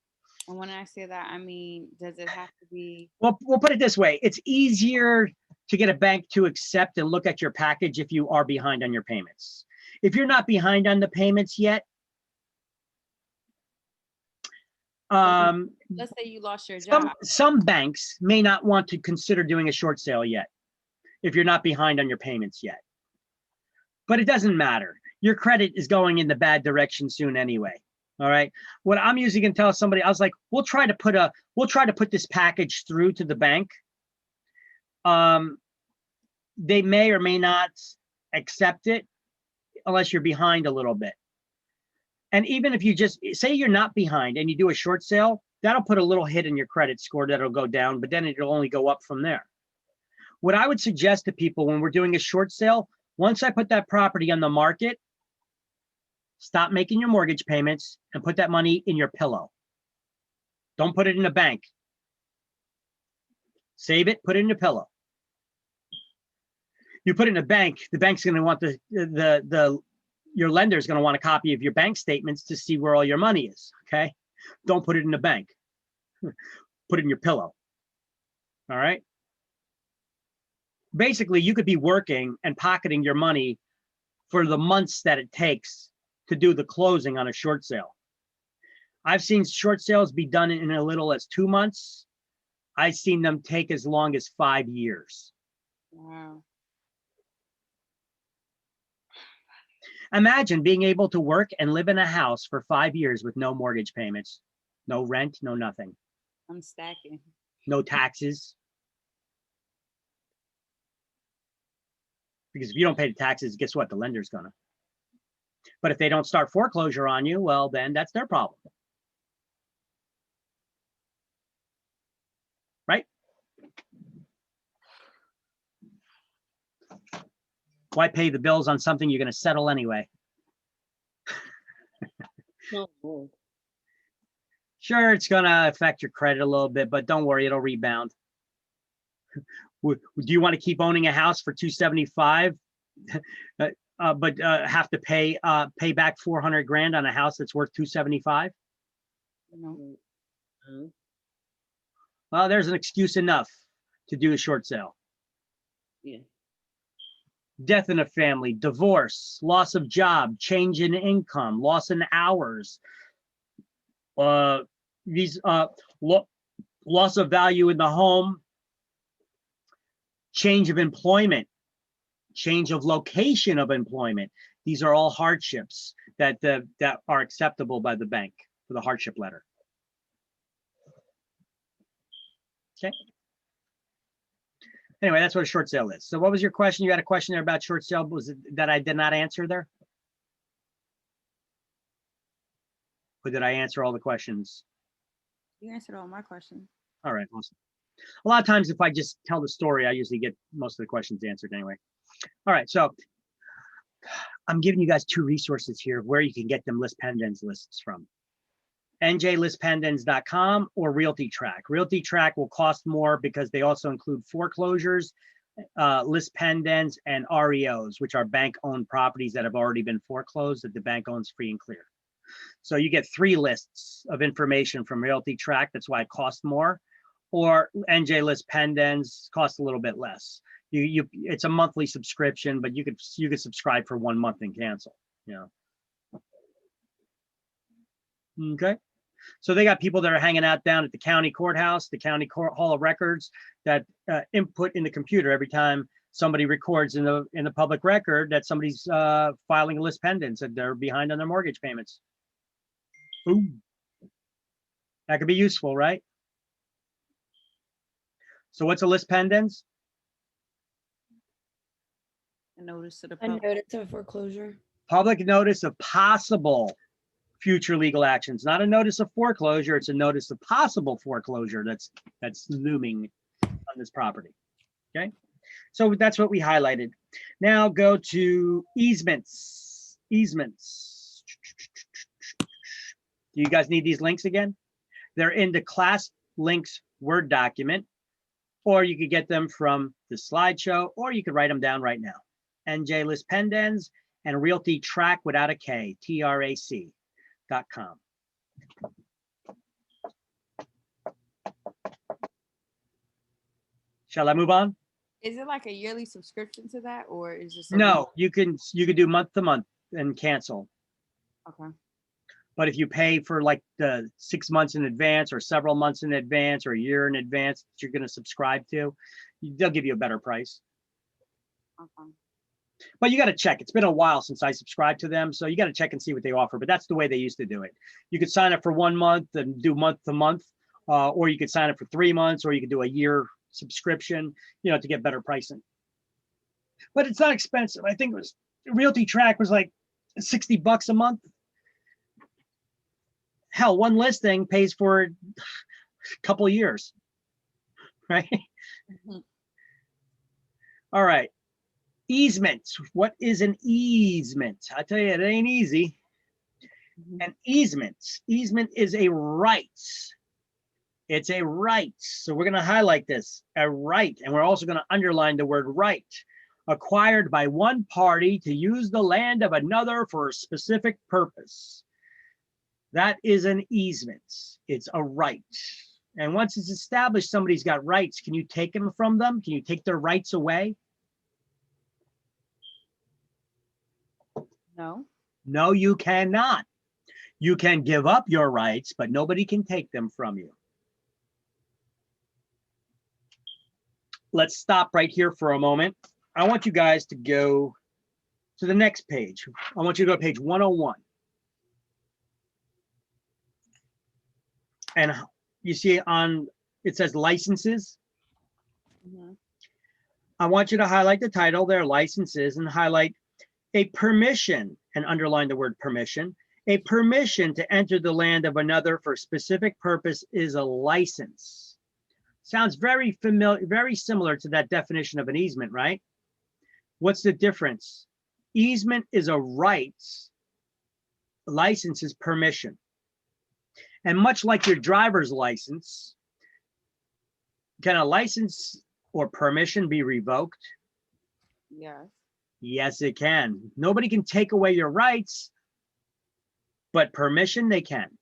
And when I say that, I mean, does it have to be? Well, we'll put it this way. It's easier to get a bank to accept and look at your package if you are behind on your payments. If you're not behind on the payments yet, Let's say you lost your job. some banks may not want to consider doing a short sale yet if you're not behind on your payments yet. But it doesn't matter. Your credit is going in the bad direction soon anyway. All right. What I'm usually going to tell somebody, I was like, we'll try to put this package through to the bank. They may or may not accept it unless you're behind a little bit. And even if you just say you're not behind and you do a short sale, that'll put a little hit in your credit score that'll go down, but then it'll only go up from there. What I would suggest to people when we're doing a short sale, once I put that property on the market, stop making your mortgage payments and put that money in your pillow. Don't put it in a bank. Save it, put it in a pillow. You put it in a bank, the bank's going to want your lender is going to want a copy of your bank statements to see where all your money is. Okay. Don't put it in a bank. Put it in your pillow. All right. Basically, you could be working and pocketing your money for the months that it takes to do the closing on a short sale. I've seen short sales be done in as little as 2 months. I've seen them take as long as 5 years. Wow. Imagine being able to work and live in a house for 5 years with no mortgage payments, no rent, no nothing, I'm stacking. no taxes. Because if you don't pay the taxes, guess what? The lender's gonna. But if they don't start foreclosure on you, well, then that's their problem. Right? Why pay the bills on something you're going to settle anyway? Sure, it's going to affect your credit a little bit, but don't worry, it'll rebound. Do you want to keep owning a house for $275, but have to pay back $400,000 on a house that's worth $275? No. Well, there's an excuse enough to do a short sale. Yeah. Death in a family, divorce, loss of job, change in income, loss in hours, loss of value in the home, change of employment, change of location of employment. These are all hardships that are acceptable by the bank for the hardship letter. Okay. Anyway, that's what a short sale is. So what was your question? You had a question there about short sale. Was it that I did not answer there? Or did I answer all the questions? You answered all my questions. All right, awesome. A lot of times if I just tell the story, I usually get most of the questions answered anyway. All right, so I'm giving you guys 2 resources here where you can get them list pendants lists from. njlistpendants.com or RealtyTrack. RealtyTrack will cost more because they also include foreclosures, list pendants, and REOs, which are bank-owned properties that have already been foreclosed that the bank owns free and clear. So you get 3 lists of information from RealtyTrack. That's why it costs more. Or NJ List Pendants costs a little bit less. It's a monthly subscription, but you could subscribe for 1 month and cancel. You know. Okay. So they got people that are hanging out down at the county courthouse, the county court hall of records that input in the computer every time somebody records in the public record that somebody's filing a list pendants that they're behind on their mortgage payments. Boom. That could be useful, right? So what's a list pendants? A notice to the A public. notice of foreclosure. Public notice of possible future legal actions, not a notice of foreclosure. It's a notice of possible foreclosure that's looming on this property. Okay, so that's what we highlighted. Now go to easements. Easements. Do you guys need these links again? They're in the class links Word document, or you could get them from the slideshow, or you could write them down right now. NJ List Pendants and RealtyTrack without a K, TRAC.com. Shall I move on? Is it like a yearly subscription to that, or is it No, you can do month to month and cancel. Okay. But if you pay for like the 6 months in advance or several months in advance or a year in advance that you're going to subscribe to, they'll give you a better price. Okay. But you got to check. It's been a while since I subscribed to them, so you got to check and see what they offer. But that's the way they used to do it. You could sign up for 1 month and do month to month, or you could sign up for 3 months, or you could do a year subscription, to get better pricing. But it's not expensive. I think it was RealtyTrack was like $60 a month. Hell, one listing pays for a couple of years, right? Mm-hmm. All right. Easements. What is an easement? I tell you, it ain't easy. Mm-hmm. An easement is a right It's a right. So we're going to highlight this, a right. And we're also going to underline the word right. Acquired by one party to use the land of another for a specific purpose. That is an easement. It's a right. And once it's established somebody's got rights, can you take them from them? Can you take their rights away? No. No, you cannot. You can give up your rights, but nobody can take them from you. Let's stop right here for a moment. I want you guys to go to the next page. I want you to go to page 101. And you see on, it says licenses. Mhm. I want you to highlight the title there, licenses, and highlight a permission, and underline the word permission. A permission to enter the land of another for a specific purpose is a license. Sounds very familiar, very similar to that definition of an easement, right? What's the difference? Easement is a right, license is permission. And much like your driver's license, can a license or permission be revoked? Yes. Yes, it can. Nobody can take away your rights, but permission they can.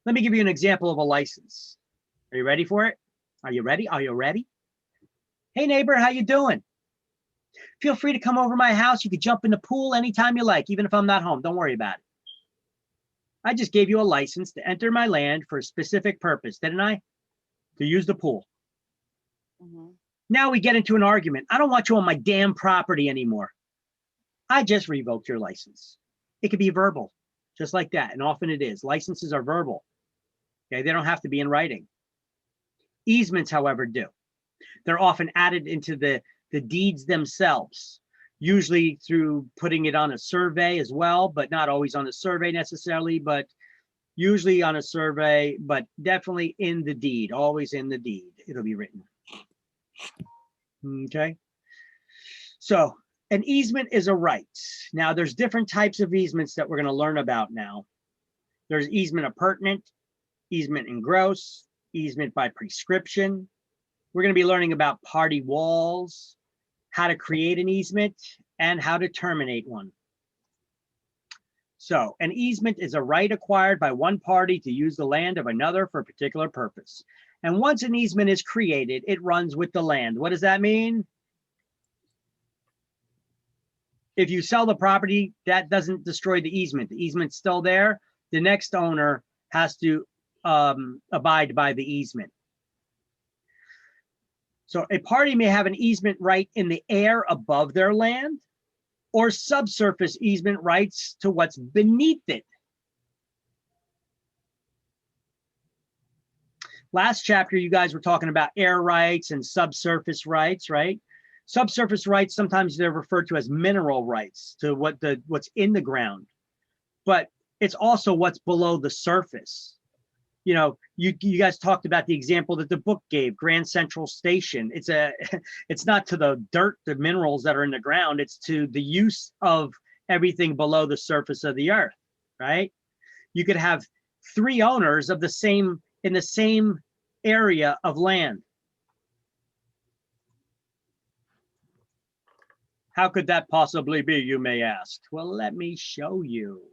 Let me give you an example of a license. Are you ready for it? Are you ready? Are you ready? Hey neighbor, how you doing? Feel free to come over my house. You can jump in the pool anytime you like, even if I'm not home. Don't worry about it. I just gave you a license to enter my land for a specific purpose, didn't I? To use the pool. Mhm. Now we get into an argument. I don't want you on my damn property anymore. I just revoked your license. It could be verbal, just like that. And often it is. Licenses are verbal. Okay, they don't have to be in writing. Easements, however, do. They're often added into the deeds themselves, usually through putting it on a survey as well, but not always on a survey necessarily, but usually on a survey, but definitely in the deed, always in the deed, it'll be written. Okay. So an easement is a right. Now there's different types of easements that we're going to learn about now. There's easement appurtenant, easement in gross, easement by prescription. We're going to be learning about party walls, how to create an easement, and how to terminate one. So an easement is a right acquired by one party to use the land of another for a particular purpose. And once an easement is created, it runs with the land. What does that mean? If you sell the property, that doesn't destroy the easement. The easement's still there. The next owner has to abide by the easement. So a party may have an easement right in the air above their land, or subsurface easement rights to what's beneath it. Last chapter, you guys were talking about air rights and subsurface rights, right? Subsurface rights, sometimes they're referred to as mineral rights, to what's in the ground, but it's also what's below the surface. You know, you guys talked about the example that the book gave, Grand Central Station. It's not to the dirt, the minerals that are in the ground, it's to the use of everything below the surface of the earth, right? You could have 3 owners of the same, in the same area of land. How could that possibly be, you may ask? Well, let me show you.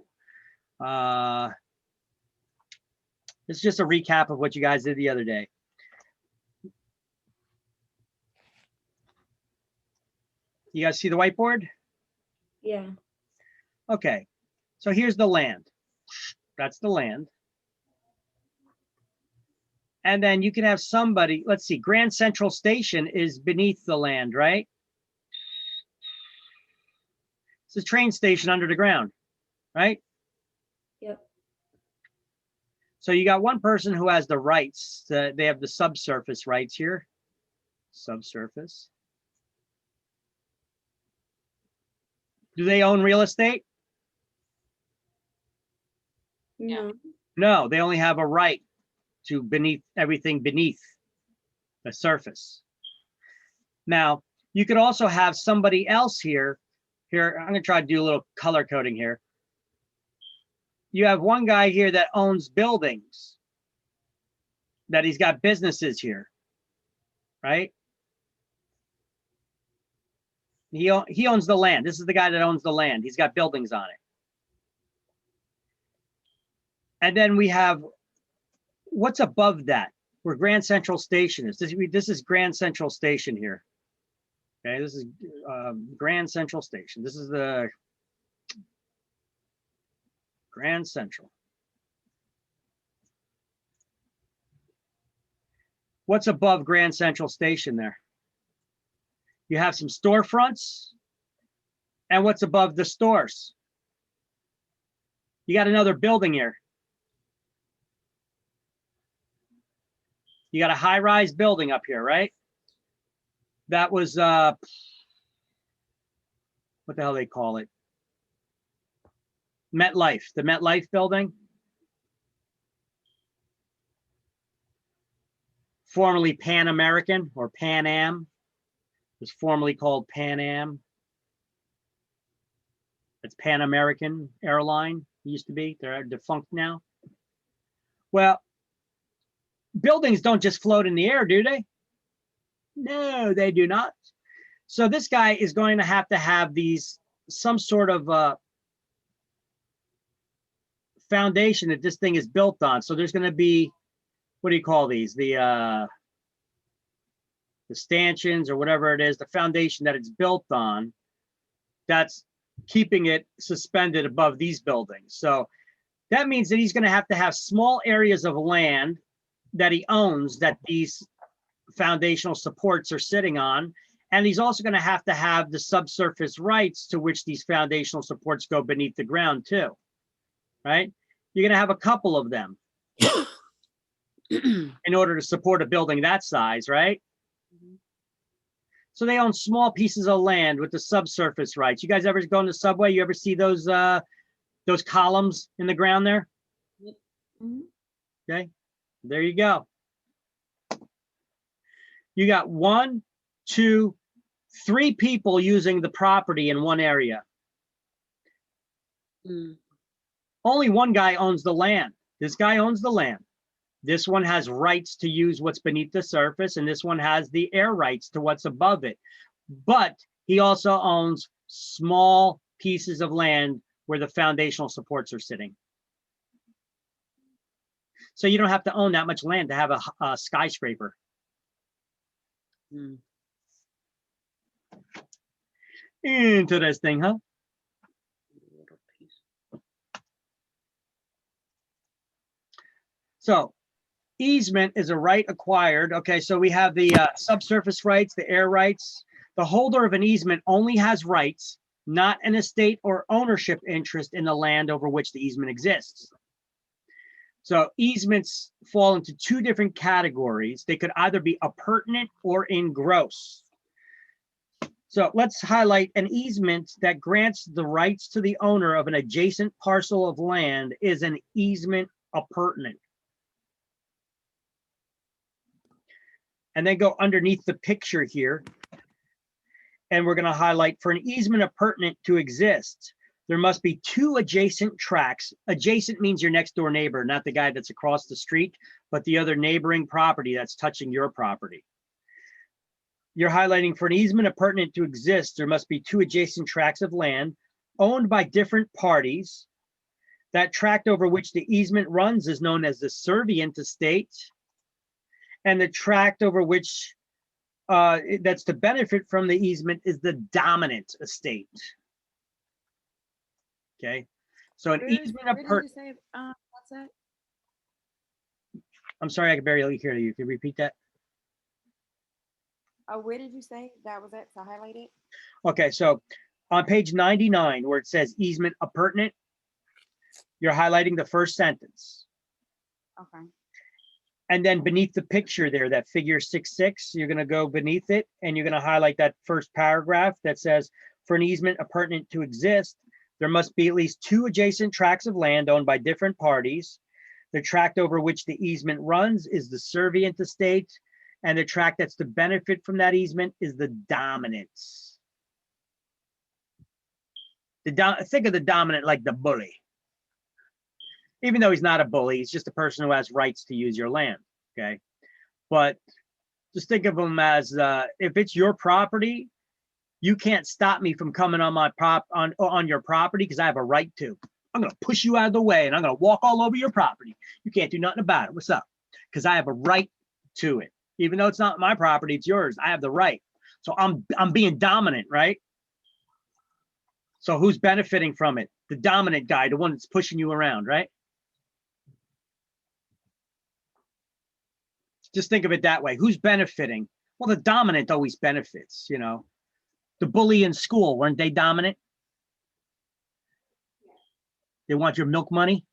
It's just a recap of what you guys did the other day. You guys see the whiteboard? Yeah. Okay, so here's the land. That's the land. And then you can have somebody, let's see, Grand Central Station is beneath the land, right? It's a train station under the ground, right? Yep. So you got one person who has the rights, they have the subsurface rights here. Subsurface. Do they own real estate? No. No, they only have a right to beneath everything beneath the surface. Now, you could also have somebody else here. Here, I'm going to try to do a little color coding here. you have one guy here that owns buildings, that he's got businesses here, right? He owns the land. This is the guy that owns the land. He's got buildings on it. And then we have, what's above that? Where Grand Central Station is. This is Grand Central Station here. Okay, this is Grand Central Station. This is the Grand Central. What's above Grand Central Station there? You have some storefronts. And what's above the stores? You got another building here. You got a high-rise building up here, right? That was, what the hell they call it? MetLife, the MetLife building. Formerly Pan American or Pan Am. It was formerly called Pan Am. It's Pan American Airline, it used to be. They're defunct now. Well, buildings don't just float in the air, do they? No, they do not. So this guy is going to have these, some sort of foundation that this thing is built on. So there's going to be, what do you call these? The stanchions or whatever it is, the foundation that it's built on, that's keeping it suspended above these buildings. So that means that he's going to have small areas of land that he owns that these foundational supports are sitting on. And he's also going to have the subsurface rights to which these foundational supports go beneath the ground too, right? You're going to have a couple of them in order to support a building that size, right? So they own small pieces of land with the subsurface rights. You guys ever go on the subway? You ever see those columns in the ground there? Okay, there you go. You got 1, 2, 3 people using the property in one area. Only one guy owns the land. This guy owns the land. This one has rights to use what's beneath the surface, and this one has the air rights to what's above it. But he also owns small pieces of land where the foundational supports are sitting. So you don't have to own that much land to have a skyscraper. Interesting, huh? So easement is a right acquired. Okay, so we have the subsurface rights, the air rights. The holder of an easement only has rights, not an estate or ownership interest in the land over which the easement exists. So easements fall into 2 different categories. They could either be appurtenant or in gross. So let's highlight an easement that grants the rights to the owner of an adjacent parcel of land is an easement appurtenant. And then go underneath the picture here. And we're going to highlight for an easement appurtenant to exist, there must be 2 adjacent tracts. Adjacent means your next door neighbor, not the guy that's across the street, but the other neighboring property that's touching your property. You're highlighting for an easement appurtenant to exist, there must be 2 adjacent tracts of land owned by different parties. That tract over which the easement runs is known as the servient estate. And the tract over which that's to benefit from the easement is the dominant estate. Okay, so an easement appurtenant. What's that? I'm sorry, I can barely hear you. Can you repeat that? Where did you say that was at to highlight it? Okay, so on page 99, where it says easement appurtenant, you're highlighting the first sentence. Okay. And then beneath the picture there, that figure 6.6, you're going to go beneath it and you're going to highlight that first paragraph that says, for an easement appurtenant to exist, there must be at least 2 adjacent tracts of land owned by different parties. The tract over which the easement runs is the servient estate, and the tract that's to benefit from that easement is the dominant. Think of the dominant like the bully. even though he's not a bully, he's just a person who has rights to use your land. Okay. But just think of him as if it's your property, you can't stop me from coming on my on your property because I have a right to. I'm gonna push you out of the way and I'm gonna walk all over your property. You can't do nothing about it. What's up? Because I have a right to it. Even though it's not my property, it's yours. I have the right. So I'm being dominant, right? So who's benefiting from it? The dominant guy, the one that's pushing you around, right? Just think of it that way. Who's benefiting? Well, the dominant always benefits, you know. The bully in school, weren't they dominant? They want your milk money?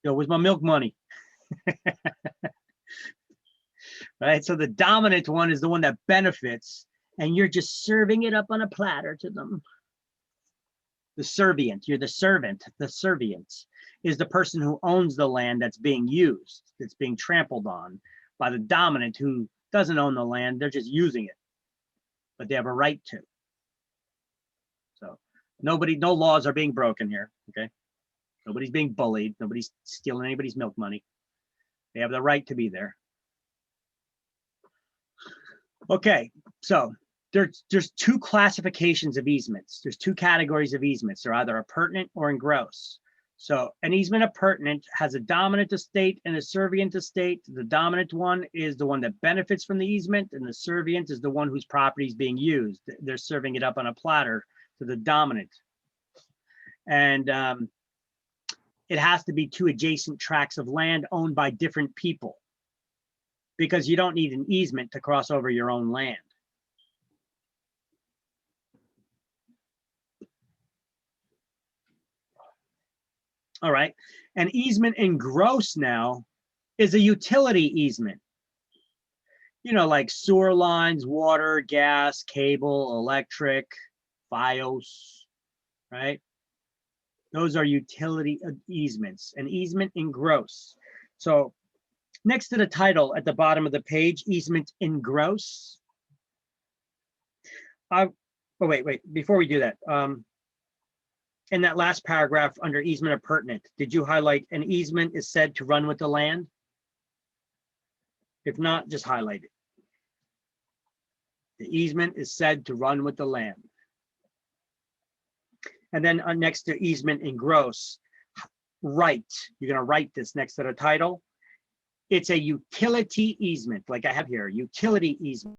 Yo, where's my milk money? Right, so the dominant one is the one that benefits, and you're just serving it up on a platter to them. The servient, you're the servant. The servient is the person who owns the land that's being used, that's being trampled on by the dominant who doesn't own the land, they're just using it, but they have a right to. So no laws are being broken here, okay? Nobody's being bullied, nobody's stealing anybody's milk money. They have the right to be there. Okay, so there's two classifications of easements. There's two categories of easements. They're either appurtenant or engross. So an easement appurtenant has a dominant estate and a servient estate. The dominant one is the one that benefits from the easement, and the servient is the one whose property is being used. They're serving it up on a platter to the dominant. And it has to be two adjacent tracts of land owned by different people, because you don't need an easement to cross over your own land. All right, an easement in gross now is a utility easement. You know, like sewer lines, water, gas, cable, electric, FiOS, right? Those are utility easements, an easement in gross. So next to the title at the bottom of the page, easement in gross. Oh, wait, before we do that, in that last paragraph under easement appurtenant, did you highlight an easement is said to run with the land? If not, just highlight it. The easement is said to run with the land. And then next to easement in gross, right, you're gonna write this next to the title. It's a utility easement, like I have here, utility easement.